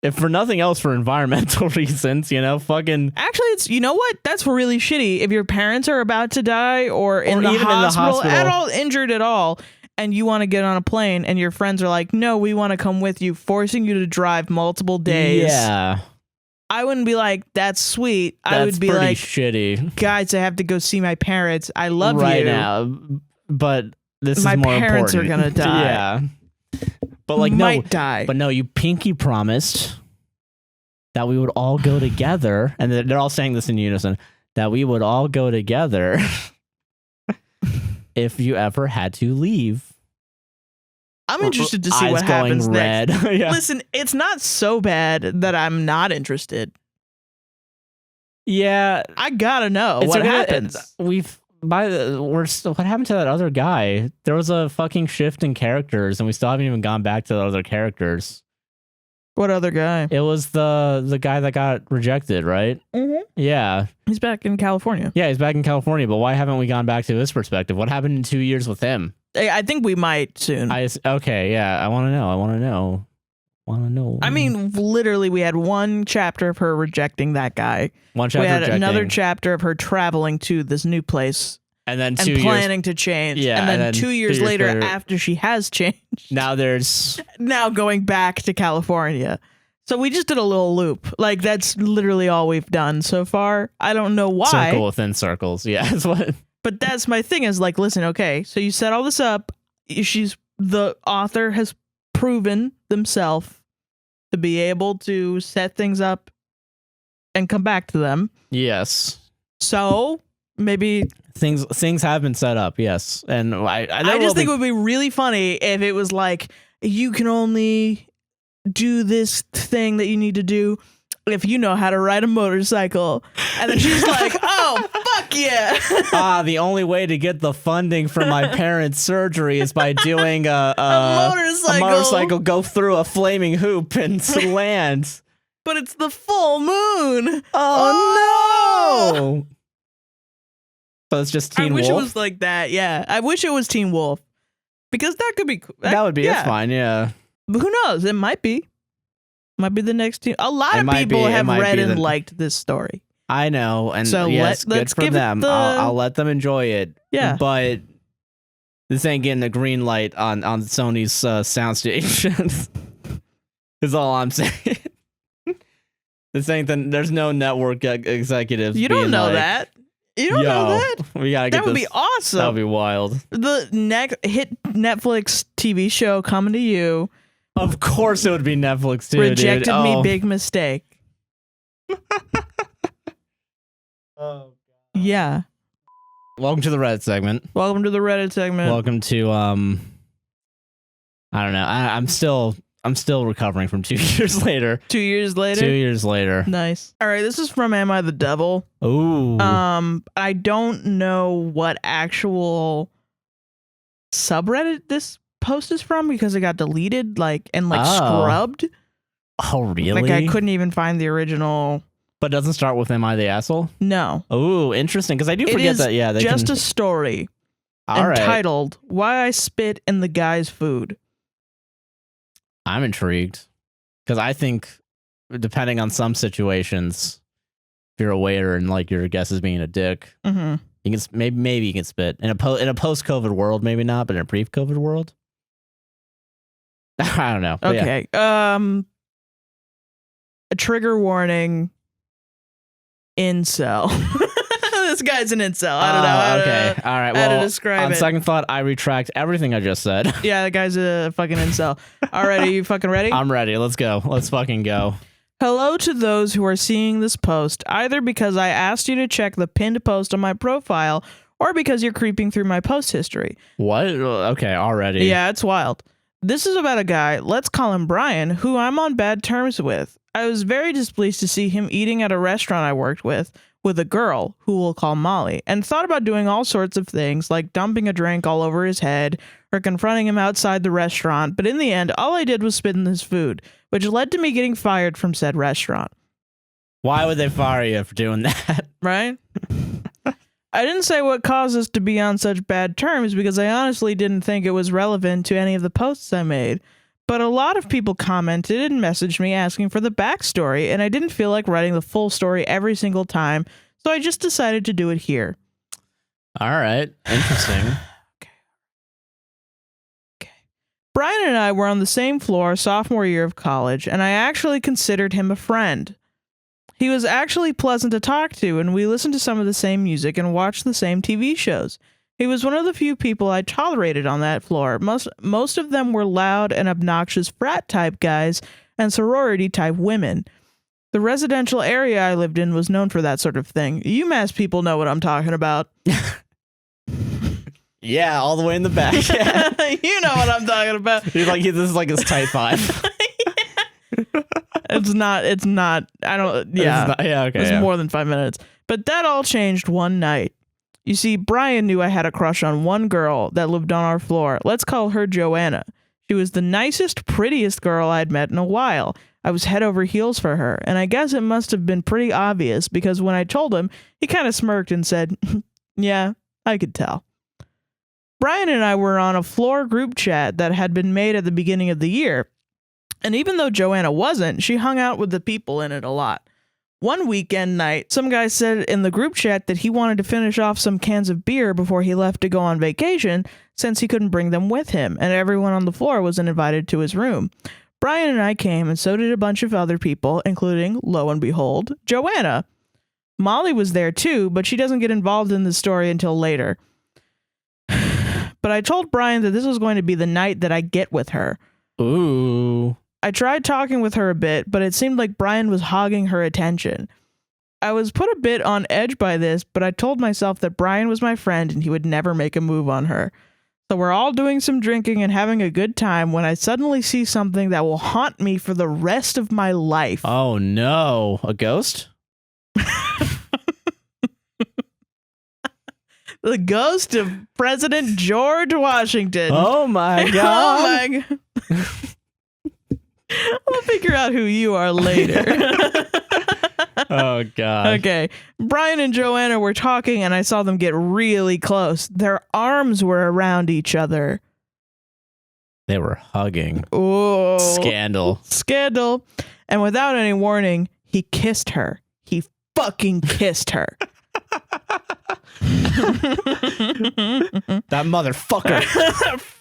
S1: If for nothing else, for environmental reasons, you know, fucking.
S2: Actually, it's, you know what? That's really shitty. If your parents are about to die or in the hospital at all, injured at all, and you want to get on a plane and your friends are like, no, we want to come with you, forcing you to drive multiple days.
S1: Yeah.
S2: I wouldn't be like, that's sweet.
S1: That's
S2: I would be like,
S1: shitty.
S2: Guys, I have to go see my parents. I love you.
S1: Right now. But this
S2: my
S1: is more
S2: parents
S1: important.
S2: Are going to die.
S1: Yeah. But like,
S2: might die.
S1: But no, you pinky promised that we would all go together. And they're all saying this in unison, that we would all go together if you ever had to leave.
S2: I'm interested to see what happens
S1: red.
S2: next.
S1: Yeah.
S2: Listen, it's not so bad that I'm not interested.
S1: Yeah,
S2: I gotta know what happens.
S1: What happened to that other guy? There was a fucking shift in characters, and we still haven't even gone back to the other characters.
S2: What other guy?
S1: It was the guy that got rejected, right?
S2: Mm-hmm.
S1: Yeah,
S2: he's back in California.
S1: Yeah, he's back in California. But why haven't we gone back to his perspective? What happened in 2 years with him?
S2: I think we might soon.
S1: Okay, yeah. I want to know.
S2: I mean, literally, we had one chapter of her rejecting that guy.
S1: One chapter.
S2: We had
S1: rejecting.
S2: Another chapter of her traveling to this new place,
S1: and then
S2: planning to change.
S1: Yeah,
S2: and then 2 years later, after she has changed,
S1: now
S2: going back to California. So we just did a little loop. Like, that's literally all we've done so far. I don't know why.
S1: Circle within circles. Yeah, that's what.
S2: But that's my thing is like, listen, okay, so you set all this up. The author has proven themselves to be able to set things up and come back to them.
S1: Yes.
S2: So maybe
S1: things have been set up. Yes. And I
S2: just think it would be really funny if it was like, you can only do this thing that you need to do if you know how to ride a motorcycle. And then she's like, oh, fuck yeah.
S1: The only way to get the funding for my parents' surgery is by doing a motorcycle go through a flaming hoop and land.
S2: But it's the full moon.
S1: Oh no. So it's just Teen Wolf?
S2: I wish it was like that, yeah. I wish it was Teen Wolf. Because that could be...
S1: That would be, it's fine, yeah.
S2: But who knows? It might be. Might be the next team. A lot of people have read and liked this story.
S1: I know, and
S2: so
S1: yes,
S2: let's
S1: good for them. I'll let them enjoy it.
S2: Yeah,
S1: but this ain't getting a green light on Sony's soundstage. Is all I'm saying. This ain't there's no network executives.
S2: You don't know that. You don't know that.
S1: We gotta get
S2: that would be awesome.
S1: That would be wild.
S2: The next hit Netflix TV show coming to you.
S1: Of course it would be Netflix too.
S2: Rejected me, big mistake.
S1: Oh, God.
S2: Yeah.
S1: Welcome to the Reddit segment.
S2: Welcome to the Reddit segment.
S1: Welcome to I don't know. I'm still recovering from 2 years later.
S2: 2 years later?
S1: 2 years later.
S2: Nice. All right, this is from Am I the Devil?
S1: Ooh.
S2: I don't know what actual subreddit this post is from because it got deleted and scrubbed.
S1: Oh, really?
S2: Like I couldn't even find the original.
S1: But doesn't start with "Am I the asshole"?
S2: No.
S1: Oh, interesting. Because I do forget that. Yeah, they
S2: just a story entitled "Why I Spit in the Guy's Food."
S1: I'm intrigued because I think, depending on some situations, if you're a waiter and your guest is being a dick,
S2: mm-hmm.
S1: you can maybe you can spit in a post-COVID world, maybe not, but in a pre-COVID world. I don't know.
S2: Okay. Yeah. A trigger warning. Incel. This guy's an incel. I don't know.
S1: Okay. All right.
S2: How
S1: Well,
S2: to describe
S1: on
S2: it.
S1: second thought, I retract everything I just said.
S2: Yeah, the guy's a fucking incel. All right, are you fucking ready?
S1: I'm ready. Let's go. Let's fucking go.
S2: Hello to those who are seeing this post, either because I asked you to check the pinned post on my profile or because you're creeping through my post history.
S1: What? Okay, already.
S2: Yeah, it's wild. This is about a guy, let's call him Brian, who I'm on bad terms with. I was very displeased to see him eating at a restaurant I worked with a girl, who we'll call Molly, and thought about doing all sorts of things, like dumping a drink all over his head or confronting him outside the restaurant, but in the end, all I did was spit in his food, which led to me getting fired from said restaurant.
S1: Why would they fire you for doing that?
S2: Right? I didn't say what caused us to be on such bad terms because I honestly didn't think it was relevant to any of the posts I made. But a lot of people commented and messaged me asking for the backstory, and I didn't feel like writing the full story every single time, so I just decided to do it here.
S1: All right. Interesting.
S2: Okay. Brian and I were on the same floor sophomore year of college, and I actually considered him a friend. He was actually pleasant to talk to, and we listened to some of the same music and watched the same TV shows. He was one of the few people I tolerated on that floor. Most of them were loud and obnoxious frat-type guys and sorority-type women. The residential area I lived in was known for that sort of thing. UMass people know what I'm talking about.
S1: Yeah, all the way in the back.
S2: You know what I'm talking about.
S1: He's like, this is like his type 5.
S2: It's not, I don't, yeah.
S1: It's not, yeah, okay.
S2: It's more than 5 minutes. But that all changed one night. You see, Brian knew I had a crush on one girl that lived on our floor. Let's call her Joanna. She was the nicest, prettiest girl I'd met in a while. I was head over heels for her, and I guess it must have been pretty obvious because when I told him, he kind of smirked and said, yeah, I could tell. Brian and I were on a floor group chat that had been made at the beginning of the year, and even though Joanna wasn't, she hung out with the people in it a lot. One weekend night, some guy said in the group chat that he wanted to finish off some cans of beer before he left to go on vacation since he couldn't bring them with him, and everyone on the floor wasn't invited to his room. Brian and I came, and so did a bunch of other people, including, lo and behold, Joanna. Molly was there too, but she doesn't get involved in the story until later. But I told Brian that this was going to be the night that I get with her.
S1: Ooh.
S2: I tried talking with her a bit, but it seemed like Brian was hogging her attention. I was put a bit on edge by this, but I told myself that Brian was my friend and he would never make a move on her. So we're all doing some drinking and having a good time when I suddenly see something that will haunt me for the rest of my life.
S1: Oh no, a ghost?
S2: The ghost of President George Washington.
S1: Oh my god.
S2: Oh my god. I'll figure out who you are later.
S1: Oh god.
S2: Okay. Brian and Joanna were talking and I saw them get really close. Their arms were around each other.
S1: They were hugging.
S2: Oh.
S1: Scandal.
S2: And without any warning, he kissed her. He fucking kissed her.
S1: That motherfucker.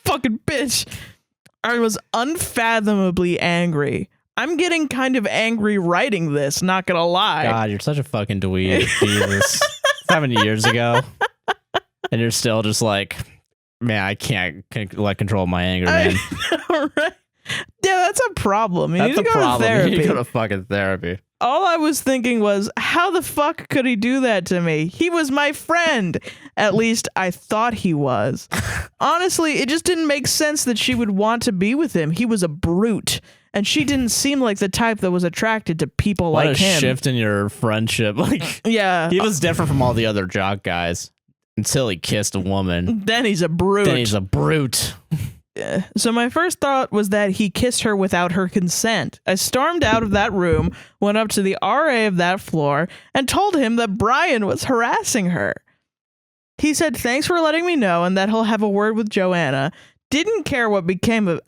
S2: Fucking bitch. I was unfathomably angry. I'm getting kind of angry writing this, not gonna lie.
S1: God, you're such a fucking dweeb. Jesus. 7 years ago. And you're still just like, man, I can't like control my anger, man.
S2: Right? Yeah, that's a problem. You
S1: That's
S2: need to
S1: a
S2: go
S1: problem.
S2: to therapy.
S1: You need to go to fucking therapy.
S2: All I was thinking was, how the fuck could he do that to me? He was my friend. At least I thought he was. Honestly, it just didn't make sense that she would want to be with him. He was a brute. And she didn't seem like the type that was attracted to people
S1: What
S2: like
S1: a
S2: him.
S1: shift in your friendship. Like,
S2: Yeah.
S1: he was different from all the other jock guys until he kissed a woman.
S2: Then he's a brute.
S1: Then he's a brute.
S2: So my first thought was that he kissed her without her consent. I stormed out of that room, went up to the RA of that floor, and told him that Brian was harassing her. He said thanks for letting me know and that he'll have a word with Joanna. I didn't care what became of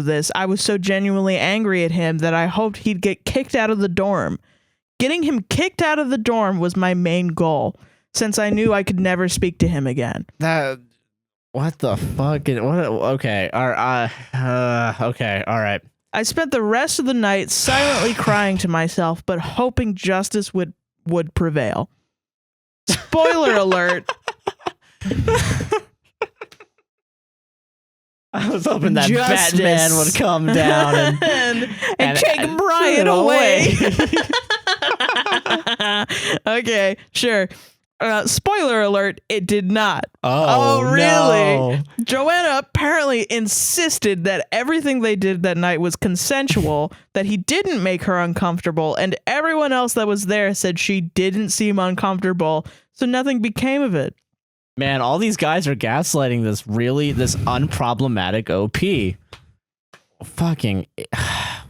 S2: this. I was so genuinely angry at him that I hoped he'd get kicked out of the dorm. Getting him kicked out of the dorm was my main goal, since I knew I could never speak to him again.
S1: What the fuck? Okay. Okay. All right.
S2: I spent the rest of the night silently crying to myself, but hoping justice would prevail. Spoiler alert.
S1: I was hoping that Batman would come down
S2: and take Brian away. Okay, sure. Spoiler alert, it did not.
S1: Oh,
S2: really?
S1: no.
S2: Joanna apparently insisted that everything they did that night was consensual, that he didn't make her uncomfortable, and everyone else that was there said she didn't seem uncomfortable, so nothing became of it.
S1: Man, all these guys are gaslighting this unproblematic OP. Fucking,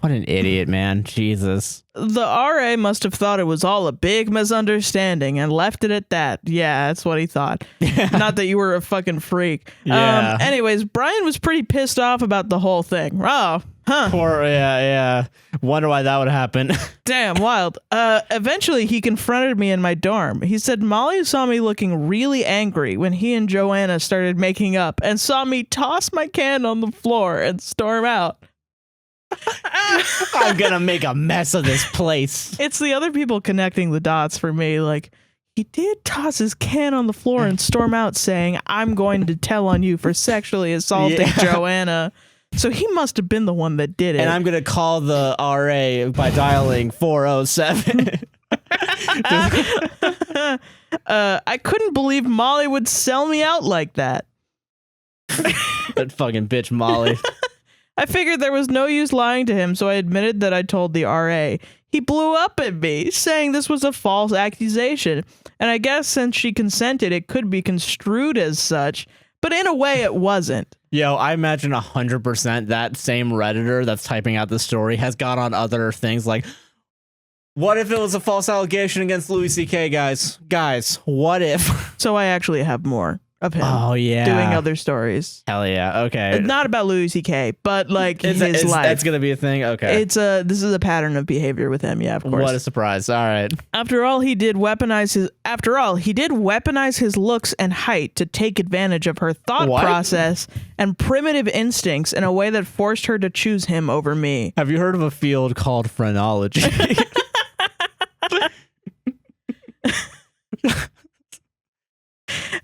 S1: what an idiot, man. Jesus.
S2: The RA must have thought it was all a big misunderstanding and left it at that. Yeah, that's what he thought. Not that you were a fucking freak.
S1: Yeah.
S2: Anyways, Brian was pretty pissed off about the whole thing. Oh, huh.
S1: Poor, yeah. Wonder why that would happen.
S2: Damn, wild. Eventually, he confronted me in my dorm. He said Molly saw me looking really angry when he and Joanna started making up and saw me toss my can on the floor and storm out.
S1: I'm gonna make a mess of this place.
S2: It's the other people connecting the dots for me. Like, he did toss his can on the floor and storm out saying, I'm going to tell on you for sexually assaulting Joanna. So he must have been the one that did it.
S1: And I'm going to call the RA by dialing 407.
S2: I couldn't believe Molly would sell me out like that.
S1: That fucking bitch Molly.
S2: I figured there was no use lying to him, so I admitted that I told the RA. He blew up at me, saying this was a false accusation. And I guess since she consented, it could be construed as such. But in a way, it wasn't.
S1: Yo, I imagine 100% that same Redditor that's typing out the story has got on other things like, what if it was a false allegation against Louis C.K., guys? Guys, what if?
S2: So I actually have more of him doing other stories.
S1: Hell yeah, okay.
S2: It's not about Louis C.K., but like his life.
S1: That's going to be a thing? Okay.
S2: This is a pattern of behavior with him, yeah, of course.
S1: What a surprise. All right.
S2: After all, he did weaponize his looks and height to take advantage of her thought process and primitive instincts in a way that forced her to choose him over me.
S1: Have you heard of a field called phrenology?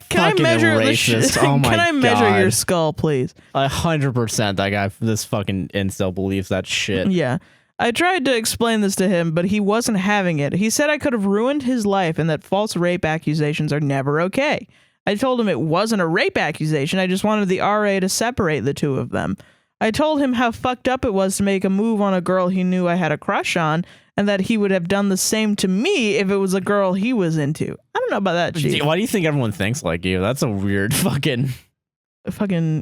S2: Can I measure your skull, please?
S1: 100% that guy, this fucking incel believes that shit.
S2: Yeah. I tried to explain this to him, but he wasn't having it. He said I could have ruined his life and that false rape accusations are never okay. I told him it wasn't a rape accusation. I just wanted the RA to separate the two of them. I told him how fucked up it was to make a move on a girl he knew I had a crush on, and that he would have done the same to me if it was a girl he was into. I don't know about that, Chief.
S1: Why do you think everyone thinks like you? That's a weird fucking,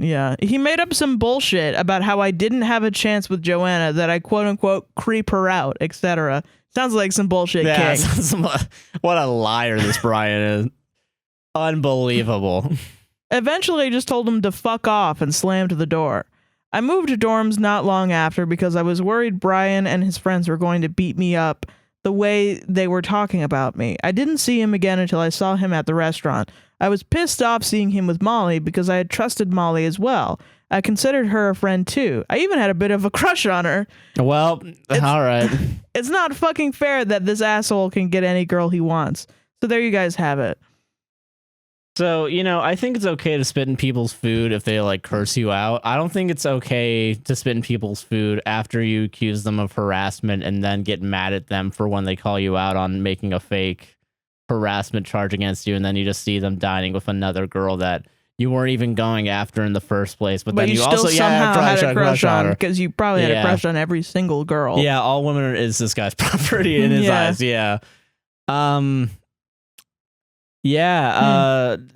S2: yeah. He made up some bullshit about how I didn't have a chance with Joanna, that I quote unquote creep her out, etc. Sounds like some bullshit,
S1: yeah,
S2: king.
S1: What a liar this Brian is. Unbelievable.
S2: Eventually, I just told him to fuck off and slammed the door. I moved to dorms not long after because I was worried Brian and his friends were going to beat me up the way they were talking about me. I didn't see him again until I saw him at the restaurant. I was pissed off seeing him with Molly because I had trusted Molly as well. I considered her a friend too. I even had a bit of a crush on her.
S1: Well, all right.
S2: It's not fucking fair that this asshole can get any girl he wants. So there you guys have it.
S1: So, I think it's okay to spit in people's food if they like curse you out. I don't think it's okay to spit in people's food after you accuse them of harassment and then get mad at them for when they call you out on making a fake harassment charge against you, and then you just see them dining with another girl that you weren't even going after in the first place. But then you
S2: still
S1: also
S2: somehow had a crush on her because you probably had a crush on every single girl.
S1: Yeah, all women is this guy's property in his eyes. Yeah.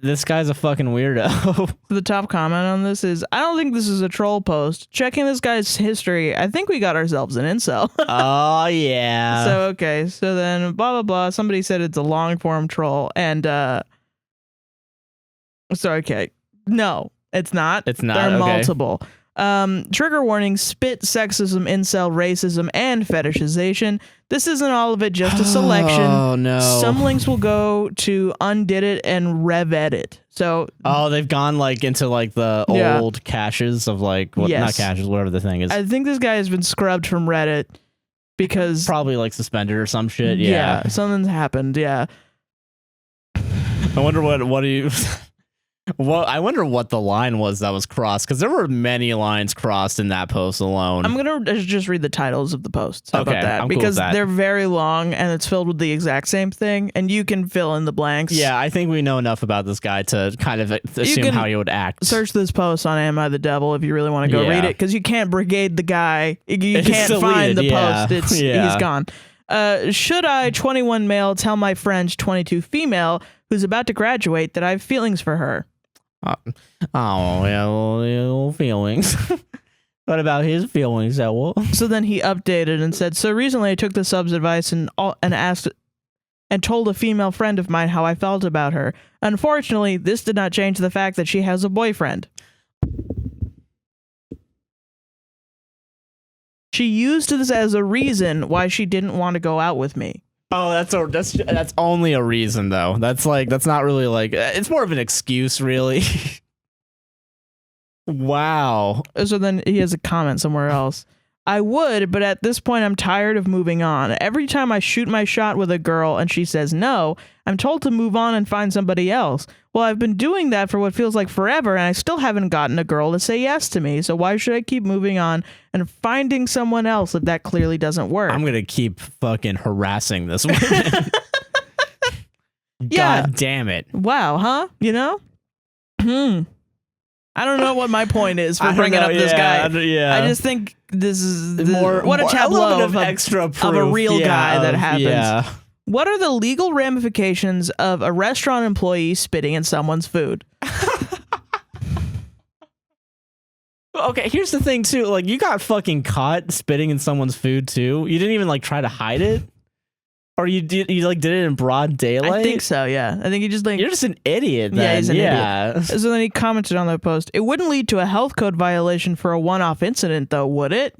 S1: This guy's a fucking weirdo.
S2: The top comment on this is, I don't think this is a troll post. Checking this guy's history, I think we got ourselves an incel.
S1: Oh, yeah.
S2: So, okay. So then, blah, blah, blah. Somebody said it's a long-form troll. And, so, okay. No, it's not.
S1: It's not.
S2: There are multiple. Trigger warning: spit, sexism, incel, racism, and fetishization. This isn't all of it, just a selection.
S1: Oh, no.
S2: Some links will go to Undid It and RevEdit. So,
S1: they've gone like into like the old caches of like, not caches, whatever the thing is.
S2: I think this guy has been scrubbed from Reddit because
S1: probably like suspended or some shit. Yeah,
S2: something's happened. Yeah.
S1: I wonder what do you. Well, I wonder what the line was that was crossed, because there were many lines crossed in that post alone.
S2: I'm gonna just read the titles of the posts. How about that?
S1: I'm
S2: because
S1: cool with that.
S2: they're very long and it's filled with the exact same thing, and you can fill in the blanks.
S1: Yeah, I think we know enough about this guy to kind of assume how he would act.
S2: Search this post on Am I the Devil if you really want to go read it, because you can't brigade the guy. You can't find the post. He's gone. Should I, 21 male, tell my friend, 22 female, who's about to graduate, that I have feelings for her?
S1: Little feelings. What about his feelings, Ella?
S2: So then he updated and said, so recently I took the sub's advice and asked and told a female friend of mine how I felt about her. Unfortunately, this did not change the fact that she has a boyfriend. She used this as a reason why she didn't want to go out with me.
S1: Oh, that's only a reason though. That's not really like, it's more of an excuse, really. Wow.
S2: So then he has a comment somewhere else. I would, but at this point I'm tired of moving on. Every time I shoot my shot with a girl and she says no, I'm told to move on and find somebody else. Well, I've been doing that for what feels like forever, and I still haven't gotten a girl to say yes to me. So why should I keep moving on and finding someone else if that clearly doesn't work?
S1: I'm gonna keep fucking harassing this woman.
S2: Yeah.
S1: God damn it.
S2: Wow, huh? You know? I don't know what my point is for bringing up this guy.
S1: Yeah.
S2: I just think this is
S1: more
S2: what a tableau
S1: of extra proof
S2: of a real guy that happens.
S1: Yeah.
S2: What are the legal ramifications of a restaurant employee spitting in someone's food?
S1: Okay, here's the thing too. Like, you got fucking caught spitting in someone's food too. You didn't even like try to hide it, or you did it in broad daylight.
S2: I think so. Yeah, I think he just like
S1: you're just an idiot. Then.
S2: Yeah, he's an idiot. So then he commented on that post. It wouldn't lead to a health code violation for a one-off incident, though, would it?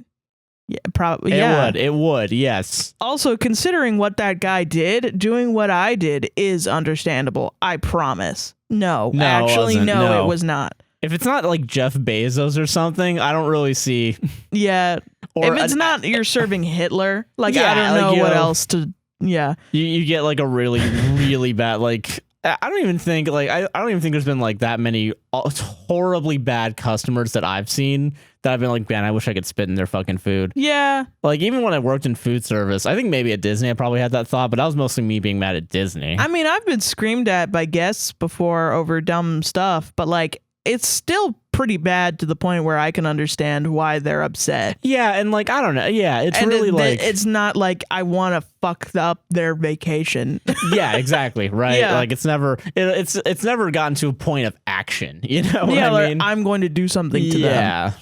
S2: Yeah, probably. Yeah,
S1: it would. Yes.
S2: Also, considering what that guy did, doing what I did is understandable. I promise. No, actually, no, it was not.
S1: If it's not like Jeff Bezos or something, I don't really see.
S2: Yeah. Or if it's not you're serving Hitler, like, I don't know what else to. Yeah.
S1: You get like a really, really bad, like, I don't even think there's been like that many horribly bad customers that I've seen that I've been like, man, I wish I could spit in their fucking food.
S2: Yeah.
S1: Like, even when I worked in food service, I think maybe at Disney I probably had that thought, but that was mostly me being mad at Disney.
S2: I mean, I've been screamed at by guests before over dumb stuff, but like, it's still pretty bad to the point where I can understand why they're upset.
S1: Yeah, and like, I don't know. Yeah, it's really like,
S2: it's not like I want to fuck up their vacation.
S1: Yeah, exactly. Right.
S2: Yeah.
S1: Like, it's never gotten to a point of action. You know what I mean?
S2: I'm going to do something to them. Yeah.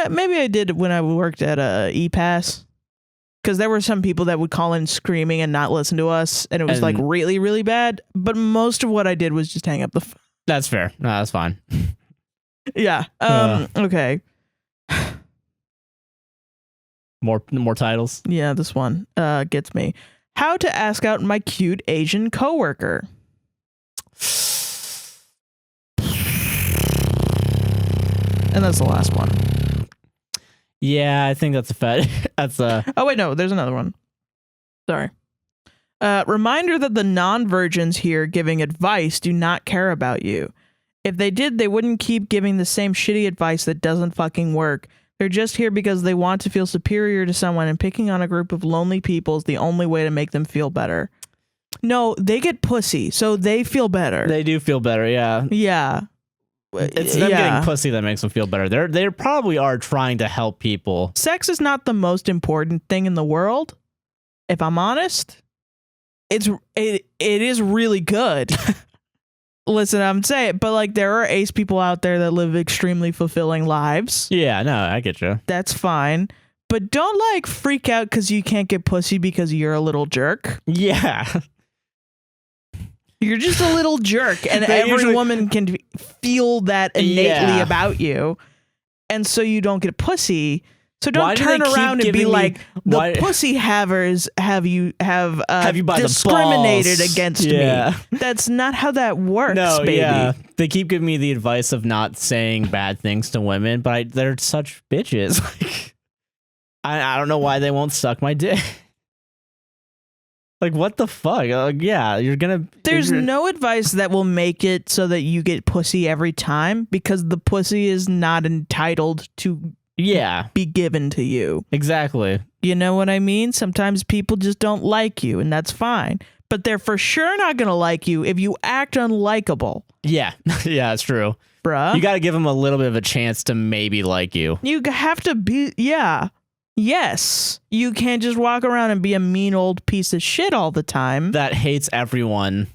S2: Maybe I did when I worked at ePass. Because there were some people that would call in screaming and not listen to us, and it was like really, really bad. But most of what I did was just hang up the phone.
S1: That's fair. No, that's fine.
S2: Yeah. Okay.
S1: More titles.
S2: Yeah, this one gets me. How to ask out my cute Asian coworker. And that's the last one.
S1: Yeah, I think that's a fed. That's a.
S2: Oh wait, no, there's another one. Sorry. Reminder that the non-virgins here giving advice do not care about you. If they did, they wouldn't keep giving the same shitty advice that doesn't fucking work. They're just here because they want to feel superior to someone, and picking on a group of lonely people is the only way to make them feel better. No, they get pussy, so they feel better.
S1: They do feel better, yeah.
S2: Yeah.
S1: It's them getting pussy that makes them feel better. They probably are trying to help people.
S2: Sex is not the most important thing in the world, if I'm honest. It is really good. Listen, I'm saying, but like, there are ace people out there that live extremely fulfilling lives.
S1: Yeah, no, I get you.
S2: That's fine. But don't like freak out because you can't get pussy because you're a little jerk.
S1: Yeah.
S2: You're just a little jerk, and every woman can feel that innately about you. And so you don't get pussy. So don't turn around and be like, the pussy havers have you discriminated against me. That's not how that works, baby. Yeah.
S1: They keep giving me the advice of not saying bad things to women, but they're such bitches. Like, I don't know why they won't suck my dick. Like, what the fuck? Yeah, you're gonna.
S2: There's no advice that will make it so that you get pussy every time, because the pussy is not entitled to be given to you.
S1: Exactly.
S2: You know what I mean? Sometimes people just don't like you, and that's fine. But they're for sure not going to like you if you act unlikable.
S1: Yeah. Yeah, it's true.
S2: Bruh.
S1: You got to give them a little bit of a chance to maybe like you.
S2: You have to be, Yes. You can't just walk around and be a mean old piece of shit all the time.
S1: That hates everyone.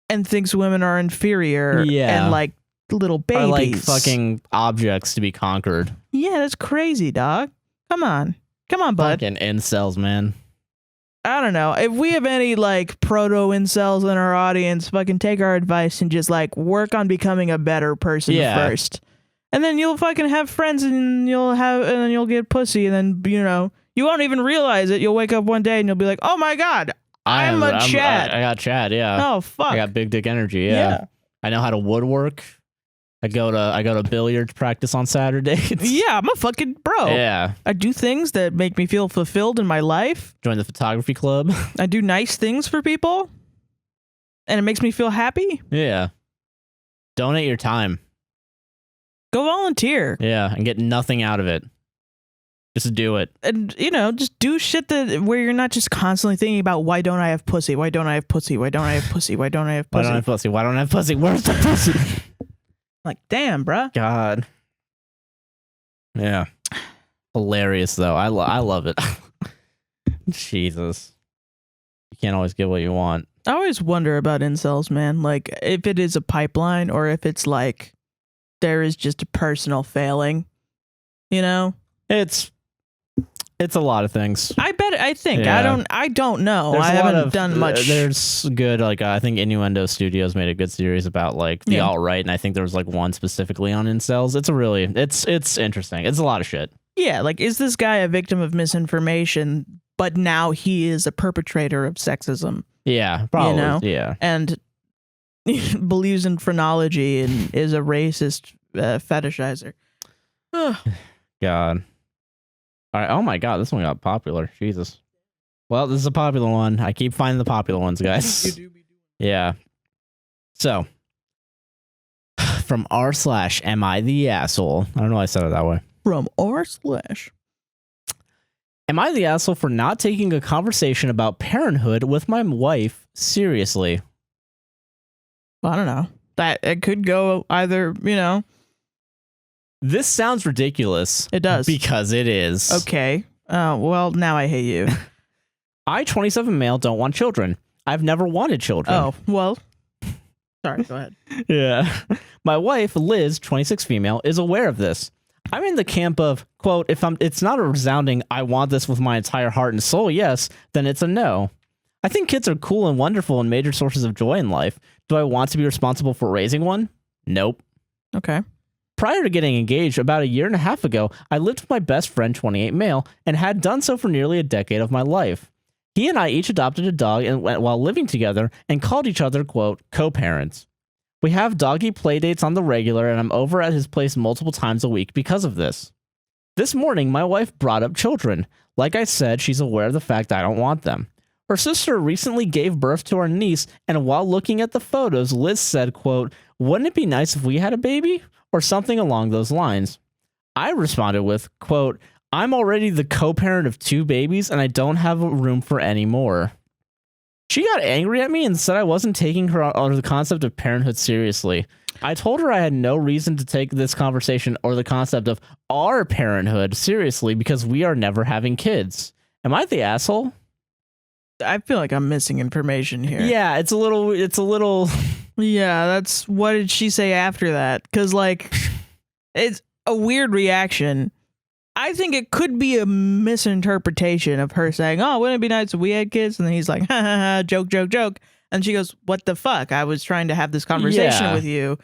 S2: And thinks women are inferior.
S1: Yeah.
S2: And like little babies.
S1: Are like fucking objects to be conquered.
S2: Yeah, that's crazy, dog. Come on, bud.
S1: Fucking incels, man.
S2: I don't know. If we have any like proto incels in our audience, fucking take our advice and just like work on becoming a better person first. And then you'll fucking have friends and then you'll get pussy, and then, you know, you won't even realize it. You'll wake up one day and you'll be like, oh my God, I'm a Chad.
S1: I got Chad, yeah.
S2: Oh, fuck.
S1: I got big dick energy, yeah. I know how to woodwork. I go to billiards practice on Saturdays.
S2: Yeah, I'm a fucking bro.
S1: Yeah.
S2: I do things that make me feel fulfilled in my life.
S1: Join the photography club.
S2: I do nice things for people. And it makes me feel happy.
S1: Yeah. Donate your time.
S2: Go volunteer.
S1: Yeah, and get nothing out of it. Just do it.
S2: And, you know, just do shit where you're not just constantly thinking about, why don't I have pussy? Why don't I have pussy? Why don't I have pussy? Why don't I have pussy?
S1: Why don't I have pussy? Why don't I have pussy? Where's the pussy?
S2: Like, damn, bruh.
S1: God. Yeah. Hilarious, though. I love it. Jesus. You can't always get what you want.
S2: I always wonder about incels, man. Like, if it is a pipeline or if it's like there is just a personal failing, you know?
S1: It's a lot of things.
S2: I think. Yeah. I don't know.
S1: There's
S2: I haven't done much.
S1: There's good, like, I think Innuendo Studios made a good series about like the alt-right, and I think there was like one specifically on incels. It's interesting. It's a lot of shit. Yeah,
S2: like, is this guy a victim of misinformation, but now he is a perpetrator of sexism?
S1: Yeah, probably.
S2: You know?
S1: Yeah.
S2: And believes in phrenology and is a racist fetishizer.
S1: God. All right. Oh my God, this one got popular. Jesus. Well, this is a popular one. I keep finding the popular ones, guys. Yeah. So, from r/am I the asshole? I don't know why I said it that way.
S2: From r/
S1: Am I the asshole for not taking a conversation about parenthood with my wife seriously?
S2: Well, I don't know. That it could go either, you know.
S1: This sounds ridiculous.
S2: It does.
S1: Because it is.
S2: Okay. Well, now I hate you.
S1: I, 27 male, don't want children. I've never wanted children.
S2: Oh, well. Sorry, go ahead.
S1: Yeah. My wife, Liz, 26 female, is aware of this. I'm in the camp of, quote, it's not a resounding, I want this with my entire heart and soul, yes, then it's a no. I think kids are cool and wonderful and major sources of joy in life. Do I want to be responsible for raising one? Nope.
S2: Okay.
S1: Prior to getting engaged about a year and a half ago, I lived with my best friend, 28 male, and had done so for nearly a decade of my life. He and I each adopted a dog while living together and called each other, quote, co-parents. We have doggy playdates on the regular, and I'm over at his place multiple times a week because of this. This morning, my wife brought up children. Like I said, she's aware of the fact I don't want them. Her sister recently gave birth to our niece, and while looking at the photos, Liz said, quote, wouldn't it be nice if we had a baby? Or something along those lines. I responded with, quote, I'm already the co-parent of 2 babies, and I don't have room for any more. She got angry at me and said I wasn't taking her or the concept of parenthood seriously. I told her I had no reason to take this conversation or the concept of our parenthood seriously because we are never having kids. Am I the asshole?
S2: I feel like I'm missing information here.
S1: Yeah, it's a little.
S2: Yeah, that's, what did she say after that? Because, like, it's a weird reaction. I think it could be a misinterpretation of her saying, oh, wouldn't it be nice if we had kids? And then he's like, ha ha ha, joke, joke, joke. And she goes, what the fuck? I was trying to have this conversation with you.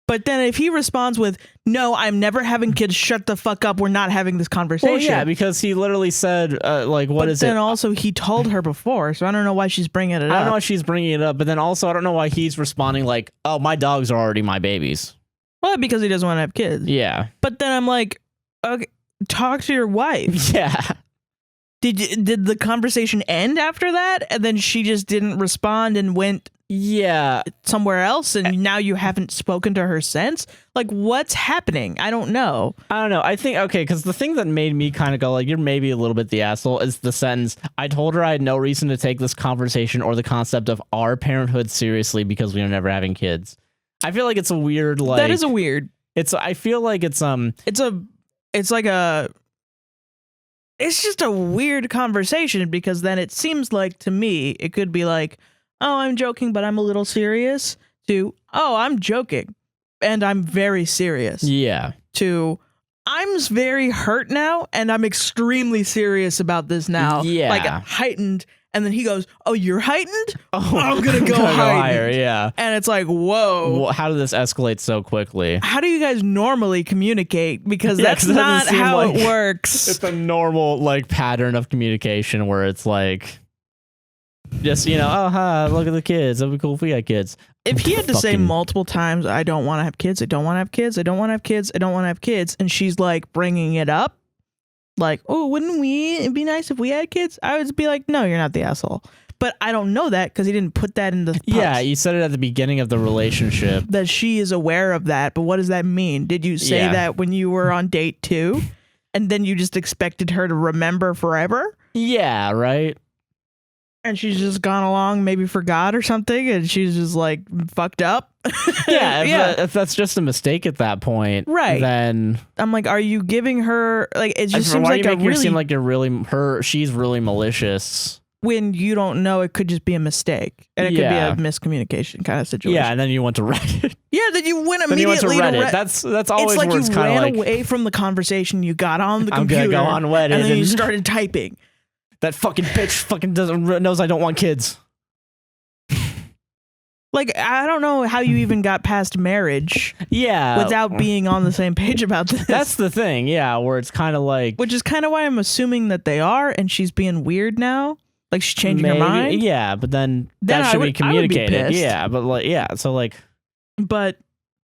S2: But then if he responds with, no, I'm never having kids, shut the fuck up, we're not having this conversation.
S1: Well, yeah, because he literally said, like, what is it?
S2: But then also he told her before, so I don't know why she's bringing it up.
S1: I don't know why she's bringing it up, but then also I don't know why he's responding like, oh, my dogs are already my babies.
S2: Well, because he doesn't want to have kids.
S1: Yeah.
S2: But then I'm like, okay, talk to your wife.
S1: Yeah.
S2: Did the conversation end after that? And then she just didn't respond and went somewhere else, and now you haven't spoken to her since? Like, what's happening? I don't know.
S1: I think, okay, because the thing that made me kind of go, like, you're maybe a little bit the asshole is the sentence, I told her I had no reason to take this conversation or the concept of our parenthood seriously because we are never having kids. I feel like it's a weird, like...
S2: That is a weird...
S1: I feel like it's just a weird conversation, because then it seems like, to me, it could be like, oh, I'm joking, but I'm a little serious, to, oh, I'm joking and I'm very serious. Yeah. To, I'm very hurt now and I'm extremely serious about this now. Yeah. Like heightened. And then he goes, oh, you're heightened? Oh, I'm going to go higher. Yeah. And it's like, whoa. Well, how did this escalate so quickly? How do you guys normally communicate? Because that's not how it works. It's a normal, like, pattern of communication where it's like, just, you know, oh, hi, look at the kids. It'd be cool if we had kids. If he had to say multiple times, I don't want to have kids, I don't want to have kids, I don't want to have kids, I don't want to have kids, and she's like bringing it up, like, oh, wouldn't it'd be nice if we had kids? I would be like, no, you're not the asshole. But I don't know that because he didn't put that in the post. Yeah, you said it at the beginning of the relationship. That she is aware of that, but what does that mean? Did you say that when you were on date 2? And then you just expected her to remember forever? Yeah, right. And she's just gone along, maybe forgot or something, and she's just like fucked up. If that's just a mistake at that point, right? Then I'm like, are you giving her like? It just seems like seem like you're really she's really malicious when you don't know. It could just be a mistake, and it could be a miscommunication kind of situation. Yeah, and then you went to Reddit. Yeah, then you went immediately to Reddit. That's always it's like where it's kind of like you ran away from the conversation. You got on the computer. I'm gonna go on Reddit, and then you started typing. That fucking bitch fucking knows I don't want kids. Like, I don't know how you even got past marriage. Yeah. Without being on the same page about this. That's the thing, yeah, where it's kind of like... Which is kind of why I'm assuming that they are, and she's being weird now. Like, she's changing her mind. Yeah, but then that should be communicated. Yeah, but like, yeah, so like... But...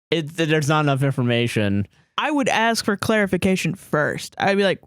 S1: there's not enough information. I would ask for clarification first. I'd be like...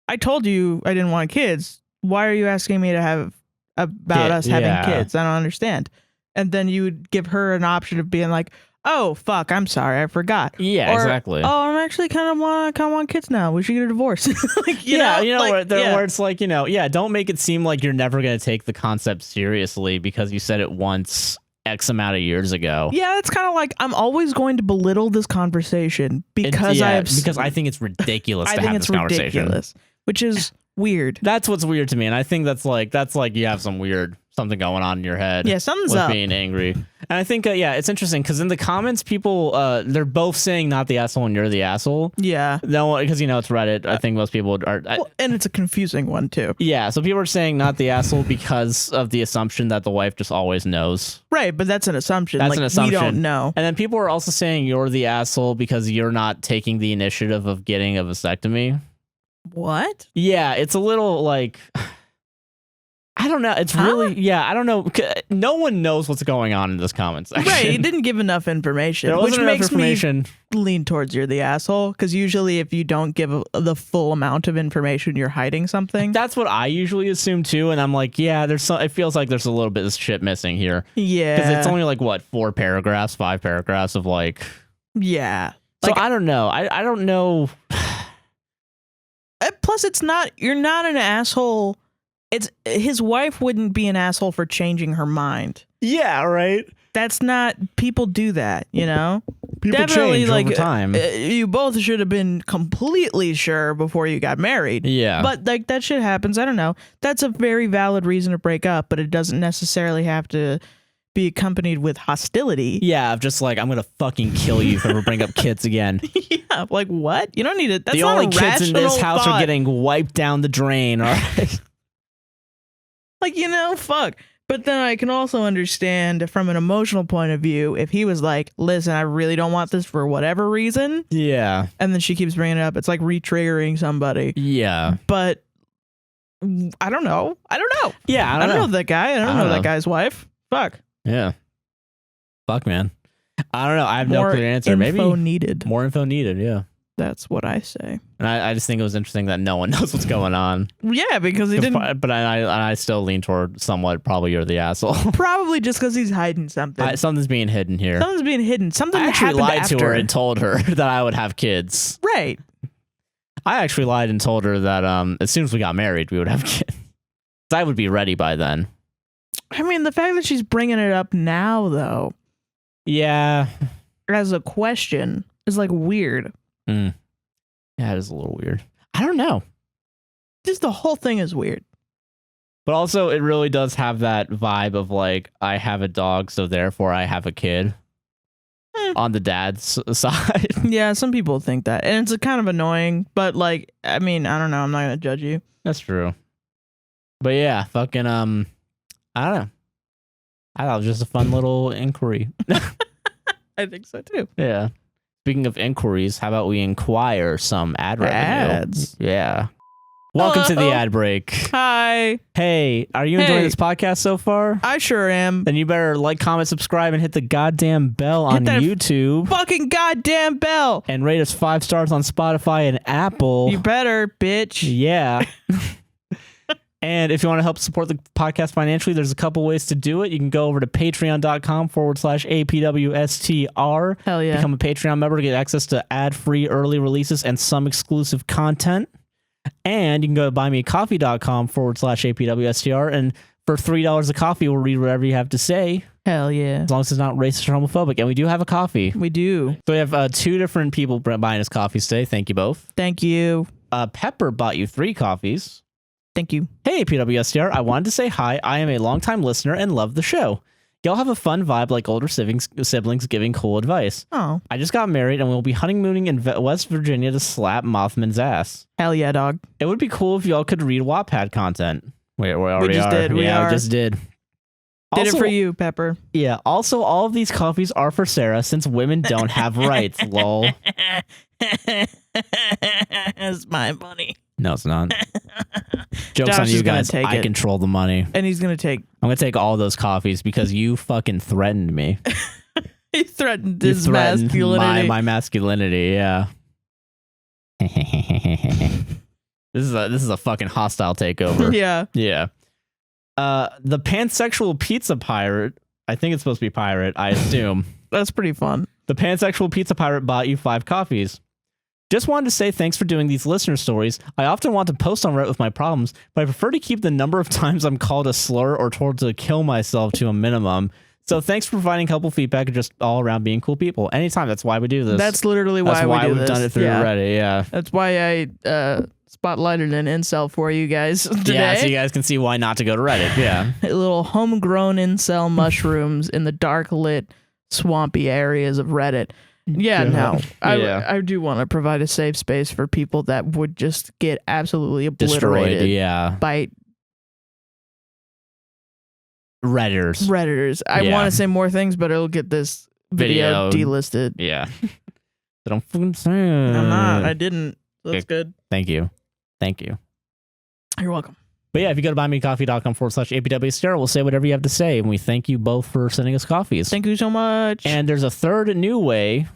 S1: I told you I didn't want kids. Why are you asking me to have about us having kids? I don't understand. And then you would give her an option of being like, oh, fuck, I'm sorry, I forgot. Yeah, or, exactly. Oh, I'm actually kind of want kids now. We should get a divorce. Like, you know, like, where it's like, you know, don't make it seem like you're never going to take the concept seriously because you said it once X amount of years ago. Yeah, it's kind of like I'm always going to belittle this conversation because because I think it's ridiculous to have this conversation. Ridiculous. Which is weird. That's what's weird to me, and I think that's like you have something going on in your head. Yeah, something's with up. Being angry, and I think it's interesting because in the comments, people they're both saying not the asshole and you're the asshole. Yeah, no, because it's Reddit. I think most people are, and it's a confusing one too. Yeah, so people are saying not the asshole because of the assumption that the wife just always knows. Right, but that's an assumption. That's an assumption. We don't know. And then people are also saying you're the asshole because you're not taking the initiative of getting a vasectomy. What? Yeah, it's a little like I don't know. It's really I don't know. No one knows what's going on in this comment section. Right, he didn't give enough information, which makes me lean towards you're the asshole because usually if you don't give the full amount of information, you're hiding something. That's what I usually assume too, and I'm like, yeah, it feels like there's a little bit of shit missing here. Yeah, because it's only like what 5 paragraphs of like So like, I don't know. I don't know. Plus, you're not an asshole. It's his wife wouldn't be an asshole for changing her mind. Yeah, right. That's not, people do that, you know? People definitely change over time. You both should have been completely sure before you got married. Yeah. But like that shit happens. I don't know. That's a very valid reason to break up, but it doesn't necessarily have to be accompanied with hostility. Yeah, of just like, I'm gonna fucking kill you if I ever bring up kids again. Yeah, like what? You don't need it. That's the only kids in this house are getting wiped down the drain. All right. Like, fuck. But then I can also understand from an emotional point of view if he was like, listen, I really don't want this for whatever reason. Yeah. And then she keeps bringing it up. It's like re-triggering somebody. Yeah. But I don't know. Yeah, I don't know that guy. I don't know that guy's wife. Fuck. Yeah. Fuck, man. I don't know. I have no clear answer. Maybe more info needed. Yeah.
S2: That's what I say.
S1: And I just think it was interesting that no one knows what's going on.
S2: Yeah, because he didn't.
S1: But I still lean toward somewhat probably you're the asshole.
S2: Probably just because he's hiding something.
S1: Something's being hidden here.
S2: Something's being hidden. Something
S1: I actually lied
S2: after.
S1: to her and told her that I would have kids.
S2: Right.
S1: I actually lied and told her that as soon as we got married, we would have kids. I would be ready by then.
S2: I mean, the fact that she's bringing it up now, though.
S1: Yeah.
S2: As a question is like weird.
S1: Yeah, it is a little weird. I don't know.
S2: Just the whole thing is weird.
S1: But also, it really does have that vibe of like, I have a dog, so therefore I have a kid. On the dad's side.
S2: Yeah, some people think that. And it's kind of annoying. But like, I mean, I don't know. I'm not going to judge you.
S1: That's true. But yeah, fucking, I don't know. I thought it was just a fun little inquiry.
S2: I think so too.
S1: Yeah. Speaking of inquiries, how about we inquire some ad revenue?
S2: Ads.
S1: Yeah. Welcome to the ad break.
S2: Hi.
S1: Hey, are you enjoying this podcast so far?
S2: I sure am.
S1: Then you better like, comment, subscribe, and hit the goddamn bell on YouTube.
S2: Fucking goddamn bell.
S1: And rate us 5 stars on Spotify and Apple.
S2: You better, bitch.
S1: Yeah. And if you want to help support the podcast financially, there's a couple ways to do it. You can go over to patreon.com/APWSTR.
S2: Hell yeah.
S1: Become a Patreon member to get access to ad-free early releases and some exclusive content. And you can go to buymeacoffee.com/APWSTR. And for $3 a coffee, we'll read whatever you have to say.
S2: Hell yeah.
S1: As long as it's not racist or homophobic. And we do have a coffee.
S2: We do.
S1: So we have 2 different people buying us coffees today. Thank you both.
S2: Thank you.
S1: Pepper bought you 3 coffees.
S2: Thank you.
S1: Hey, APWSTR. I wanted to say hi. I am a longtime listener and love the show. Y'all have a fun vibe like older siblings giving cool advice.
S2: Oh.
S1: I just got married and we'll be honeymooning in West Virginia to slap Mothman's ass.
S2: Hell yeah, dog.
S1: It would be cool if y'all could read Wattpad content. Wait, we already
S2: just did. We
S1: just did.
S2: Did
S1: Also,
S2: it for you, Pepper.
S1: Yeah. Also, all of these coffees are for Sarah since women don't have rights. Lol.
S2: It's my money.
S1: No, it's not. Joke's
S2: Josh
S1: on you
S2: is gonna
S1: guys.
S2: take
S1: I
S2: it.
S1: control the money.
S2: And he's going to take...
S1: I'm going to take all those coffees because you fucking threatened me.
S2: He threatened
S1: You
S2: his
S1: threatened
S2: masculinity.
S1: my masculinity, yeah. This is a fucking hostile takeover.
S2: Yeah.
S1: Yeah. The pansexual pizza pirate, I think it's supposed to be pirate, I assume.
S2: That's pretty fun.
S1: The pansexual pizza pirate bought you 5 coffees. Just wanted to say thanks for doing these listener stories. I often want to post on Reddit with my problems, but I prefer to keep the number of times I'm called a slur or told to kill myself to a minimum. So thanks for providing helpful feedback and just all around being cool people. Anytime, that's why we do this.
S2: That's literally why we do
S1: we've
S2: this.
S1: done it through Reddit, yeah.
S2: That's why I spotlighted an incel for you guys today.
S1: Yeah, so you guys can see why not to go to Reddit, yeah.
S2: Little homegrown incel mushrooms in the dark lit, swampy areas of Reddit. Yeah, no. I do want to provide a safe space for people that would just get absolutely obliterated.
S1: Destroyed, yeah.
S2: By
S1: Redditors.
S2: I want to say more things, but it'll get this video delisted.
S1: Yeah. Don't fucking say it.
S2: I'm not. I didn't. That's good.
S1: Thank you.
S2: You're welcome.
S1: But yeah, if you go to buymeacoffee.com/APWSTR, we'll say whatever you have to say. And we thank you both for sending us coffees.
S2: Thank you so much.
S1: And there's a third new way.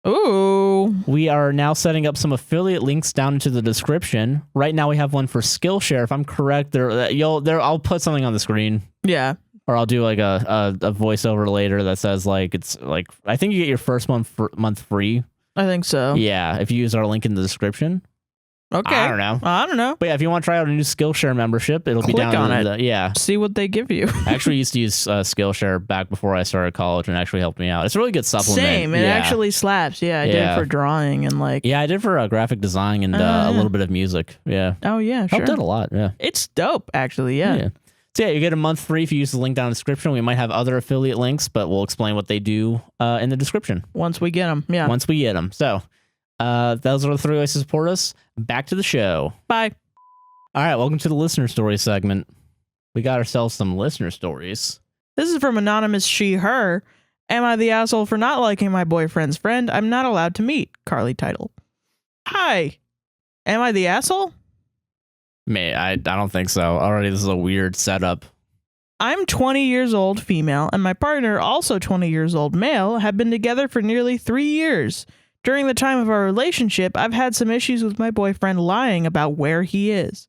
S2: Ooh.
S1: We are now setting up some affiliate links down into the description. Right now we have one for Skillshare. If I'm correct, I'll put something on the screen.
S2: Yeah.
S1: Or I'll do like a voiceover later that says like, it's like, I think you get your first month free.
S2: I think so.
S1: Yeah. If you use our link in the description.
S2: Okay.
S1: I don't know. But yeah, if you want to try out a new Skillshare membership, it'll be down
S2: on
S1: it. Yeah.
S2: See what they give you.
S1: I actually used to use Skillshare back before I started college and actually helped me out. It's a really good supplement.
S2: Same. It actually slaps. Yeah, I did for drawing and like.
S1: Yeah, I did for graphic design and a little bit of music. Yeah.
S2: Oh, yeah, sure.
S1: Helped out a lot. Yeah.
S2: It's dope, actually. Yeah.
S1: So yeah, you get a month free if you use the link down in the description. We might have other affiliate links, but we'll explain what they do in the description.
S2: Once we get them. Yeah.
S1: Once we get them. So those are the 3 ways to support us. Back to the show.
S2: Bye.
S1: All right, welcome to the listener story segment. We got ourselves some listener stories.
S2: This is from anonymous she, her. Am I the asshole for not liking my boyfriend's friend I'm not allowed to meet? Carly title. Hi. Am I the asshole?
S1: I don't think so. Already, this is a weird setup.
S2: I'm 20 years old female, and my partner, also 20 years old male, have been together for nearly 3 years. During the time of our relationship, I've had some issues with my boyfriend lying about where he is,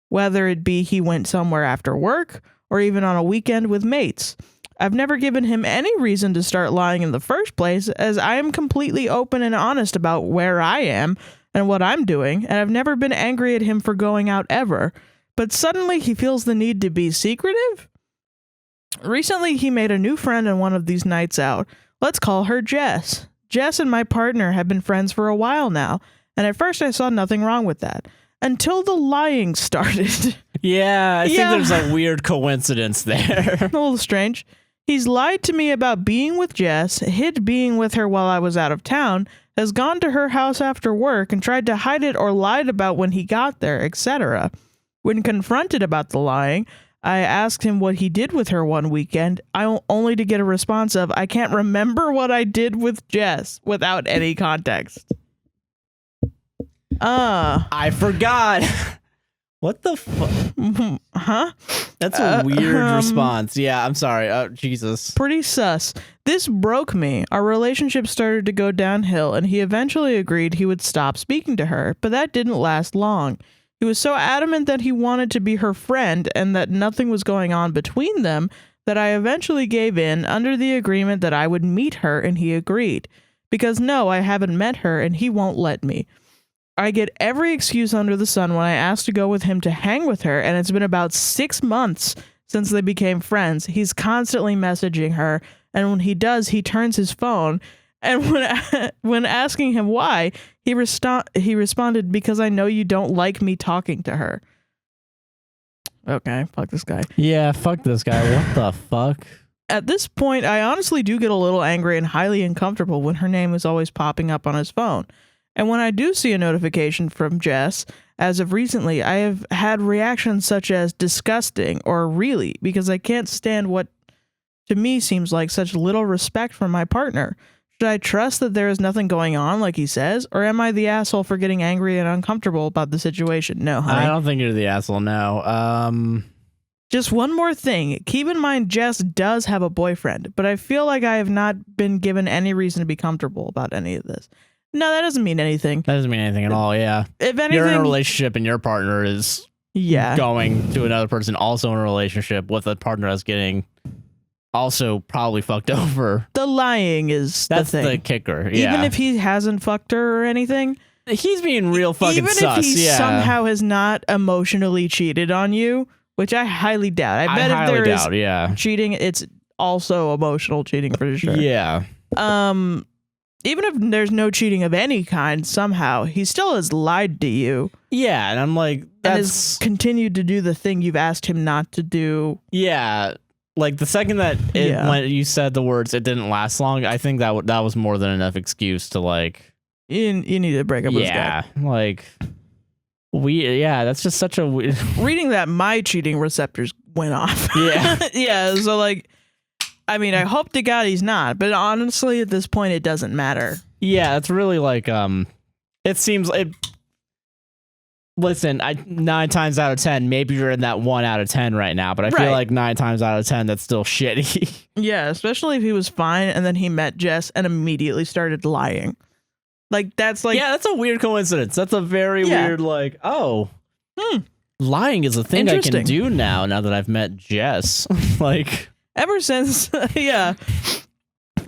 S2: whether it be he went somewhere after work or even on a weekend with mates. I've never given him any reason to start lying in the first place, as I am completely open and honest about where I am and what I'm doing, and I've never been angry at him for going out ever. But suddenly he feels the need to be secretive? Recently, he made a new friend on one of these nights out. Let's call her Jess. Jess and my partner have been friends for a while now, and at first I saw nothing wrong with that. Until the lying started.
S1: Yeah, I think there's a weird coincidence there.
S2: A little strange. He's lied to me about being with Jess, hid being with her while I was out of town, has gone to her house after work and tried to hide it or lied about when he got there, etc. When confronted about the lying, I asked him what he did with her one weekend, only to get a response of, I can't remember what I did with Jess, without any context.
S1: I forgot. What the fuck?
S2: Huh?
S1: That's a weird response. Yeah, I'm sorry. Oh, Jesus.
S2: Pretty sus. This broke me. Our relationship started to go downhill, and he eventually agreed he would stop speaking to her, but that didn't last long. He was so adamant that he wanted to be her friend and that nothing was going on between them that I eventually gave in under the agreement that I would meet her, and he agreed. Because no, I haven't met her and he won't let me. I get every excuse under the sun when I ask to go with him to hang with her, and it's been about 6 months since they became friends. He's constantly messaging her, and when he does, he turns his phone. And when asking him why, he responded, because I know you don't like me talking to her. Okay, fuck this guy.
S1: Yeah, fuck this guy. What the fuck?
S2: At this point, I honestly do get a little angry and highly uncomfortable when her name is always popping up on his phone. And when I do see a notification from Jess, as of recently, I have had reactions such as disgusting or really, because I can't stand what to me seems like such little respect from my partner. Should I trust that there is nothing going on like he says, or am I the asshole for getting angry and uncomfortable about the situation? No, honey.
S1: I don't think you're the asshole, no.
S2: Just one more thing. Keep in mind Jess does have a boyfriend, but I feel like I have not been given any reason to be comfortable about any of this. No, that doesn't mean anything.
S1: That doesn't mean anything at all, yeah.
S2: If anything,
S1: you're in a relationship and your partner is going to another person also in a relationship with a partner that's getting also probably fucked over.
S2: The lying is
S1: that's
S2: the thing.
S1: The kicker, yeah.
S2: Even if he hasn't fucked her or anything.
S1: He's being real fucking
S2: even
S1: sus,
S2: if he
S1: yeah.
S2: somehow has not emotionally cheated on you, which I highly doubt. I bet if there is cheating, it's also emotional cheating for sure.
S1: Yeah.
S2: Even if there's no cheating of any kind, somehow he still has lied to you.
S1: Yeah, and I'm like,
S2: and has continued to do the thing you've asked him not to do.
S1: Yeah, like the second that when you said the words, it didn't last long. I think that was more than enough excuse to like.
S2: You need to break up with this guy.
S1: Yeah, like that's just such a weird.
S2: Reading that, my cheating receptors went off.
S1: Yeah,
S2: yeah. So like. I mean, I hope to God he's not, but honestly, at this point, it doesn't matter.
S1: Yeah, it's really like, it seems like, listen, 9 times out of 10, maybe you're in that 1 out of 10 right now, but I feel like 9 times out of 10, that's still shitty.
S2: Yeah, especially if he was fine and then he met Jess and immediately started lying. Like, that's like...
S1: Yeah, that's a weird coincidence. That's a very weird, like, lying is a thing I can do now that I've met Jess. Like...
S2: Ever since, I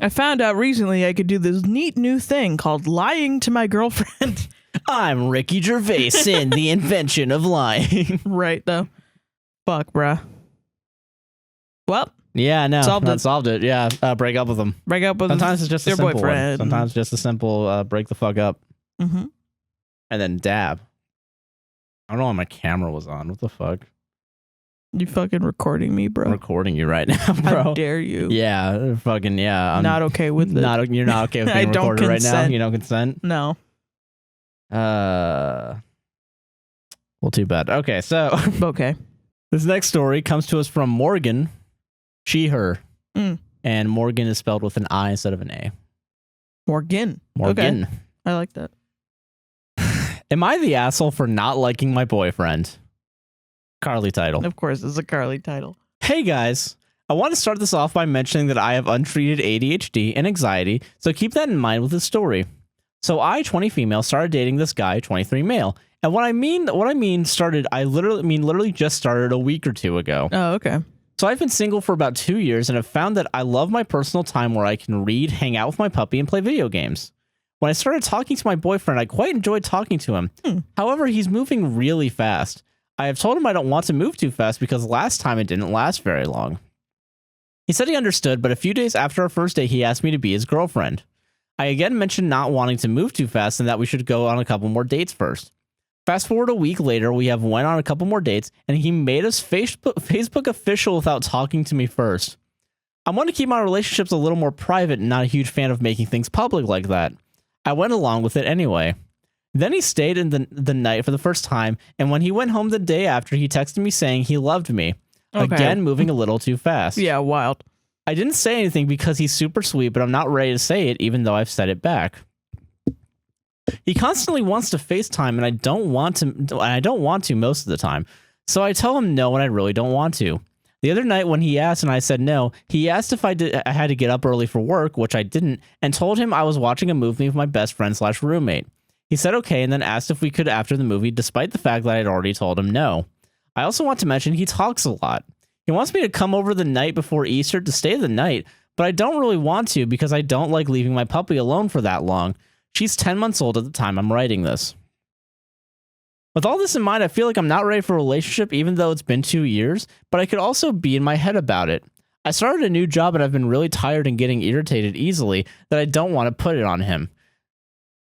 S2: found out recently I could do this neat new thing called lying to my girlfriend.
S1: I'm Ricky Gervais in The Invention of Lying.
S2: Right, though. Fuck, bruh. Well.
S1: Yeah, no. Solved it. Yeah, break up with them.
S2: Break up with
S1: Sometimes it's just
S2: your
S1: a simple
S2: boyfriend.
S1: One. Sometimes just a simple break the fuck up.
S2: Mm-hmm.
S1: And then dab. I don't know why my camera was on. What the fuck?
S2: You fucking recording me, bro.
S1: I'm recording you right now, bro.
S2: How dare you?
S1: Yeah, fucking yeah. I'm
S2: not okay with it.
S1: You're not okay with being recorded right now? You don't consent?
S2: No.
S1: Well, too bad. Okay, so.
S2: Okay.
S1: This next story comes to us from Morgan. She, her.
S2: Mm.
S1: And Morgan is spelled with an I instead of an A.
S2: Morgan.
S1: Morgan.
S2: Okay. I like that.
S1: Am I the asshole for not liking my boyfriend? Carly title.
S2: Of course, it's a Carly title.
S1: Hey guys, I want to start this off by mentioning that I have untreated ADHD and anxiety, so keep that in mind with this story. So I, 20 female, started dating this guy, 23 male. And what I mean started, I literally just started a week or two ago.
S2: Oh, okay.
S1: So I've been single for about 2 years and have found that I love my personal time where I can read, hang out with my puppy, and play video games. When I started talking to my boyfriend, I quite enjoyed talking to him. However, he's moving really fast. I have told him I don't want to move too fast because last time it didn't last very long. He said he understood, but a few days after our first date, he asked me to be his girlfriend. I again mentioned not wanting to move too fast and that we should go on a couple more dates first. Fast forward a week later, we have went on a couple more dates, and he made us Facebook official without talking to me first. I want to keep my relationships a little more private and not a huge fan of making things public like that. I went along with it anyway. Then he stayed in the night for the first time, and when he went home the day after, he texted me saying he loved me. Okay. Again, moving a little too fast.
S2: Yeah, wild.
S1: I didn't say anything because he's super sweet, but I'm not ready to say it even though I've said it back. He constantly wants to FaceTime, and I don't want to most of the time. So I tell him no, and I really don't want to. The other night when he asked and I said no, he asked if I had to get up early for work, which I didn't, and told him I was watching a movie with my best friend / roommate. He said okay, and then asked if we could after the movie, despite the fact that I had already told him no. I also want to mention he talks a lot. He wants me to come over the night before Easter to stay the night, but I don't really want to because I don't like leaving my puppy alone for that long. She's 10 months old at the time I'm writing this. With all this in mind, I feel like I'm not ready for a relationship even though it's been 2 years, but I could also be in my head about it. I started a new job and I've been really tired and getting irritated easily that I don't want to put it on him.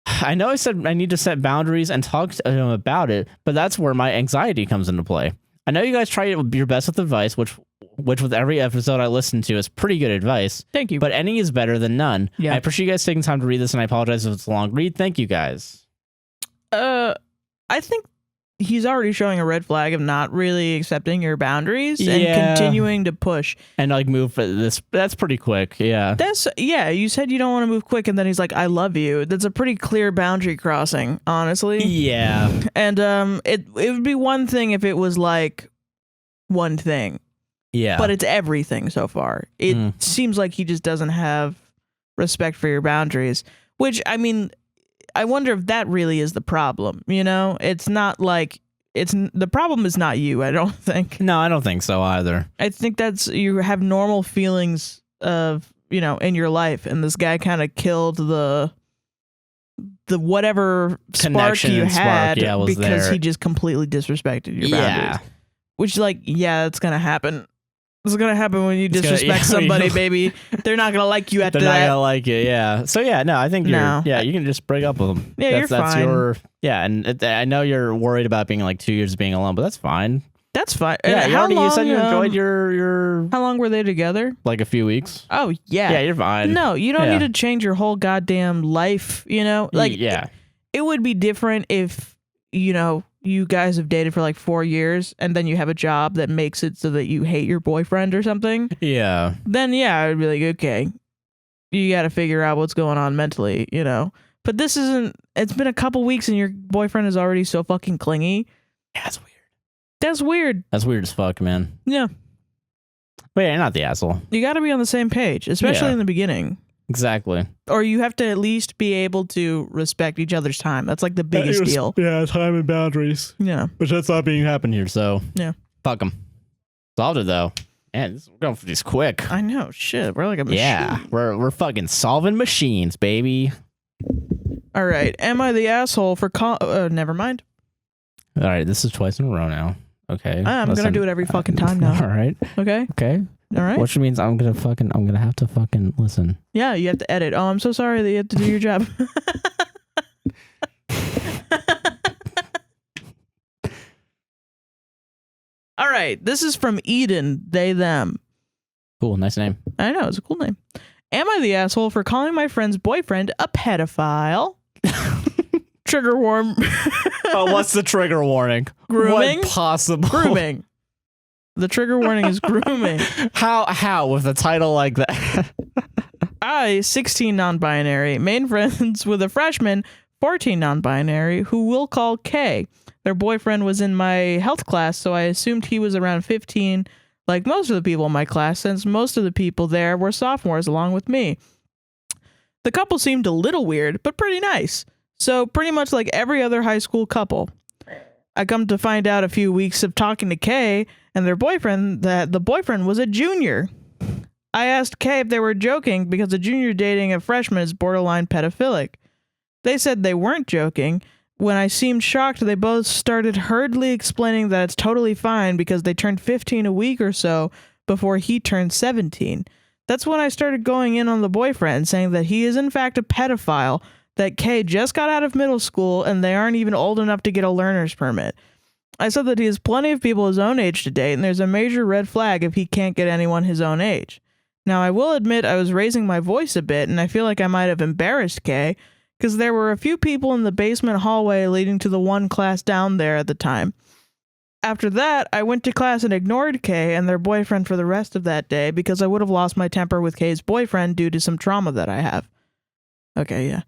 S1: I know I said I need to set boundaries and talk to him about it, but that's where my anxiety comes into play. I know you guys try your best with advice, which with every episode I listen to is pretty good advice.
S2: Thank you.
S1: But any is better than none.
S2: Yeah.
S1: I appreciate you guys taking time to read this, and I apologize if it's a long read. Thank you guys.
S2: I think he's already showing a red flag of not really accepting your boundaries and continuing to push.
S1: And like move for this. That's pretty quick. Yeah.
S2: You said you don't want to move quick, and then he's like, I love you. That's a pretty clear boundary crossing, honestly.
S1: Yeah.
S2: And it would be one thing if it was like one thing.
S1: Yeah.
S2: But it's everything so far. It seems like he just doesn't have respect for your boundaries, which, I mean, I wonder if that really is the problem. You know, it's not like the problem is not you. I don't think.
S1: No, I don't think so either.
S2: I think you have normal feelings of, in your life. And this guy kind of killed the whatever spark you had because he just completely disrespected your boundaries. Which, it's going to happen. It's going to happen when you disrespect somebody, baby. They're not going to like you after that. They're not going
S1: to like it, yeah. So, yeah, I think you can just break up with them.
S2: Yeah, you're fine.
S1: And I know you're worried about being 2 years being alone, but that's fine.
S2: That's fine.
S1: Yeah, you said you enjoyed your...
S2: How long were they together?
S1: A few weeks.
S2: Oh, yeah.
S1: Yeah, you're fine.
S2: No, you don't need to change your whole goddamn life,
S1: It
S2: would be different if, you guys have dated for 4 years and then you have a job that makes it so that you hate your boyfriend or something.
S1: Yeah.
S2: Then, I'd be like, okay, you got to figure out what's going on mentally, But it's been a couple weeks and your boyfriend is already so fucking clingy.
S1: Yeah, that's weird.
S2: That's weird.
S1: That's weird as fuck, man.
S2: Yeah.
S1: But you're not the asshole.
S2: You got to be on the same page, especially in the beginning.
S1: Exactly.
S2: Or you have to at least be able to respect each other's time. That's the biggest deal.
S1: Yeah, time and boundaries.
S2: Yeah.
S1: Which that's not being happened here, so.
S2: Yeah.
S1: Fuck them. Solved it, though. Man, we're going for these quick.
S2: I know. Shit. We're like a machine.
S1: Yeah. We're fucking solving machines, baby.
S2: All right. Am I the asshole for never mind.
S1: All right. This is twice in a row now. Okay.
S2: I'm going to do it every fucking time now.
S1: All right.
S2: Okay.
S1: Okay.
S2: All right.
S1: Which means I'm gonna have to fucking listen.
S2: Yeah, you have to edit. Oh, I'm so sorry that you have to do your job. All right. This is from Eden, they, them.
S1: Cool. Nice name.
S2: I know. It's a cool name. Am I the asshole for calling my friend's boyfriend a pedophile? Trigger warm.
S1: Oh, what's the trigger warning?
S2: Grooming?
S1: What possible?
S2: Grooming. The trigger warning is grooming.
S1: How with a title like that?
S2: I, 16 non-binary, made friends with a freshman, 14 non-binary, who we'll call K. Their boyfriend was in my health class, so I assumed he was around 15, like most of the people in my class, since most of the people there were sophomores along with me. The couple seemed a little weird, but pretty nice. So pretty much like every other high school couple. I come to find out a few weeks of talking to Kay and their boyfriend that the boyfriend was a junior. I asked Kay if they were joking because a junior dating a freshman is borderline pedophilic. They said they weren't joking. When I seemed shocked, they both started hurriedly explaining that it's totally fine because they turned 15 a week or so before he turned 17. That's when I started going in on the boyfriend, saying that he is in fact a pedophile, that Kay just got out of middle school and they aren't even old enough to get a learner's permit. I said that he has plenty of people his own age to date, and there's a major red flag if he can't get anyone his own age. Now, I will admit I was raising my voice a bit, and I feel like I might have embarrassed Kay, because there were a few people in the basement hallway leading to the one class down there at the time. After that, I went to class and ignored Kay and their boyfriend for the rest of that day because I would have lost my temper with Kay's boyfriend due to some trauma that I have. Okay, yeah.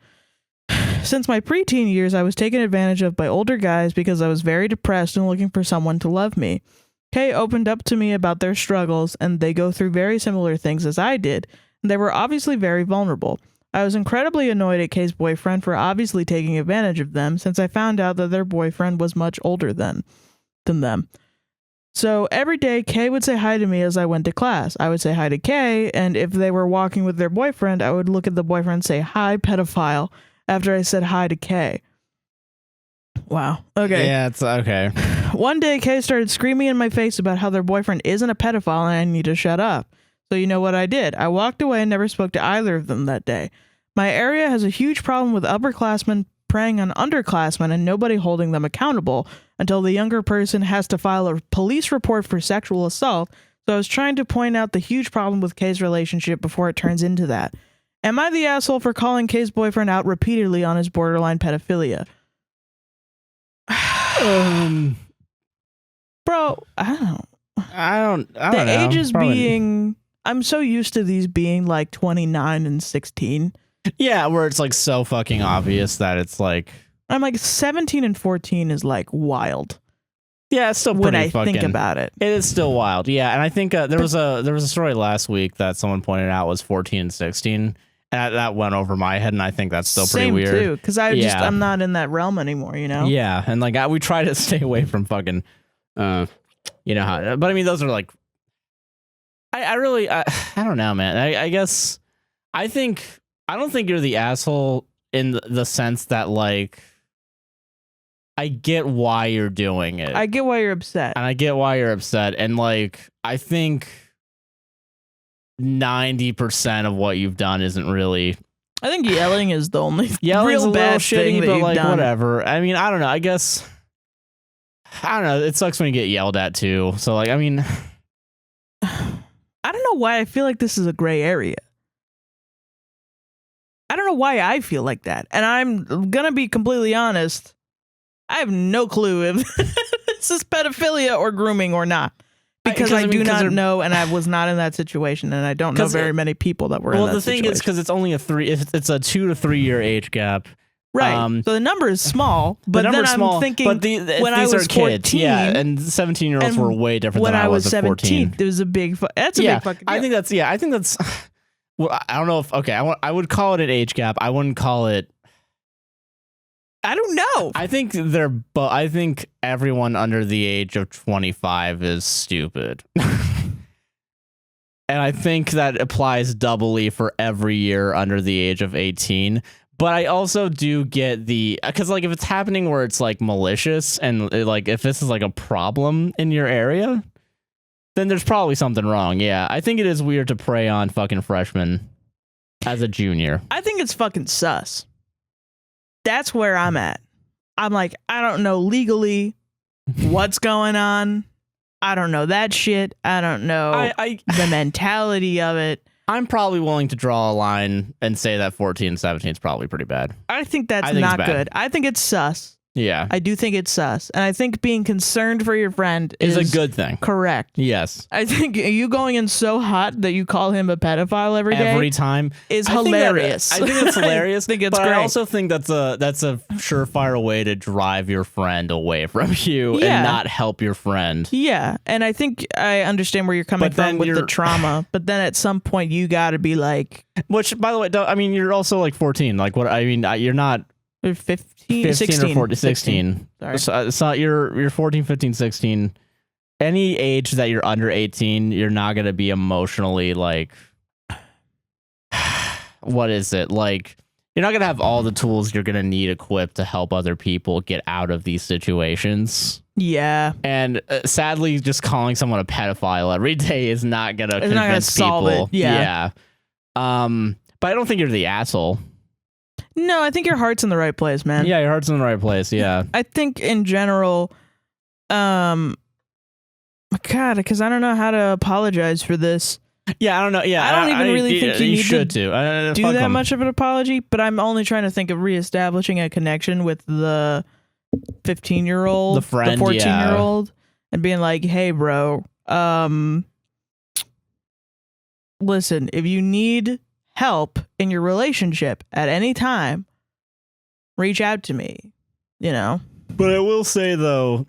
S2: Since my preteen years, I was taken advantage of by older guys because I was very depressed and looking for someone to love me. Kay opened up to me about their struggles, and they go through very similar things as I did, and they were obviously very vulnerable. I was incredibly annoyed at Kay's boyfriend for obviously taking advantage of them, since I found out that their boyfriend was much older than them. So every day, Kay would say hi to me as I went to class. I would say hi to Kay, and if they were walking with their boyfriend, I would look at the boyfriend and say, "Hi, pedophile," after I said hi to Kay. Wow. Okay.
S1: Yeah, it's okay.
S2: One day, Kay started screaming in my face about how their boyfriend isn't a pedophile and I need to shut up. So you know what I did? I walked away and never spoke to either of them that day. My area has a huge problem with upperclassmen preying on underclassmen and nobody holding them accountable until the younger person has to file a police report for sexual assault. So I was trying to point out the huge problem with Kay's relationship before it turns into that. Am I the asshole for calling Kay's boyfriend out repeatedly on his borderline pedophilia? Bro, I don't know. The ages being, I'm so used to these being like 29 and 16.
S1: Yeah, where it's like so fucking obvious that it's like,
S2: I'm like 17 and 14 is like wild.
S1: Yeah, it's still pretty
S2: when I
S1: fucking,
S2: think about it.
S1: It is still wild. Yeah, and I think there was a story last week that someone pointed out was 14 and 16. And that went over my head, and I think that's still pretty weird.
S2: Same too, because I'm not in that realm anymore, you know?
S1: Yeah, and like we try to stay away from fucking, you know how. But I mean, those are like, I really, I don't know, man. I guess I don't think you're the asshole in the sense that like, I get why you're doing it.
S2: I get why you're upset,
S1: and I get why you're upset, and like I think 90% of what you've done isn't really.
S2: I think yelling is the only
S1: real bad thing, but like
S2: done.
S1: whatever. I mean, I don't know. I guess I don't know. It sucks when you get yelled at too. So like, I mean,
S2: I don't know why I feel like this is a gray area. I don't know why I feel like that, and I'm gonna be completely honest. I have no clue if this is pedophilia or grooming or not. Because I do not know, and I was not in that situation, and I don't know very many people that were in that situation.
S1: Well, the thing is, because it's only it's a 2 to 3 year age gap.
S2: Right. So the number is small, but then I'm thinking when I was 14,
S1: kids, yeah, and 17-year-olds were way different than I was at 14.
S2: 17, there was a big, that's a big fucking deal.
S1: I think that's, well, I don't know if, okay, I would call it an age gap. I wouldn't call it,
S2: I don't know.
S1: I think everyone under the age of 25 is stupid. And I think that applies doubly for every year under the age of 18. But I also do get because like if it's happening where it's like malicious and like if this is like a problem in your area, then there's probably something wrong. Yeah, I think it is weird to prey on fucking freshmen as a junior.
S2: I think it's fucking sus. That's where I'm at. I'm like, I don't know legally what's going on. I don't know that shit. I don't know the mentality of it.
S1: I'm probably willing to draw a line and say that 14 and 17 is probably pretty bad.
S2: I think that's not good. I think it's sus.
S1: Yeah.
S2: I do think it's sus. And I think being concerned for your friend
S1: is a good thing.
S2: Correct.
S1: Yes.
S2: I think you going in so hot that you call him a pedophile every
S1: time
S2: is hilarious.
S1: I think it's hilarious.
S2: I think it's
S1: but
S2: great.
S1: I also think that's a surefire way to drive your friend away from you and not help your friend.
S2: Yeah. And I think I understand where you're coming from with the trauma, but then at some point you got to be like,
S1: which by the way, you're also like 14. Like what? I mean, you're not
S2: 15 16,
S1: or 14, 16.
S2: Sorry.
S1: So it's not you're 14, 15, 16. Any age that you're under 18, you're not going to be emotionally like, what is it? Like, you're not going to have all the tools you're going to need equipped to help other people get out of these situations.
S2: Yeah.
S1: And sadly, just calling someone a pedophile every day is not going to convince people.
S2: It. Yeah.
S1: But I don't think you're the asshole.
S2: No, I think your heart's in the right place, man.
S1: Yeah, your heart's in the right place. Yeah.
S2: I think in general, God, because I don't know how to apologize for this.
S1: Yeah, I don't know. Yeah,
S2: I don't even really think you need
S1: should
S2: to do that much of an apology, but I'm only trying to think of reestablishing a connection with the 15-year-old,
S1: the friend,
S2: the 14-year-old, and being like, hey, bro, listen, if you need help in your relationship at any time, reach out to me, But
S1: I will say, though,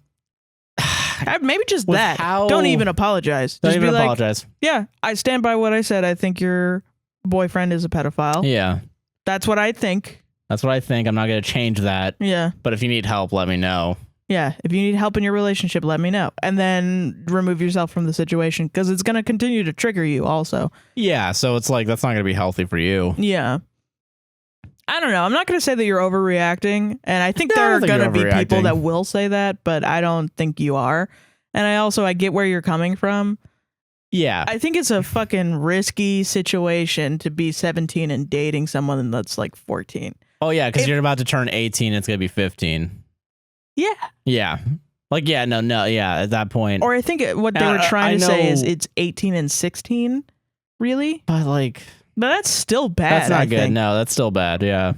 S2: maybe just that. Don't even apologize.
S1: Don't
S2: just
S1: even
S2: be
S1: apologize.
S2: Like, yeah, I stand by what I said. I think your boyfriend is a pedophile.
S1: Yeah.
S2: That's what I think.
S1: That's what I think. I'm not going to change that.
S2: Yeah.
S1: But if you need help, let me know.
S2: Yeah. If you need help in your relationship, let me know. And then remove yourself from the situation because it's going to continue to trigger you also.
S1: Yeah. So it's like, that's not going to be healthy for you.
S2: Yeah. I don't know. I'm not going to say that you're overreacting. And I think there are going to be people that will say that, but I don't think you are. And I get where you're coming from.
S1: Yeah.
S2: I think it's a fucking risky situation to be 17 and dating someone that's like 14.
S1: Oh, yeah. Because you're about to turn 18. It's going to be 15.
S2: Yeah.
S1: Yeah. Like, yeah, no. Yeah. At that point.
S2: Or I think what they were trying to say is it's 18 and 16. Really?
S1: But
S2: that's still bad.
S1: That's not good. No, that's still bad. Yeah.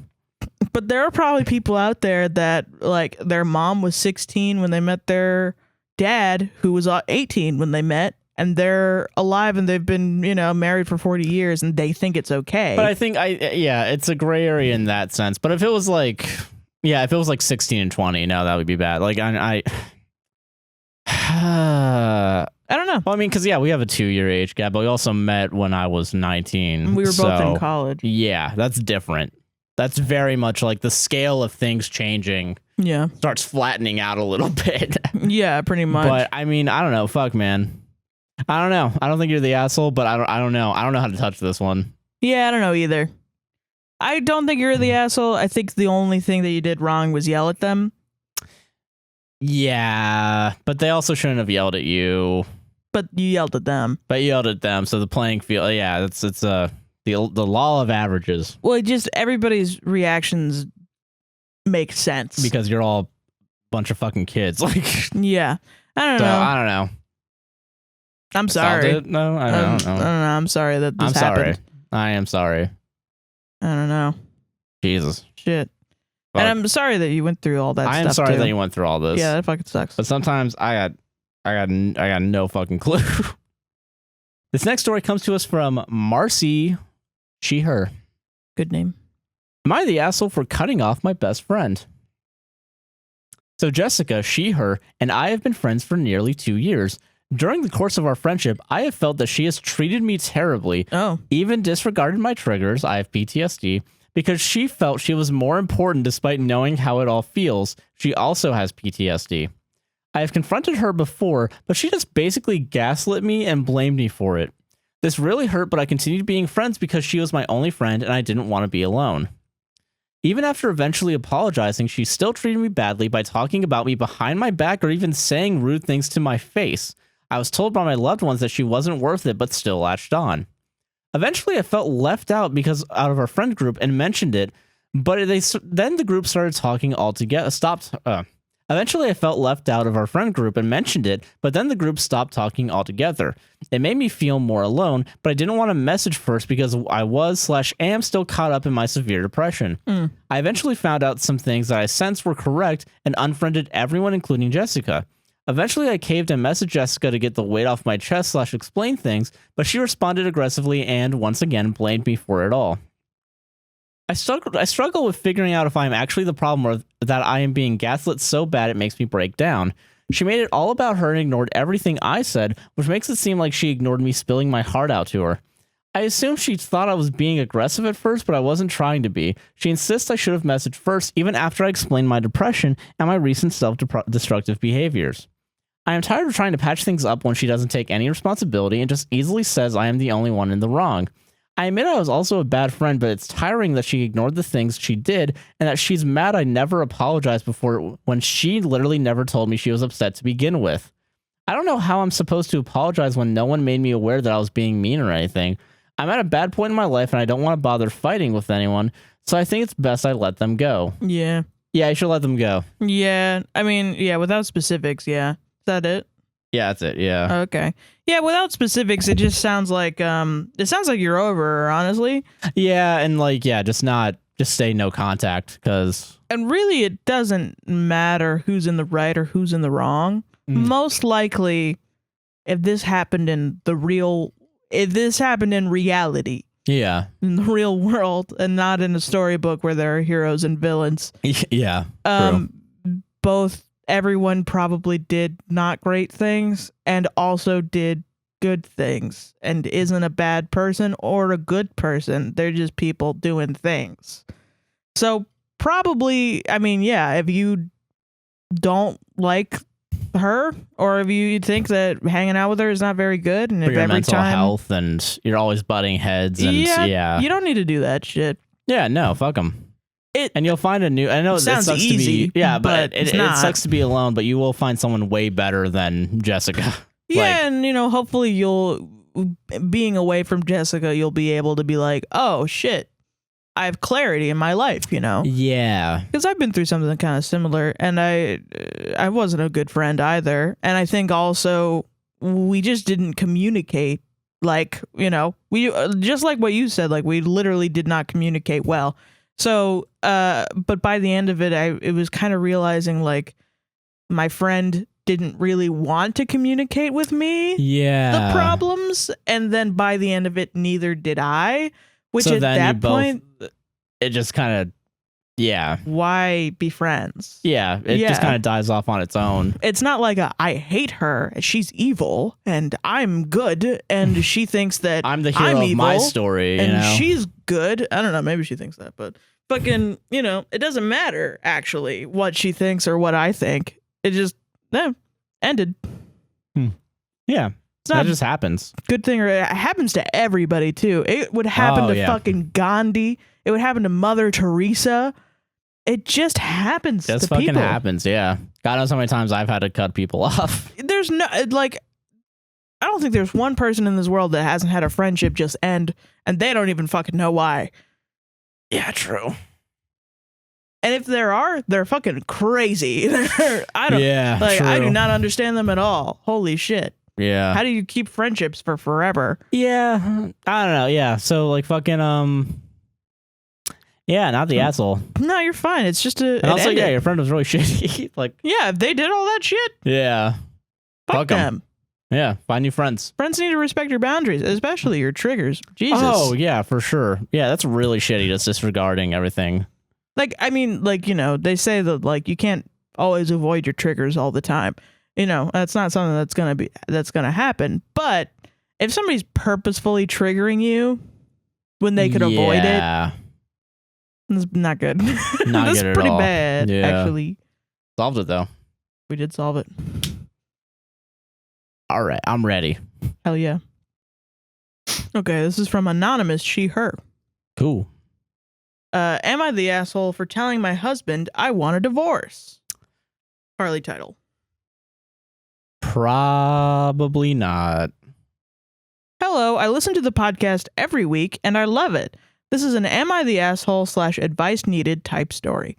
S2: But there are probably people out there that like their mom was 16 when they met their dad, who was 18 when they met, and they're alive and they've been, married for 40 years and they think it's okay.
S1: But I think it's a gray area in that sense. But if it was like, 16 and 20, no, that would be bad. Like I don't know. Well, I mean, because we have a 2-year age gap, but we also met when I was 19.
S2: We were both in college.
S1: Yeah, that's different. That's very much like the scale of things changing.
S2: Yeah,
S1: starts flattening out a little bit.
S2: Yeah, pretty much.
S1: But I mean, I don't know. Fuck, man. I don't know. I don't think you're the asshole, but I don't know. I don't know how to touch this one.
S2: Yeah, I don't know either. I don't think you're the asshole. I think the only thing that you did wrong was yell at them.
S1: Yeah, but they also shouldn't have yelled at you.
S2: But you yelled at them.
S1: So the playing field, it's the law of averages.
S2: Well, just everybody's reactions make sense
S1: because you're all a bunch of fucking kids. Like,
S2: yeah, I don't know. I'm sorry.
S1: No, I don't know.
S2: I'm sorry that this happened.
S1: I am sorry.
S2: I don't know.
S1: Jesus.
S2: Shit. Fuck. And I'm sorry that you went through all that stuff. I am
S1: sorry that you went through all this.
S2: Yeah, that fucking sucks.
S1: But sometimes I got no fucking clue. This next story comes to us from Marcy, she, her.
S2: Good name.
S1: Am I the asshole for cutting off my best friend? So Jessica, she, her, and I have been friends for nearly 2 years. During the course of our friendship, I have felt that she has treated me terribly, even disregarded my triggers, I have PTSD, because she felt she was more important despite knowing how it all feels. She also has PTSD. I have confronted her before, but she just basically gaslit me and blamed me for it. This really hurt, but I continued being friends because she was my only friend and I didn't want to be alone. Even after eventually apologizing, she still treated me badly by talking about me behind my back or even saying rude things to my face. I was told by my loved ones that she wasn't worth it, but still latched on. Eventually, I felt left out out of our friend group and mentioned it, but then the group started talking altogether. Eventually, I felt left out of our friend group and mentioned it, but then the group stopped talking altogether. It made me feel more alone, but I didn't want to message first because I was/am still caught up in my severe depression. I eventually found out some things that I sensed were correct and unfriended everyone, including Jessica. Eventually, I caved and messaged Jessica to get the weight off my chest/explain things, but she responded aggressively and, once again, blamed me for it all. I struggle with figuring out if I am actually the problem or that I am being gaslit so bad it makes me break down. She made it all about her and ignored everything I said, which makes it seem like she ignored me spilling my heart out to her. I assume she thought I was being aggressive at first, but I wasn't trying to be. She insists I should have messaged first, even after I explained my depression and my recent self-destructive behaviors. I am tired of trying to patch things up when she doesn't take any responsibility and just easily says I am the only one in the wrong. I admit I was also a bad friend, but it's tiring that she ignored the things she did and that she's mad I never apologized before when she literally never told me she was upset to begin with. I don't know how I'm supposed to apologize when no one made me aware that I was being mean or anything. I'm at a bad point in my life and I don't want to bother fighting with anyone, so I think it's best I let them go.
S2: Yeah.
S1: Yeah, I should let them go.
S2: Yeah. I mean, yeah, without specifics, yeah. Is that it?
S1: Yeah, that's it. Yeah.
S2: Okay. Yeah, without specifics, it just sounds like you're over her, honestly.
S1: Yeah, and just stay no contact because.
S2: And really, it doesn't matter who's in the right or who's in the wrong. Most likely, if this happened in reality,
S1: yeah,
S2: in the real world, and not in a storybook where there are heroes and villains.
S1: Yeah. True.
S2: Both. Everyone probably did not great things and also did good things and isn't a bad person or a good person. They're just people doing things. So probably, I mean, yeah, if you don't like her or if you think that hanging out with her is not very good and
S1: for
S2: if
S1: your
S2: every
S1: mental
S2: time
S1: health and you're always butting heads and
S2: you don't need to do that shit.
S1: Yeah, no, fuck them. And you'll find a new. I know it
S2: sounds
S1: sucks
S2: easy,
S1: to be. Yeah, but it
S2: sucks
S1: to be alone. But you will find someone way better than Jessica.
S2: Yeah, and hopefully being away from Jessica, you'll be able to be like, oh shit, I have clarity in my life.
S1: Yeah,
S2: because I've been through something kind of similar, and I wasn't a good friend either. And I think also we just didn't communicate. Like we just like what you said. Like we literally did not communicate well. So, but by the end of it, it was kind of realizing like my friend didn't really want to communicate with me.
S1: Yeah.
S2: The problems. And then by the end of it, neither did I, which at that point,
S1: it just kind of, yeah.
S2: Why be friends?
S1: Yeah. It just kind of dies off on its own.
S2: It's not like I hate her. She's evil and I'm good. And she thinks that
S1: I'm the hero of my story.
S2: And she's good. I don't know. Maybe she thinks that, but fucking, it doesn't matter actually what she thinks or what I think. It just ended.
S1: Yeah. That just happens.
S2: Good thing, or it happens to everybody too. It would happen to fucking Gandhi. It would happen to Mother Teresa. It just happens to people.
S1: Fucking happens, yeah. God knows how many times I've had to cut people off.
S2: There's no, I don't think there's one person in this world that hasn't had a friendship just end, and they don't even fucking know why.
S1: Yeah, true.
S2: And if there are, they're fucking crazy. I do not understand them at all. Holy shit.
S1: Yeah.
S2: How do you keep friendships for forever?
S1: Yeah. I don't know. Yeah. So fucking yeah, not the asshole.
S2: No, you're fine. It's just
S1: and also, yeah, your friend was really shitty.
S2: yeah, if they did all that shit.
S1: Yeah.
S2: Fuck them.
S1: Yeah, find new friends.
S2: Friends need to respect your boundaries, especially your triggers. Jesus.
S1: Oh, yeah, for sure. Yeah, that's really shitty, just disregarding everything.
S2: They say that, you can't always avoid your triggers all the time. That's not something that's gonna happen. But if somebody's purposefully triggering you when they could avoid it, it's not good.
S1: Not
S2: That's
S1: good at
S2: pretty
S1: all.
S2: bad, actually.
S1: Solved it, though.
S2: We did solve it.
S1: All right, I'm ready.
S2: Hell yeah. Okay, this is from Anonymous, she, her.
S1: Cool.
S2: Am I the asshole for telling my husband I want a divorce? Harley title.
S1: Probably not.
S2: Hello, I listen to the podcast every week and I love it. This is an Am I the Asshole / advice needed type story.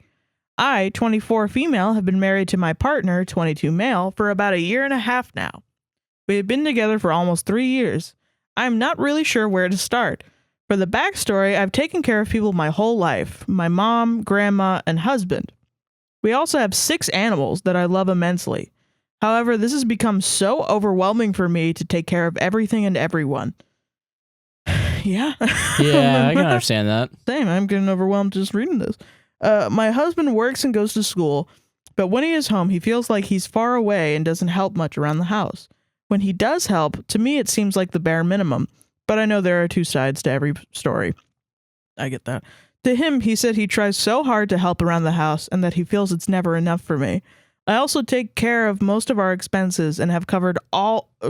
S2: I, 24 female, have been married to my partner, 22 male, for about 1.5 years now. We have been together for almost 3 years. I'm not really sure where to start. For the backstory, I've taken care of people my whole life. My mom, grandma, and husband. We also have 6 animals that I love immensely. However, this has become so overwhelming for me to take care of everything and everyone. Yeah.
S1: Yeah, I can understand that.
S2: Same. I'm getting overwhelmed just reading this. My husband works and goes to school, but when he is home, he feels like he's far away and doesn't help much around the house. When he does help, to me it seems like the bare minimum, but I know there are 2 sides to every story. I get that. To him, he said he tries so hard to help around the house and that he feels it's never enough for me. I also take care of most of our expenses and have covered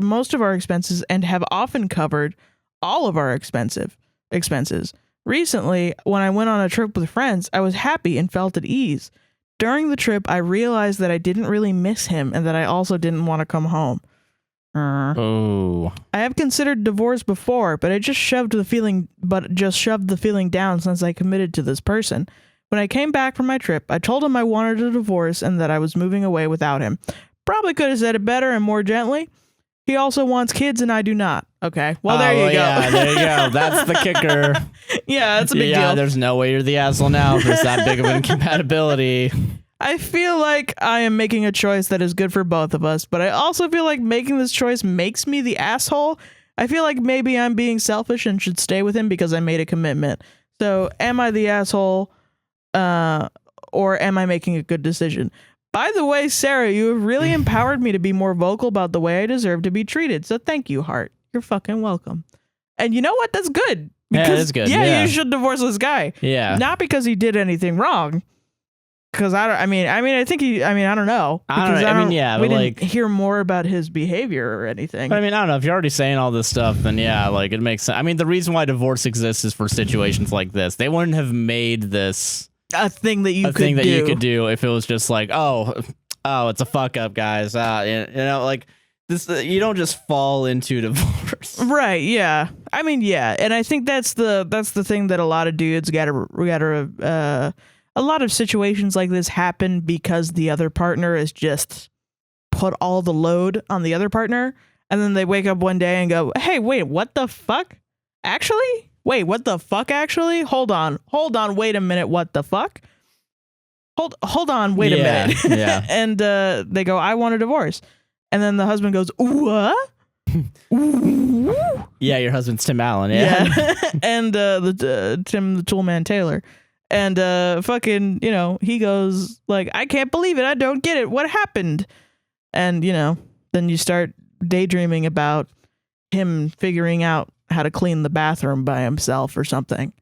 S2: most of our expenses and have often covered all of our expenses. Recently, when I went on a trip with friends, I was happy and felt at ease. During the trip, I realized that I didn't really miss him and that I also didn't want to come home.
S1: Oh.
S2: I have considered divorce before, but I just shoved the feeling down since I committed to this person. When I came back from my trip, I told him I wanted a divorce and that I was moving away without him. Probably could have said it better and more gently. He also wants kids and I do not. Okay. Well, there you go.
S1: Yeah, there you go. That's the kicker.
S2: Yeah, that's a big deal.
S1: Yeah, there's no way you're the asshole now if there's that big of an incompatibility.
S2: I feel like I am making a choice that is good for both of us, but I also feel like making this choice makes me the asshole. I feel like maybe I'm being selfish and should stay with him because I made a commitment. So am I the asshole or am I making a good decision? By the way, Sarah, you have really empowered me to be more vocal about the way I deserve to be treated. So thank you, heart. You're fucking welcome. And you know what? That's good.
S1: Because, yeah, that's good.
S2: Yeah, you should divorce this guy.
S1: Yeah.
S2: Not because he did anything wrong. Because I don't know. We didn't hear more about his behavior or anything.
S1: I mean, I don't know. If you're already saying all this stuff, then yeah, like it makes sense. I mean, the reason why divorce exists is for situations like this. They wouldn't have made this
S2: a thing that you could do
S1: if it was just like, oh, it's a fuck up, guys. Like this, you don't just fall into divorce,
S2: right? Yeah, I mean, yeah, and I think that's the thing that a lot of dudes a lot of situations like this happen because the other partner is just put all the load on the other partner, and then they wake up one day and go, "Hey, wait, what the fuck? Actually, wait, what the fuck? Actually, hold on, wait a minute, what the fuck? Hold on, wait a minute."
S1: Yeah.
S2: And they go, "I want a divorce," and then the husband goes, "What?"
S1: Yeah, your husband's Tim Allen. Yeah,
S2: and Tim the Toolman Taylor. And fucking, he goes like, "I can't believe it. I don't get it. What happened?" And, then you start daydreaming about him figuring out how to clean the bathroom by himself or something.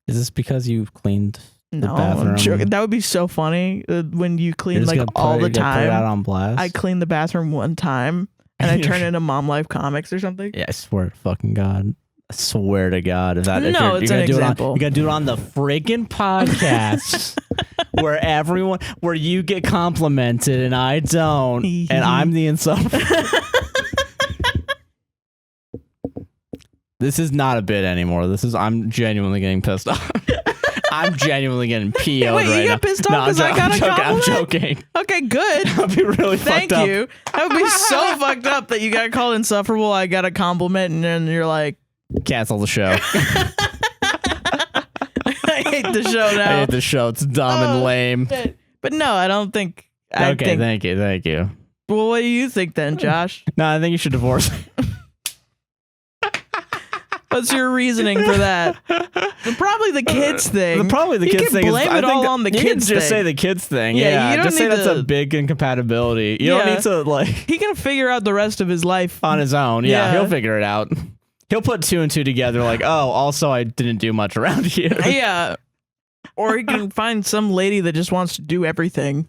S1: Is this because you've cleaned the
S2: No,
S1: bathroom?
S2: I'm joking. That would be so funny when you clean like all the time.
S1: Put it out on blast?
S2: I cleaned the bathroom one time and I turn into Mom Life Comics or something.
S1: Yeah, I swear to fucking God. I swear to God. If that,
S2: it's an example.
S1: You gotta do it on the friggin' podcast where you get complimented and I don't, and I'm the insufferable. This is not a bit anymore. I'm genuinely getting pissed off. I'm genuinely getting PO'd
S2: Wait,
S1: right
S2: you got pissed off because I got a compliment?
S1: I'm joking.
S2: Okay, good.
S1: That'd be really fucked up.
S2: Thank you. That would be so fucked up that you got called insufferable. I got a compliment and then you're like,
S1: cancel the show.
S2: I hate the show now.
S1: I hate the show. It's dumb and lame.
S2: Shit. But no, I don't think.
S1: Thank you.
S2: Well, what do you think then, Josh?
S1: No, I think you should divorce.
S2: What's your reasoning for that? Probably the kids thing.
S1: Probably the kids thing.
S2: Blame it all on the kids.
S1: You can just say the kids thing. Yeah,
S2: you don't
S1: just say
S2: need
S1: that's a big incompatibility. You don't need to like.
S2: He can figure out the rest of his life
S1: on his own. Yeah, he'll figure it out. He'll put 2 and 2 together. Like, oh, also I didn't do much around here.
S2: Yeah, or he can find some lady that just wants to do everything.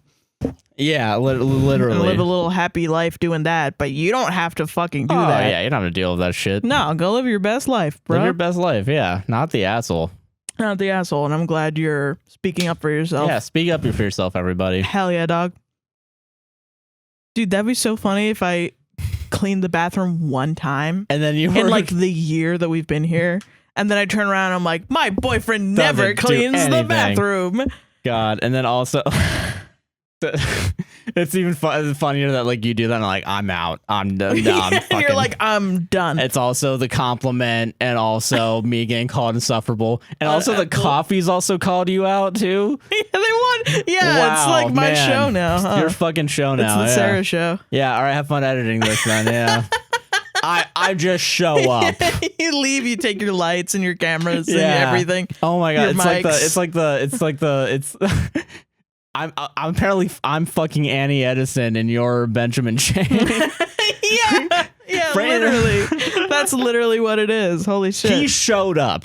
S1: Yeah, literally.
S2: And live a little happy life doing that, but you don't have to fucking do that.
S1: Yeah, you don't have to deal with that shit.
S2: No, go live your best life, bro.
S1: Live your best life, yeah. Not the asshole.
S2: Not the asshole, and I'm glad you're speaking up for yourself.
S1: Yeah, speak up for yourself, everybody.
S2: Hell yeah, dog. Dude, that'd be so funny if I cleaned the bathroom one time.
S1: And then you were
S2: in like the year that we've been here. And then I turn around and I'm like, my boyfriend never
S1: Doesn't do
S2: cleans the
S1: anything.
S2: bathroom.
S1: God. And then also, it's even funnier that like you do that and like, I'm out. I'm done. No, I'm fucking,
S2: You're like, I'm done.
S1: it's also the compliment and also me getting called insufferable. And also the coffee's also called you out too.
S2: Yeah, they won. Yeah,
S1: Wow,
S2: it's like my
S1: man.
S2: show now. Huh?
S1: Your fucking show now.
S2: It's the Sarah show.
S1: Yeah. All right. Have fun editing this then. Yeah. I just show up.
S2: You leave, you take your lights and your cameras and
S1: Yeah.
S2: everything.
S1: Oh my God.
S2: Your
S1: It's I'm apparently I'm fucking Annie Edison and you're Benjamin Shane.
S2: yeah, literally. That's literally what it is. Holy shit.
S1: He showed up.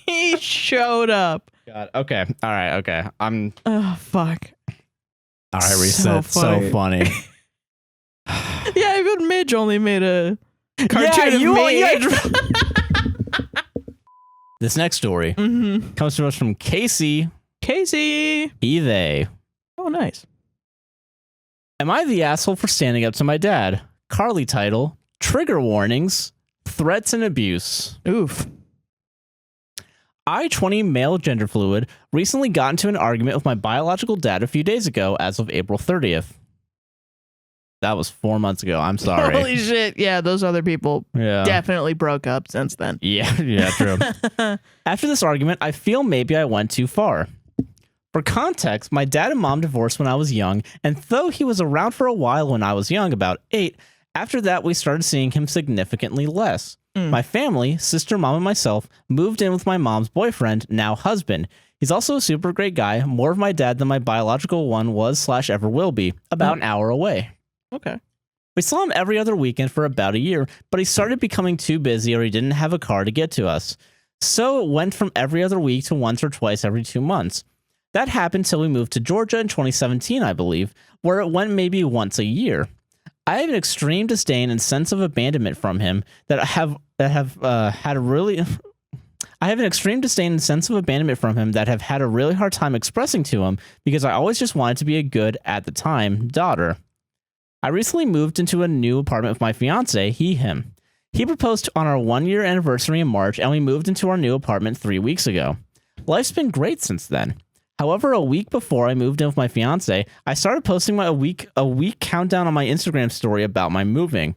S2: He showed up.
S1: God. Okay. All right. Okay.
S2: Oh, fuck.
S1: All right. Reset. So funny.
S2: Yeah, even Midge only made a cartoon of me.
S1: This next story comes to us from Casey. He, they.
S2: Oh, nice.
S1: Am I the asshole for standing up to my dad? Carly title, trigger warnings, threats and abuse.
S2: Oof.
S1: I, 20 male gender fluid, recently got into an argument with my biological dad a few days ago as of April 30th. That was 4 months ago. I'm sorry.
S2: Holy shit. Yeah, those other people definitely broke up since then.
S1: Yeah, true. After this argument, I feel maybe I went too far. For context, my dad and mom divorced when I was young, and though he was around for a while when I was young, about 8, after that we started seeing him significantly less. My family, sister, mom, and myself moved in with my mom's boyfriend, now husband. He's also a super great guy, more of my dad than my biological one was / ever will be, about an hour away.
S2: Okay.
S1: We saw him every other weekend for about a year, but he started becoming too busy or he didn't have a car to get to us. So it went from every other week to once or twice every 2 months. That happened till we moved to Georgia in 2017, I believe, where it went maybe once a year. I have an extreme disdain and sense of abandonment from him that I have had a really hard time expressing to him because I always just wanted to be a good, at the time, daughter. I recently moved into a new apartment with my fiance, him. He proposed on our 1-year anniversary in March, and we moved into our new apartment 3 weeks ago. Life's been great since then. However, a week before I moved in with my fiance, I started posting a week countdown on my Instagram story about my moving.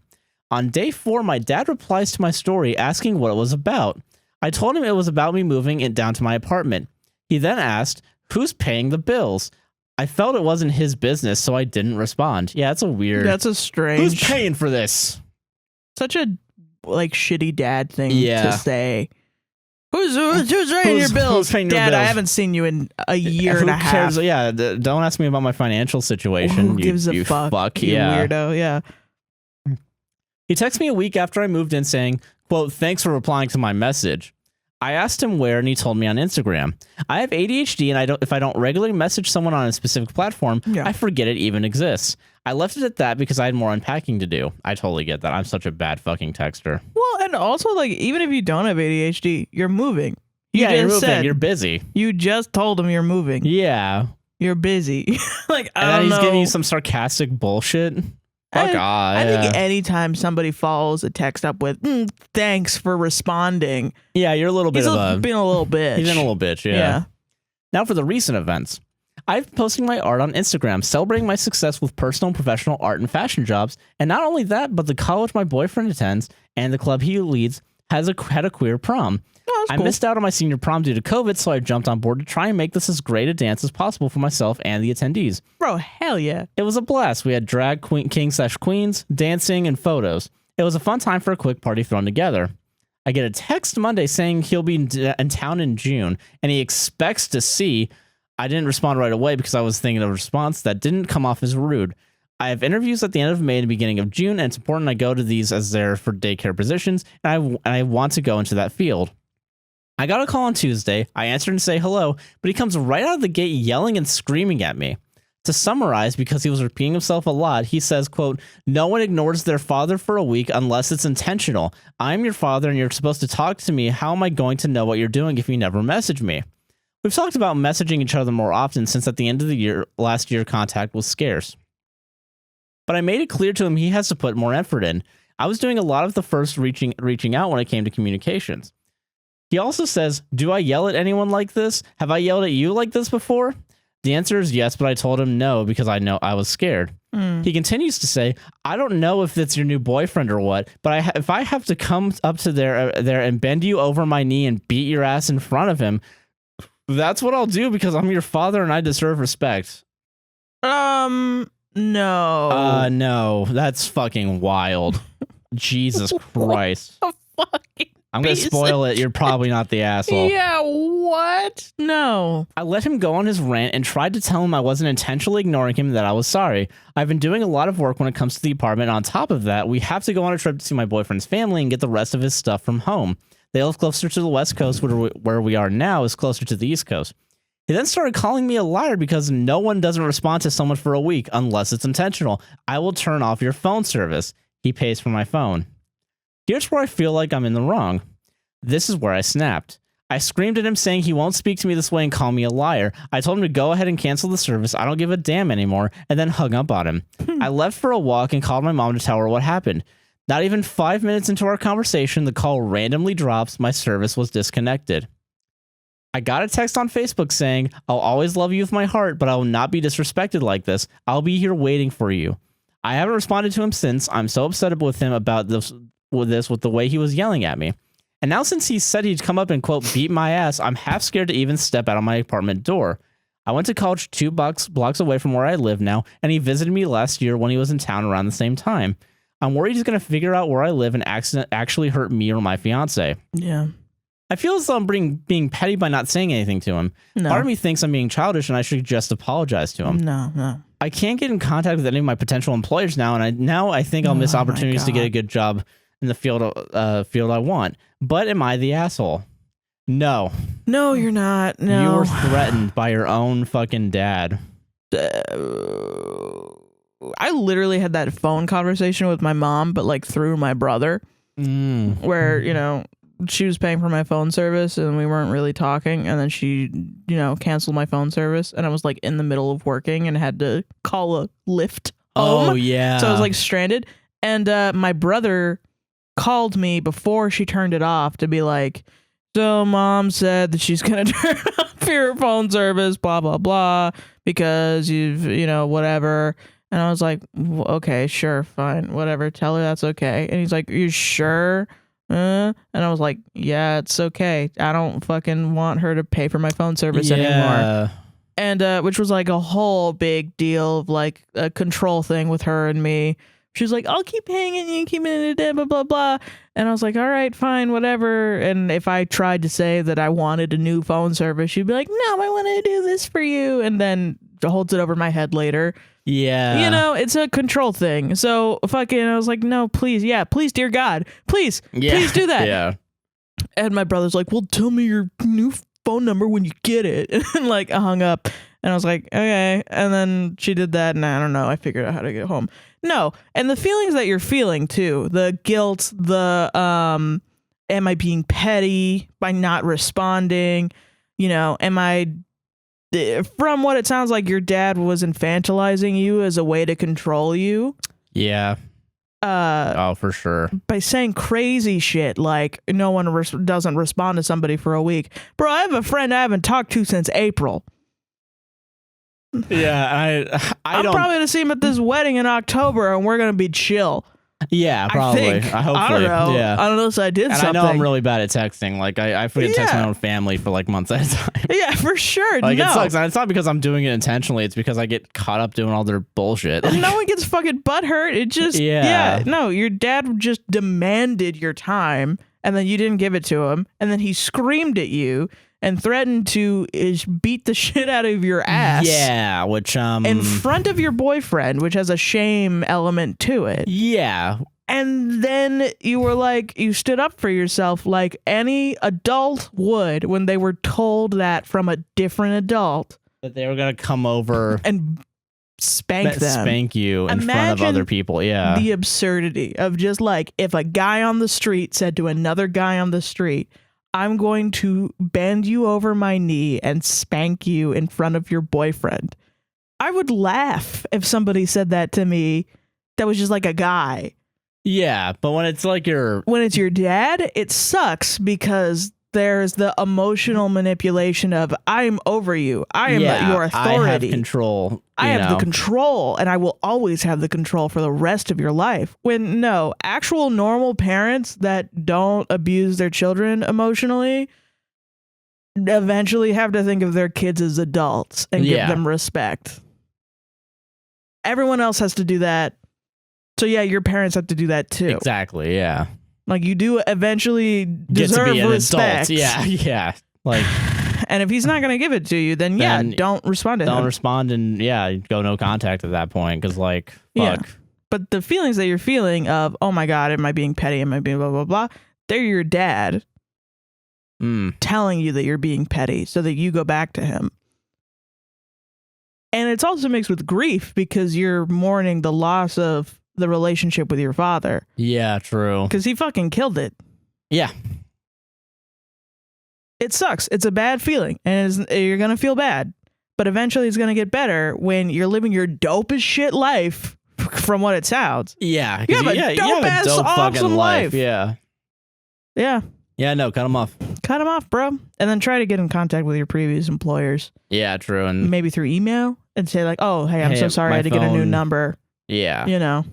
S1: On day 4, my dad replies to my story asking what it was about. I told him it was about me moving it down to my apartment. He then asked, "Who's paying the bills?" I felt it wasn't his business, so I didn't respond. Yeah, that's a strange. Who's paying for this?
S2: Such a shitty dad thing to say. Who's writing your bills? Dad, I haven't seen you in a year and a half.
S1: Cares? Yeah, don't ask me about my financial situation.
S2: Who gives a fuck? You weirdo. Yeah.
S1: He texted me a week after I moved in saying, quote, "Thanks for replying to my message." I asked him where, and he told me on Instagram. I have ADHD, and if I don't regularly message someone on a specific platform, I forget it even exists. I left it at that because I had more unpacking to do. I totally get that. I'm such a bad fucking texter.
S2: Well, and also, even if you don't have ADHD, you're moving.
S1: You're moving. You're busy.
S2: You just told him you're moving.
S1: Yeah.
S2: You're busy.
S1: And then he's giving you some sarcastic bullshit. Fuck off.
S2: I think anytime somebody follows a text up with, thanks for responding.
S1: Yeah, you're a little bit
S2: being a little bitch.
S1: He's being a little bitch, yeah. Now for the recent events. I've been posting my art on Instagram, celebrating my success with personal and professional art and fashion jobs. And not only that, but the college my boyfriend attends and the club he leads had a queer prom.
S2: Oh,
S1: I missed out on my senior prom due to COVID, so I jumped on board to try and make this as great a dance as possible for myself and the attendees.
S2: Bro, hell yeah.
S1: It was a blast. We had drag king/queens, dancing, and photos. It was a fun time for a quick party thrown together. I get a text Monday saying he'll be in town in June, and he expects to see. I didn't respond right away because I was thinking of a response that didn't come off as rude. I have interviews at the end of May and the beginning of June, and it's important I go to these as they're for daycare positions, and I want to go into that field. I got a call on Tuesday. I answered and say hello, but he comes right out of the gate yelling and screaming at me. To summarize, because he was repeating himself a lot, he says, quote, "No one ignores their father for a week unless it's intentional. I'm your father and you're supposed to talk to me. How am I going to know what you're doing if you never message me?" We've talked about messaging each other more often since at the end of the year, last year, contact was scarce. But I made it clear to him he has to put more effort in. I was doing a lot of the first reaching out when it came to communications. He also says, do I yell at anyone like this? Have I yelled at you like this before? The answer is yes, but I told him no because I know I was scared. He continues to say, I don't know if it's your new boyfriend or what, but if I have to come up to there and bend you over my knee and beat your ass in front of him, that's what I'll do because I'm your father and I deserve respect.
S2: No.
S1: No, that's fucking wild. Jesus Christ.
S2: Fucking
S1: I'm going to spoil it. You're probably not the asshole.
S2: Yeah, what? No.
S1: I let him go on his rant and tried to tell him I wasn't intentionally ignoring him, that I was sorry. I've been doing a lot of work when it comes to the apartment. On top of that, we have to go on a trip to see my boyfriend's family and get the rest of his stuff from home. They live closer to the West Coast, where we are now is closer to the East Coast. He then started calling me a liar because no one doesn't respond to someone for a week unless it's intentional. I will turn off your phone service. He pays for my phone. Here's where I feel like I'm in the wrong. This is where I snapped. I screamed at him saying he won't speak to me this way and call me a liar. I told him to go ahead and cancel the service. I don't give a damn anymore, and then hung up on him. I left for a walk and called my mom to tell her what happened. Not even 5 minutes into our conversation, the call randomly drops. My service was disconnected. I got a text on Facebook saying, I'll always love you with my heart, but I will not be disrespected like this. I'll be here waiting for you. I haven't responded to him since. I'm so upset with him about this with the way he was yelling at me. And now since he said he'd come up and, quote, beat my ass, I'm half scared to even step out of my apartment door. I went to college 2 blocks away from where I live now, and he visited me last year when he was in town around the same time. I'm worried he's going to figure out where I live and actually hurt me or my fiance.
S2: Yeah.
S1: I feel as though I'm being petty by not saying anything to him.
S2: No.
S1: Part of me thinks I'm being childish and I should just apologize to him.
S2: No.
S1: I can't get in contact with any of my potential employers now, and I think I'll miss opportunities to get a good job in the field I want. But am I the asshole? No.
S2: No, you're not. No.
S1: You were threatened by your own fucking dad.
S2: I literally had that phone conversation with my mom, but like through my brother, where, you know, she was paying for my phone service and we weren't really talking. And then she, you know, canceled my phone service and I was like in the middle of working and had to call a Lyft home.
S1: Oh, yeah.
S2: So I was like stranded. And my brother called me before she turned it off to be like, so mom said that she's going to turn off your phone service, blah, blah, blah, because you know, whatever. And I was like, okay, sure, fine, whatever. Tell her that's okay. And he's like, you sure? And I was like, yeah, it's okay. I don't fucking want her to pay for my phone service anymore. And which was like a whole big deal of like a control thing with her and me. She was like, I'll keep paying it, you keep it, blah, blah, blah. And I was like, all right, fine, whatever. And if I tried to say that I wanted a new phone service, she'd be like, no, I want to do this for you. And then holds it over my head later.
S1: Yeah.
S2: You know, it's a control thing. So fucking, I was like, no, please. Yeah, please, dear God, please do that.
S1: Yeah.
S2: And my brother's like, well, tell me your new phone number when you get it. And like, I hung up and I was like, okay. And then she did that. And I don't know. I figured out how to get home. No. And the feelings that you're feeling too, the guilt, the, am I being petty by not responding? You know, from what it sounds like, your dad was infantilizing you as a way to control you.
S1: Yeah. Oh, for sure.
S2: By saying crazy shit like no one doesn't respond to somebody for a week. Bro, I have a friend I haven't talked to since April.
S1: Yeah, I'm
S2: probably gonna see him at this wedding in October, and we're gonna be chill.
S1: Yeah, probably.
S2: I
S1: Hopefully.
S2: don't know.
S1: Yeah.
S2: I don't know if I did
S1: and
S2: something.
S1: I know I'm really bad at texting. Like I forget to text my own family for like months at a time.
S2: Yeah, for sure.
S1: Like
S2: no.
S1: it sucks. And it's not because I'm doing it intentionally. It's because I get caught up doing all their bullshit.
S2: No one gets fucking butthurt. It just no. Your dad just demanded your time, and then you didn't give it to him, and then he screamed at you and threatened to beat the shit out of your ass.
S1: Yeah, which
S2: in front of your boyfriend, which has a shame element to it.
S1: Yeah.
S2: And then you were like, you stood up for yourself like any adult would when they were told that from a different adult.
S1: That they were going to come over
S2: and spank
S1: you in front of other people. Yeah.
S2: The absurdity of just like, if a guy on the street said to another guy on the street, I'm going to bend you over my knee and spank you in front of your boyfriend. I would laugh if somebody said that to me that was just like a guy.
S1: Yeah, but when it's like
S2: when it's your dad, it sucks because there's the emotional manipulation of I'm over you. I am your authority.
S1: I have control.
S2: I have the control, and I will always have the control for the rest of your life. When no, actual normal parents that don't abuse their children emotionally eventually have to think of their kids as adults and give them respect. Everyone else has to do that. So yeah, your parents have to do that too.
S1: Exactly, yeah.
S2: Like you do eventually deserve
S1: to be an
S2: respect.
S1: Adult. Yeah. Like,
S2: and if he's not going to give it to you, then don't respond to him.
S1: Don't respond and go no contact at that point because like, fuck.
S2: Yeah. But the feelings that you're feeling of, oh my God, am I being petty? Am I being blah, blah, blah? They're your dad telling you that you're being petty so that you go back to him. And it's also mixed with grief because you're mourning the loss of the relationship with your father.
S1: Yeah, true.
S2: Because he fucking killed it.
S1: Yeah.
S2: It sucks. It's a bad feeling. And you're going to feel bad. But eventually it's going to get better when you're living your dope as shit life from what it sounds.
S1: Yeah.
S2: You have a dope-ass awesome life.
S1: Yeah.
S2: Yeah.
S1: Yeah, no, cut them off.
S2: Cut them off, bro. And then try to get in contact with your previous employers.
S1: Yeah, true. And
S2: maybe through email and say like, oh, hey, I'm so sorry I had to get a new number.
S1: Yeah.
S2: You know.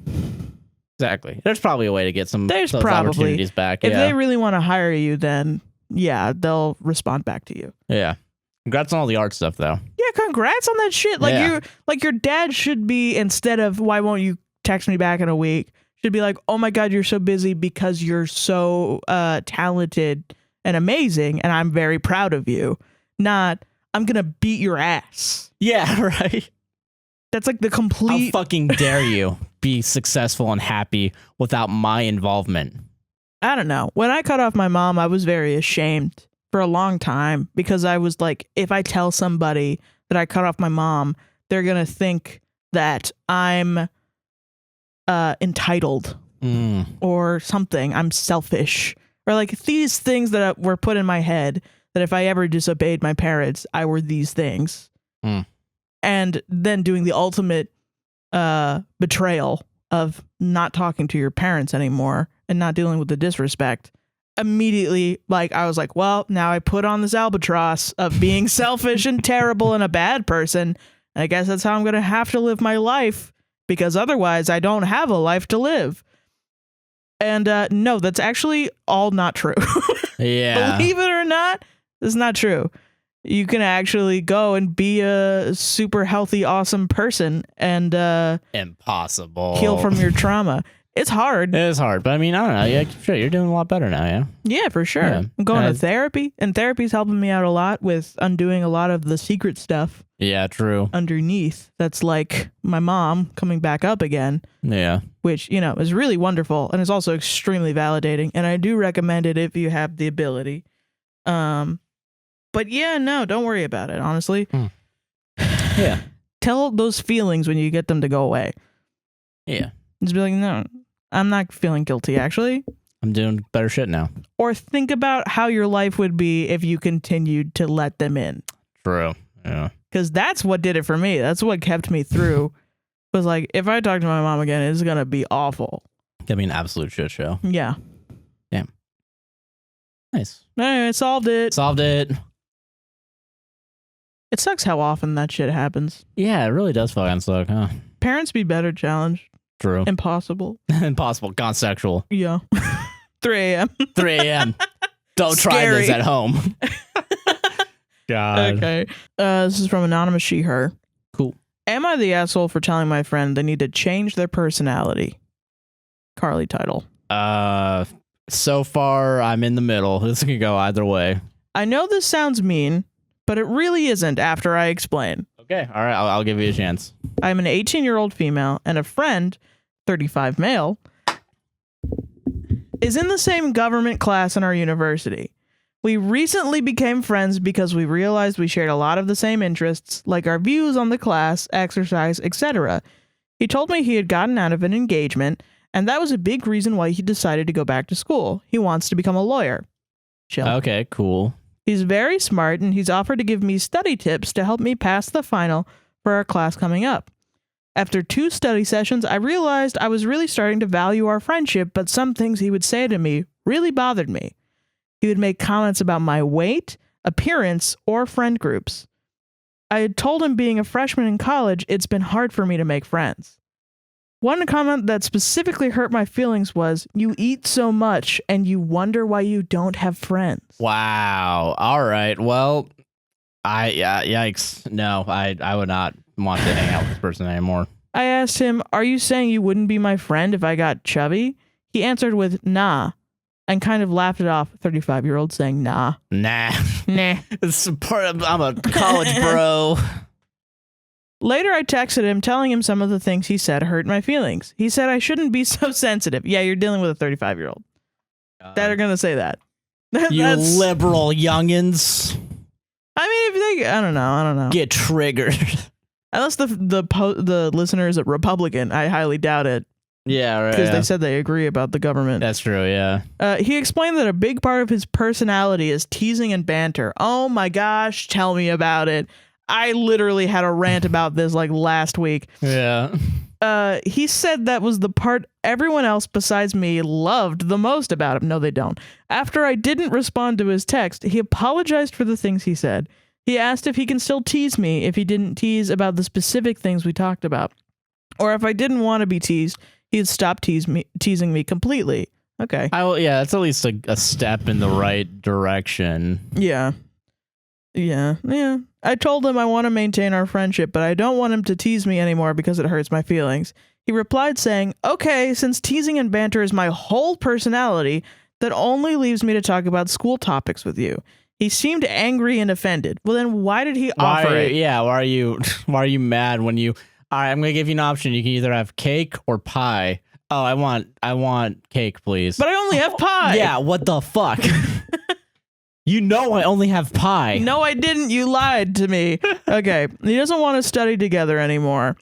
S1: Exactly. There's probably a way to get those
S2: probably
S1: opportunities back.
S2: If they really want to hire you, then they'll respond back to you.
S1: Yeah. Congrats on all the art stuff though. Yeah,
S2: congrats on that shit. Like your dad should be, instead of why won't you text me back in a week, should be like, oh my God, you're so busy because you're so talented and amazing and I'm very proud of you. Not, I'm gonna beat your ass.
S1: Yeah, right.
S2: That's like the complete...
S1: How fucking dare you be successful and happy without my involvement?
S2: I don't know. When I cut off my mom, I was very ashamed for a long time because I was like, if I tell somebody that I cut off my mom, they're going to think that I'm entitled or something. I'm selfish. Or like these things that were put in my head that if I ever disobeyed my parents, I were these things. And then doing the ultimate betrayal of not talking to your parents anymore and not dealing with the disrespect. Immediately, like, I was like, well, now I put on this albatross of being selfish and terrible and a bad person. I guess that's how I'm going to have to live my life because otherwise I don't have a life to live. And no, that's actually all not true.
S1: Yeah.
S2: Believe it or not, it's not true. You can actually go and be a super healthy, awesome person and
S1: impossible
S2: heal from your trauma. It's hard.
S1: It is hard, but I mean, I don't know. Yeah, sure, you're doing a lot better now, yeah?
S2: Yeah, for sure.
S1: Yeah.
S2: I'm going to therapy, and therapy's helping me out a lot with undoing a lot of the secret stuff.
S1: Yeah, true.
S2: Underneath. That's like my mom coming back up again.
S1: Yeah.
S2: Which, is really wonderful and is also extremely validating. And I do recommend it if you have the ability. But yeah, no, don't worry about it, honestly.
S1: Yeah.
S2: Tell those feelings when you get them to go away.
S1: Yeah.
S2: Just be like, no, I'm not feeling guilty, actually.
S1: I'm doing better shit now.
S2: Or think about how your life would be if you continued to let them in.
S1: True. Yeah.
S2: Because that's what did it for me. That's what kept me through. Was like, if I talk to my mom again, it's going to be awful.
S1: Gonna be an absolute shit show.
S2: Yeah.
S1: Damn. Nice.
S2: Anyway, solved it.
S1: Solved it.
S2: It sucks how often that shit happens.
S1: Yeah, it really does fucking suck, huh?
S2: Parents be better challenged.
S1: True.
S2: Impossible.
S1: Impossible. Gone sexual.
S2: Yeah. 3 a.m.
S1: 3 a.m. Don't try this at home. God.
S2: Okay. This is from Anonymous She, Her.
S1: Cool.
S2: Am I the asshole for telling my friend they need to change their personality? Carly title.
S1: So far, I'm in the middle. This can go either way.
S2: I know this sounds mean, but it really isn't after I explain.
S1: Okay. All right. I'll give you a chance.
S2: I'm an 18-year-old female and a friend, 35 male, is in the same government class in our university. We recently became friends because we realized we shared a lot of the same interests, like our views on the class, exercise, etc. He told me he had gotten out of an engagement, and that was a big reason why he decided to go back to school. He wants to become a lawyer. Chill.
S1: Okay, cool.
S2: He's very smart, and he's offered to give me study tips to help me pass the final for our class coming up. After 2 study sessions, I realized I was really starting to value our friendship, but some things he would say to me really bothered me. he would make comments about my weight, appearance, or friend groups. I had told him being a freshman in college, it's been hard for me to make friends. One comment that specifically hurt my feelings was, you eat so much and you wonder why you don't have friends.
S1: Wow. All right. Well, yikes. No, I would not want to hang out with this person anymore.
S2: I asked him, are you saying you wouldn't be my friend if I got chubby? He answered with, nah, and kind of laughed it off. 35-year-old saying, nah.
S1: Nah.
S2: Nah.
S1: It's part of, I'm a college bro.
S2: Later, I texted him telling him some of the things he said hurt my feelings. He said I shouldn't be so sensitive. Yeah, you're dealing with a 35-year-old that are going to say that.
S1: You liberal youngins.
S2: I mean, if they, I don't know.
S1: Get triggered.
S2: Unless the listener is a Republican, I highly doubt it.
S1: Yeah, right.
S2: Because they said they agree about the government.
S1: That's true, yeah.
S2: He explained that a big part of his personality is teasing and banter. Oh my gosh, tell me about it. I literally had a rant about this like last week.
S1: Yeah.
S2: He said that was the part everyone else besides me loved the most about him. No, they don't. After I didn't respond to his text, he apologized for the things he said. He asked if he can still tease me if he didn't tease about the specific things we talked about. Or if I didn't want to be teased, he'd stop teasing me completely. Okay.
S1: Yeah, that's at least a step in the right direction.
S2: Yeah. I told him I want to maintain our friendship, but I don't want him to tease me anymore because it hurts my feelings. He replied saying, okay, since teasing and banter is my whole personality, that only leaves me to talk about school topics with you. He seemed angry and offended. Well, then why did he offer it?
S1: Yeah, why are you mad when you... All right, I'm going to give you an option. You can either have cake or pie. Oh, I want cake, please.
S2: But I only have pie.
S1: Yeah, what the fuck? You know I only have pie.
S2: No, I didn't. You lied to me. Okay. He doesn't want to study together anymore.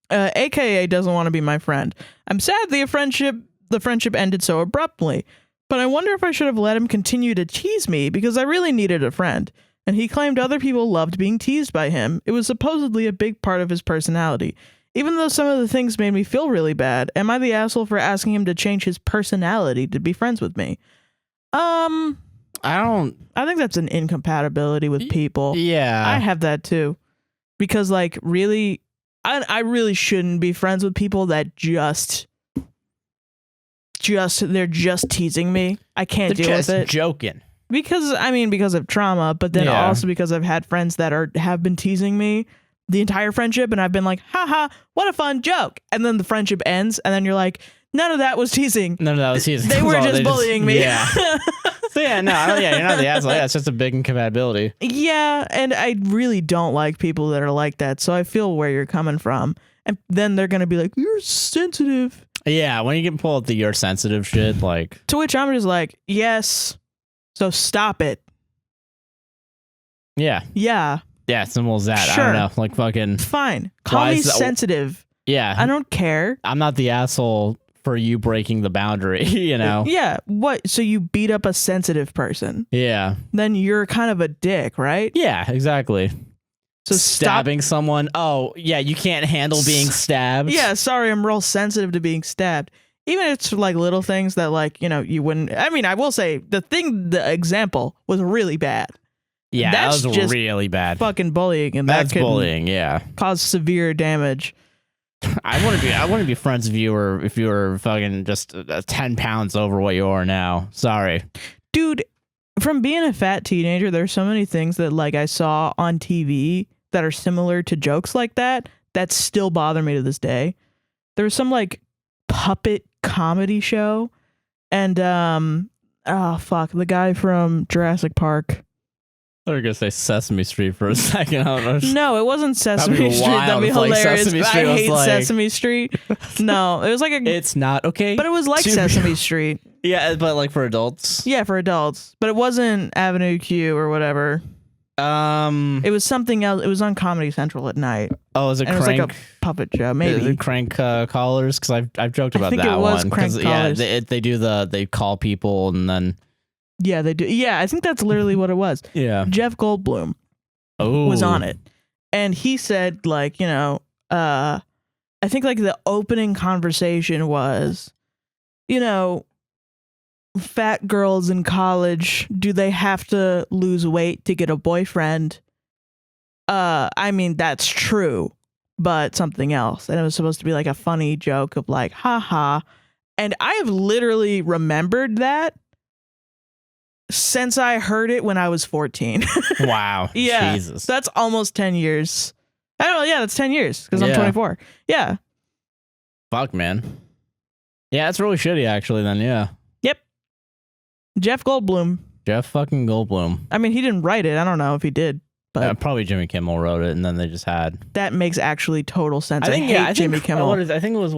S2: AKA doesn't want to be my friend. I'm sad the friendship ended so abruptly, but I wonder if I should have let him continue to tease me because I really needed a friend. And he claimed other people loved being teased by him. It was supposedly a big part of his personality. Even though some of the things made me feel really bad, am I the asshole for asking him to change his personality to be friends with me? I think that's an incompatibility with people.
S1: Yeah.
S2: I have that too. Because like really, I really shouldn't be friends with people that they're just teasing me. I can't deal with it.
S1: They're just joking.
S2: Because of trauma, but then also because I've had friends that have been teasing me the entire friendship and I've been like, haha, what a fun joke. And then the friendship ends and then you're like, none of that was teasing.
S1: None of that was teasing.
S2: They were just bullying me.
S1: Yeah. So you're not the asshole. Yeah, it's just a big incompatibility.
S2: Yeah, and I really don't like people that are like that, so I feel where you're coming from. And then they're going to be like, you're sensitive.
S1: Yeah, when you can pull out the you're sensitive shit, like...
S2: To which I'm just like, yes, so stop it.
S1: Yeah.
S2: Yeah.
S1: Yeah, simple as that.
S2: Sure.
S1: I don't know, like fucking...
S2: Fine. Call me sensitive.
S1: Yeah.
S2: I don't care.
S1: I'm not the asshole for you breaking the boundary, you know?
S2: Yeah. What? So you beat up a sensitive person.
S1: Yeah.
S2: Then you're kind of a dick, right?
S1: Yeah, exactly.
S2: So
S1: stabbing someone. Oh, yeah, you can't handle being stabbed.
S2: Yeah, sorry, I'm real sensitive to being stabbed. Even if it's like little things that like, you know, you wouldn't... I mean, I will say the example was really bad.
S1: Yeah,
S2: that's
S1: that was
S2: just
S1: really bad.
S2: Fucking bullying, and
S1: that's
S2: that
S1: bullying, yeah.
S2: Cause severe damage.
S1: I wouldn't be friends with you if you were fucking just 10 pounds over what you are now. Sorry.
S2: Dude, from being a fat teenager, there's so many things that like I saw on TV that are similar to jokes like that still bother me to this day. There was some like puppet comedy show and the guy from Jurassic Park.
S1: I was gonna say Sesame Street for a second. I don't know.
S2: No, it wasn't Sesame Street. That'd be hilarious. I hate Sesame Street. No, it was like
S1: It's not okay.
S2: But it was like Sesame Street.
S1: Yeah, but like for adults.
S2: Yeah, for adults. But it wasn't Avenue Q or whatever. It was something else. It was on Comedy Central at night.
S1: Oh, is it
S2: Crank? It was like a puppet show, maybe.
S1: Is it Crank Callers? Because I've joked about that one.
S2: I think it was Crank Callers.
S1: Yeah, they call people and then.
S2: Yeah, they do. Yeah, I think that's literally what it was.
S1: Yeah.
S2: Jeff Goldblum was on it. And he said, like, you know, I think like the opening conversation was, you know, fat girls in college, do they have to lose weight to get a boyfriend? I mean, that's true, but something else. And it was supposed to be like a funny joke of like, haha. And I have literally remembered that since I heard it when I was 14.
S1: Wow.
S2: Yeah.
S1: Jesus.
S2: That's almost 10 years. I don't know. Yeah, that's 10 years because I'm 24. Yeah.
S1: Fuck, man. Yeah, it's really shitty, actually, then, yeah.
S2: Yep. Jeff Goldblum.
S1: Jeff fucking Goldblum.
S2: I mean, he didn't write it. I don't know if he did, but
S1: Probably Jimmy Kimmel wrote it, and then they just had...
S2: that makes actually total sense.
S1: I think,
S2: hate Jimmy Kimmel.
S1: I think it was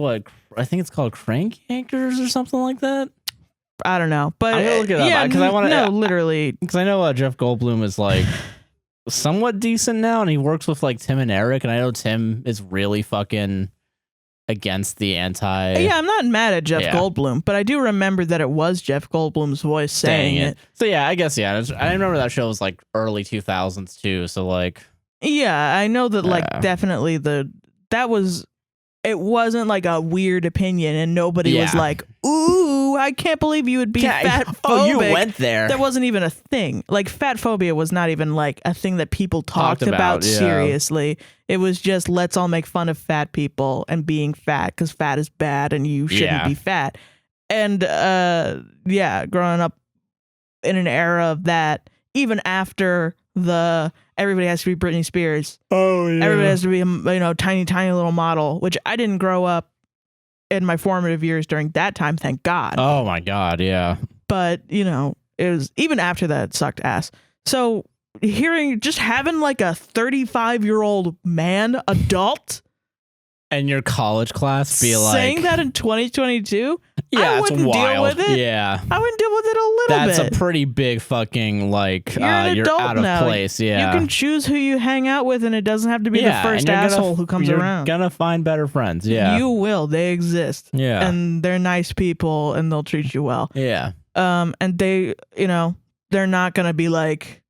S1: I think it's called Crank Yankers or something like that.
S2: I don't know, but
S1: I'm gonna look it up,
S2: yeah,
S1: 'cause I wanna-
S2: no, literally,
S1: Because I know Jeff Goldblum is like somewhat decent now, and he works with like Tim and Eric, and I know Tim is really fucking against the anti.
S2: yeah, I'm not mad at Jeff
S1: Yeah.
S2: Goldblum, but I do remember that it was Jeff Goldblum's voice saying it.
S1: So yeah, I guess I remember that show was like early 2000s too. So like,
S2: Yeah, I know that like definitely it wasn't like a weird opinion, and nobody was
S1: Yeah.
S2: like, "Ooh, I can't believe you would be fat phobic."
S1: Oh, you went there.
S2: That wasn't even a thing. Like fat phobia was not even like a thing that people talked about
S1: yeah.
S2: seriously. It was just let's all make fun of fat people and being fat because fat is bad and you shouldn't
S1: Yeah.
S2: be fat. And yeah, growing up in an era of that, even after everybody has to be Britney Spears.
S1: Oh yeah.
S2: Everybody has to be a tiny little model, which I didn't grow up in my formative years during that time, thank God.
S1: Oh my God, yeah.
S2: But it was even after that it sucked ass. So having like a 35-year-old man, adult,
S1: And your college class be like
S2: saying that in 2022,
S1: yeah,
S2: I
S1: it's
S2: wouldn't
S1: wild.
S2: deal with it.
S1: Yeah.
S2: I wouldn't deal with it a little
S1: That's
S2: bit.
S1: a pretty big fucking like
S2: You're an
S1: you're
S2: adult
S1: out of
S2: now.
S1: place. Yeah.
S2: You can choose who you hang out with, and it doesn't have to be the
S1: Yeah,
S2: first
S1: and you're gonna-
S2: asshole who comes
S1: you're
S2: around.
S1: Gonna find better friends. Yeah.
S2: You will. They exist.
S1: Yeah.
S2: And they're nice people, and they'll treat you well.
S1: Yeah.
S2: And they, they're not gonna be like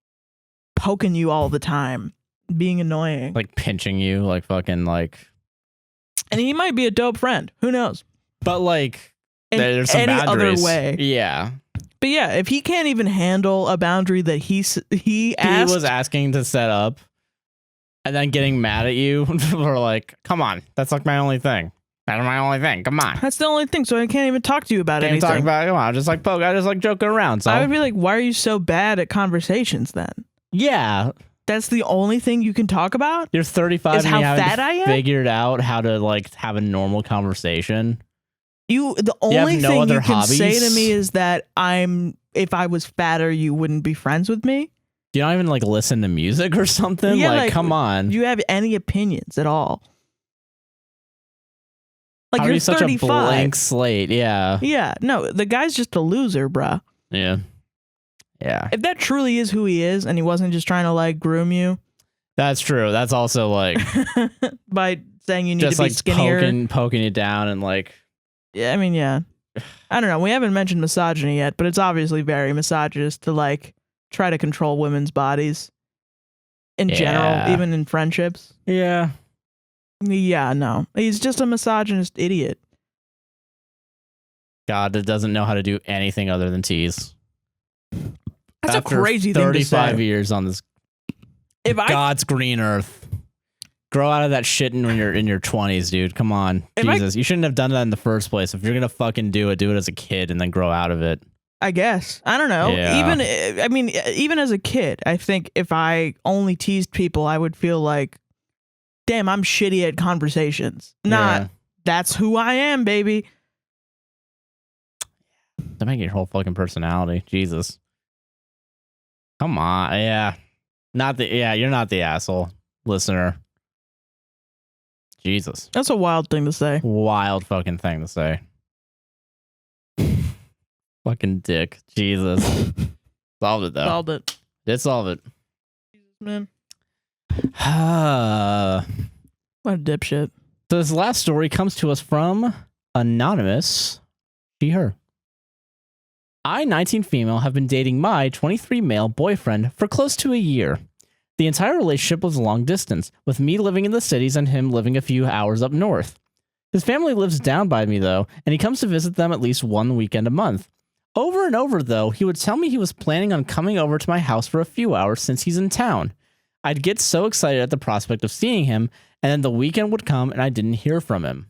S2: poking you all the time, being annoying.
S1: Like pinching you, like fucking like.
S2: And he might be a dope friend. Who knows?
S1: But like,
S2: In
S1: there's some
S2: any
S1: boundaries.
S2: other way.
S1: Yeah.
S2: But yeah, if he can't even handle a boundary that he asked,
S1: He was asking to set up, and then getting mad at you for like, come on, that's like my only thing. That's my only thing. Come on.
S2: that's the only thing. So I can't even talk to you about
S1: Can't
S2: anything.
S1: talk about it. Come on, just like poke. I just like joking around. So
S2: I would be like, why are you so bad at conversations then?
S1: yeah,
S2: That's the only thing you can talk about?
S1: you're 35
S2: Is
S1: and
S2: how
S1: you haven't
S2: fat I am?
S1: figured out how to like have a normal conversation.
S2: The
S1: You have
S2: only
S1: no
S2: thing
S1: other
S2: you can say to
S1: hobbies?
S2: me is that if I was fatter, you wouldn't be friends with me.
S1: You don't even like listen to music or something.
S2: Yeah,
S1: like, come on.
S2: Do you have any opinions at all? Like
S1: How are
S2: you're
S1: you such
S2: 35.
S1: a blank slate? Yeah.
S2: Yeah, no, the guy's just a loser, bruh.
S1: Yeah. Yeah.
S2: If that truly is who he is and he wasn't just trying to like groom you
S1: That's true. That's also like
S2: by saying you need
S1: just
S2: to be
S1: like
S2: skinnier.
S1: poking it down and like
S2: Yeah, I mean, yeah. I don't know. We haven't mentioned misogyny yet, but it's obviously very misogynist to like try to control women's bodies in general,
S1: Yeah.
S2: even in friendships.
S1: yeah.
S2: Yeah, no. He's just a misogynist idiot.
S1: God that doesn't know how to do anything other than tease.
S2: That's
S1: After
S2: a crazy thing to
S1: 35
S2: say.
S1: years on this
S2: If I
S1: God's green earth. Grow out of that shit when you're in your 20s, dude. Come on. Jesus. You shouldn't have done that in the first place. If you're going to fucking do it as a kid and then grow out of it.
S2: I guess. I don't know.
S1: Yeah.
S2: Even as a kid, I think if I only teased people, I would feel like, damn, I'm shitty at conversations. Not,
S1: Yeah.
S2: that's who I am, baby.
S1: To make your whole fucking personality. Jesus. Come on. Yeah. You're not the asshole, listener. Jesus.
S2: That's a wild thing to say.
S1: Wild fucking thing to say. Fucking dick. Jesus. Solved it though.
S2: Solved it.
S1: Did solve it.
S2: Man.
S1: So
S2: What a dipshit.
S1: this last story comes to us from Anonymous. She, her. I, 19 female, have been dating my 23 male boyfriend for close to a year. The entire relationship was long distance, with me living in the cities and him living a few hours up north. His family lives down by me, though, and he comes to visit them at least one weekend a month. Over and over, though, he would tell me he was planning on coming over to my house for a few hours since he's in town. I'd get so excited at the prospect of seeing him, and then the weekend would come and I didn't hear from him.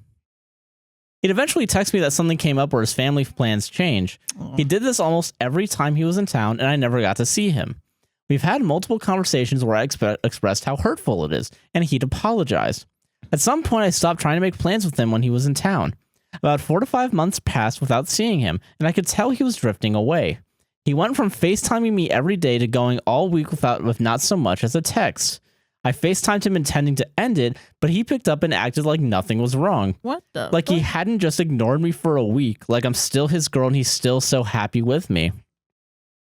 S1: He'd eventually text me that something came up or his family plans changed. He did this almost every time he was in town, and I never got to see him. We've had multiple conversations where I expressed how hurtful it is, and he'd apologized. At some point, I stopped trying to make plans with him when he was in town. About 4 to 5 months passed without seeing him, and I could tell he was drifting away. He went from FaceTiming me every day to going all week with not so much as a text. I FaceTimed him intending to end it, but he picked up and acted like nothing was wrong.
S2: What the
S1: Like
S2: fuck?
S1: he hadn't just ignored me for a week, like I'm still his girl and he's still so happy with me.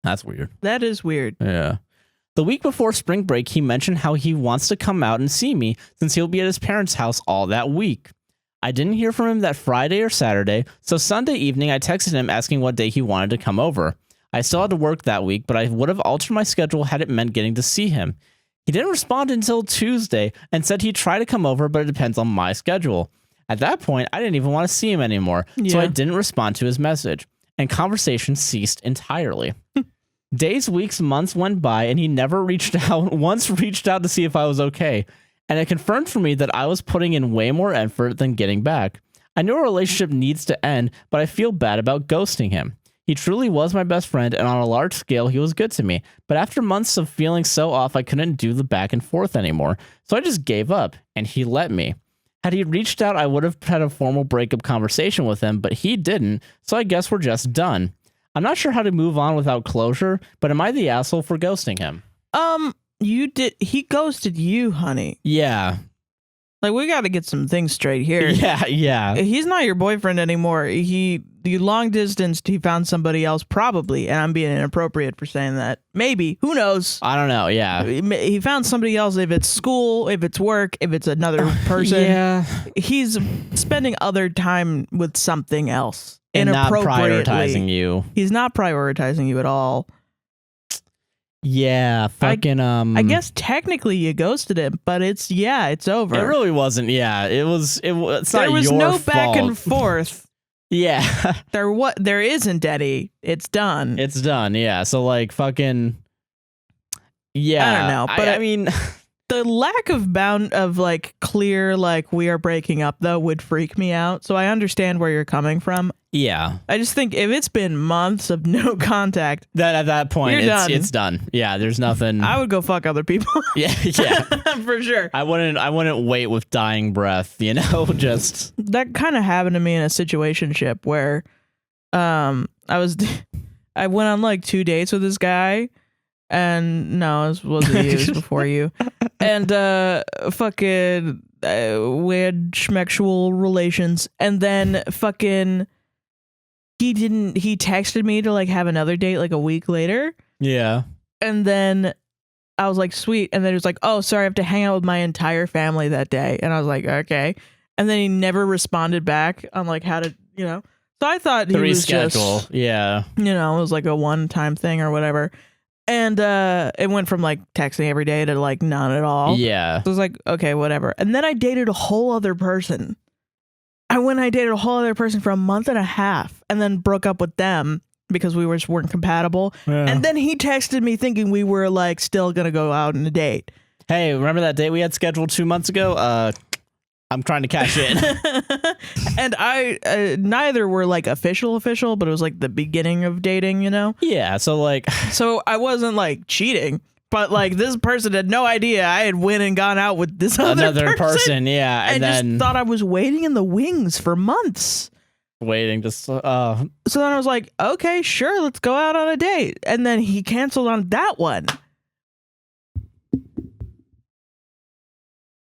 S1: That's weird.
S2: That is weird.
S1: Yeah. The week before spring break, he mentioned how he wants to come out and see me since he'll be at his parents' house all that week. I didn't hear from him that Friday or Saturday, so Sunday evening I texted him asking what day he wanted to come over. I still had to work that week, but I would have altered my schedule had it meant getting to see him. He didn't respond until Tuesday and said he'd try to come over, but it depends on my schedule. At that point, I didn't even want to see him anymore, so I didn't respond to his message, and conversation ceased entirely. Days, weeks, months went by, and he never once reached out to see if I was okay, and it confirmed for me that I was putting in way more effort than getting back. I know a relationship needs to end, but I feel bad about ghosting him. He truly was my best friend, and on a large scale, he was good to me. But after months of feeling so off, I couldn't do the back and forth anymore. So I just gave up, and he let me. Had he reached out, I would have had a formal breakup conversation with him, but he didn't, so I guess we're just done. I'm not sure how to move on without closure, but am I the asshole for ghosting him?
S2: He ghosted you, honey.
S1: Yeah.
S2: Like, we got to get some things straight here.
S1: Yeah.
S2: He's not your boyfriend anymore. The long distance, he found somebody else, probably, and I'm being inappropriate for saying that. Maybe. Who knows?
S1: I don't know. Yeah.
S2: He found somebody else, if it's school, if it's work, if it's another person.
S1: Yeah.
S2: He's spending other time with something else.
S1: And not
S2: Inappropriately.
S1: prioritizing you.
S2: He's not prioritizing you at all.
S1: Yeah, fucking
S2: I guess technically you ghosted him, but it's over.
S1: It really wasn't. Yeah, it's not
S2: There was
S1: your
S2: no
S1: fault.
S2: back and forth.
S1: Yeah.
S2: There isn't any. It's done.
S1: It's done. Yeah. So like fucking yeah.
S2: I don't know, but
S1: I mean
S2: the lack of like clear like we are breaking up though would freak me out. So I understand where you're coming from.
S1: yeah.
S2: I just think if it's been months of no contact,
S1: That at that point
S2: You're done.
S1: it's done. Yeah, there's nothing.
S2: I would go fuck other people.
S1: yeah.
S2: For sure.
S1: I wouldn't wait with dying breath, just
S2: That kind of happened to me in a situationship where I went on like 2 dates with this guy, and no, this wasn't you, it was before you, and fucking we had schmexual relations, and then fucking he texted me to like have another date like a week later,
S1: yeah.
S2: and then I was like, sweet. And then he was like, oh, sorry, I have to hang out with my entire family that day. And I was like, okay. And then he never responded back on like how to, So I thought he was just,
S1: yeah.
S2: it was like a one-time thing or whatever. And it went from like texting every day to like none at all.
S1: Yeah.
S2: So I was like, okay, whatever. And then I dated a whole other person. I dated a whole other person for a month and a half and then broke up with them because we weren't compatible.
S1: Yeah.
S2: And then he texted me thinking we were like still gonna go out on a date.
S1: Hey, remember that date we had scheduled 2 months ago? I'm trying to cash in.
S2: And I neither were like official, but it was like the beginning of dating,
S1: Yeah, so like
S2: So I wasn't like cheating, but like this person had no idea I had went and gone out with this other person.
S1: Yeah, and then
S2: just thought I was waiting in the wings for months.
S1: waiting to
S2: So then I was like, okay, sure, let's go out on a date. And then he canceled on that one.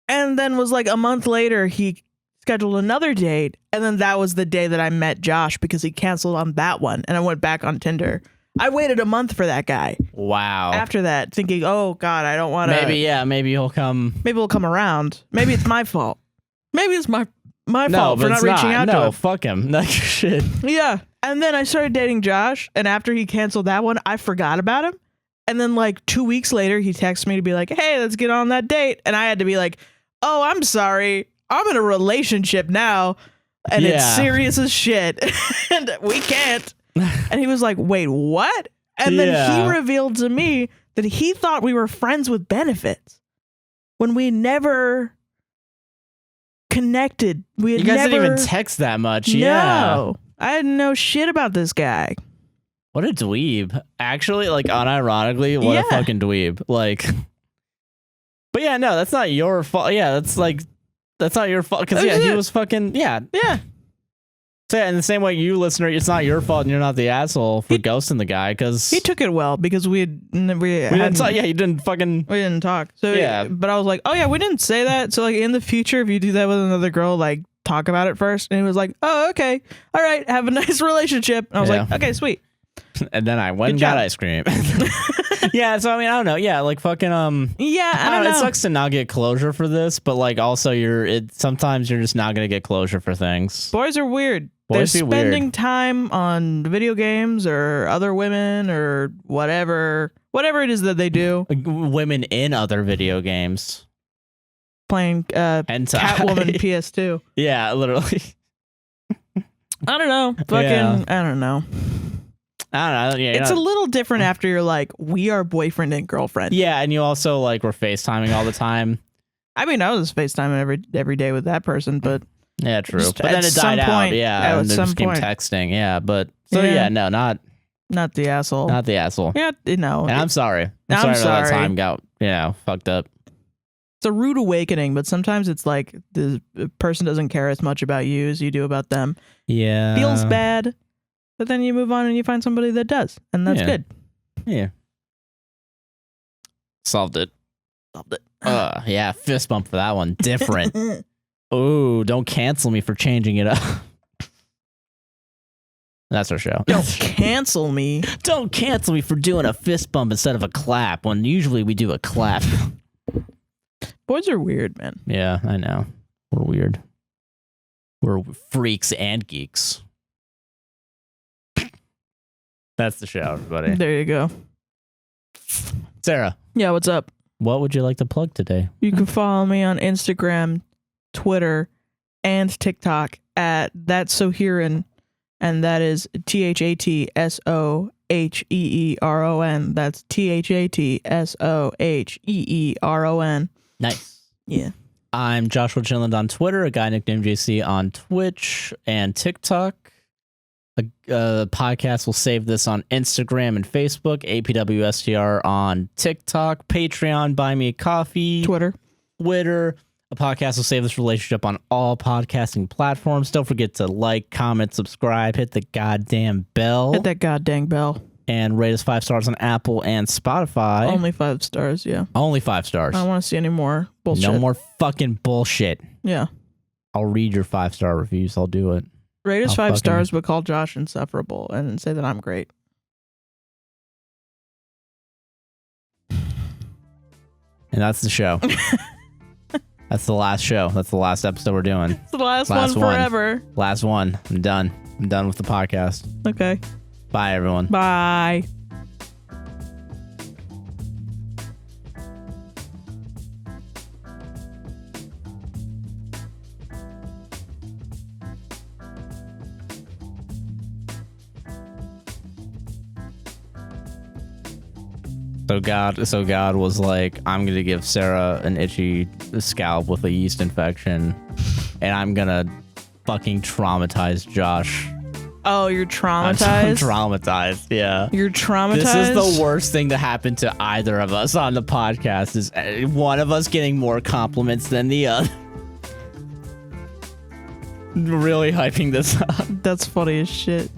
S2: And then was like a month later, he scheduled another date. And then that was the day that I met Josh because he canceled on that one. And I went back on Tinder. I waited a month for that guy.
S1: wow.
S2: After that, thinking, oh, God, I don't want to.
S1: Maybe he'll come.
S2: Maybe he'll come around. Maybe it's my fault. Maybe it's my fault for not reaching out to him.
S1: No, fuck him. That's shit.
S2: Yeah. And then I started dating Josh. And after he canceled that one, I forgot about him. And then like 2 weeks later, he texted me to be like, hey, let's get on that date. And I had to be like, oh, I'm sorry. I'm in a relationship now. And it's serious as shit. And we can't. And he was like, wait, what? And then
S1: Yeah.
S2: he revealed to me that he thought we were friends with benefits when we never connected. We had
S1: You guys
S2: never,
S1: didn't even text that much.
S2: No,
S1: Yeah.
S2: I didn't know shit about this guy.
S1: What a dweeb. Actually, like, unironically, what a
S2: Yeah.
S1: fucking dweeb. Like, but yeah, no, that's not your fault. Yeah, that's not your fault. Because, yeah, he was fucking, yeah.
S2: Yeah.
S1: So, yeah, in the same way, you listener, it's not your fault and you're not the asshole for ghosting the guy because
S2: He took it well because we
S1: didn't talk. Yeah, you didn't fucking.
S2: We didn't talk. So
S1: Yeah.
S2: but I was like, oh yeah, we didn't say that. So like in the future, if you do that with another girl, like talk about it first. And he was like, oh, okay. All right. Have a nice relationship. And I was like, okay, sweet.
S1: And then I went and
S2: Good
S1: got
S2: job.
S1: ice cream. Yeah, so I mean, I don't know. Yeah, like fucking
S2: Yeah. I don't
S1: It
S2: know.
S1: sucks to not get closure for this, but like also sometimes you're just not gonna get closure for things.
S2: Boys are weird.
S1: Boys
S2: They're
S1: be weird.
S2: spending time on video games or other women or whatever it is that they do.
S1: Like, women in other video games.
S2: Playing
S1: Hentai.
S2: Catwoman PS2.
S1: Yeah, literally.
S2: I don't know. Fucking,
S1: Yeah.
S2: I don't know.
S1: I don't know. Yeah,
S2: It's a little different after you're like, we are boyfriend and girlfriend.
S1: yeah, and you also like were FaceTiming all the time.
S2: I mean, I was FaceTiming every day with that person, but
S1: Yeah, true.
S2: Just
S1: But then
S2: at
S1: it died
S2: some
S1: out.
S2: point.
S1: Yeah,
S2: At
S1: and they
S2: some
S1: just came
S2: point.
S1: texting. Yeah, but so
S2: Yeah.
S1: yeah, no, not
S2: not the asshole.
S1: the asshole.
S2: Yeah, no.
S1: And I'm sorry.
S2: I'm
S1: sorry that
S2: sorry.
S1: time got fucked up.
S2: It's a rude awakening, but sometimes it's like the person doesn't care as much about you as you do about them.
S1: Yeah,
S2: Feels bad, but then you move on and you find somebody that does, and that's
S1: Yeah.
S2: good.
S1: Yeah, solved it. Yeah, fist bump for that one. Different. Oh, don't cancel me for changing it up. That's our show.
S2: Don't cancel me.
S1: Don't cancel me for doing a fist bump instead of a clap when usually we do a clap.
S2: Boys are weird, man.
S1: Yeah, I know. We're weird. We're freaks and geeks. That's the show, everybody.
S2: There you go.
S1: Sarah,
S2: Yeah, what's up?
S1: what would you like to plug today?
S2: You can follow me on Instagram, Twitter, and TikTok at That's So Hearin', and that is ThatSoHeeron. That's ThatSoHeeron.
S1: Nice.
S2: Yeah.
S1: I'm Joshua Chinland on Twitter, a guy nicknamed JC on Twitch and TikTok. The podcast will save this on Instagram and Facebook, APWSTR on TikTok, Patreon, Buy Me a Coffee,
S2: Twitter.
S1: A podcast will save this relationship on all podcasting platforms. Don't forget to like, comment, subscribe, hit the goddamn bell,
S2: Hit that goddamn bell.
S1: and rate us 5 stars on Apple and Spotify.
S2: Only 5 stars, yeah.
S1: Only 5 stars.
S2: I don't want to see any more bullshit.
S1: No more fucking bullshit.
S2: Yeah.
S1: I'll read your 5-star reviews. I'll do it.
S2: Rate us
S1: I'll
S2: 5
S1: fucking-
S2: stars, but call Josh insufferable and say that I'm great.
S1: And that's the show. That's the last show. That's the last episode we're doing.
S2: It's the last
S1: Last
S2: one
S1: one.
S2: forever.
S1: Last one. I'm done. I'm done with the podcast.
S2: Okay.
S1: Bye, everyone.
S2: Bye.
S1: So God was like, I'm gonna give Sarah an itchy scalp with a yeast infection, and I'm gonna fucking traumatize Josh.
S2: Oh, you're
S1: I'm
S2: traumatized?
S1: traumatized. Yeah.
S2: You're traumatized?
S1: This is the worst thing to happen to either of us on the podcast. Is one of us getting more compliments than the other. Really hyping this up.
S2: That's funny as shit.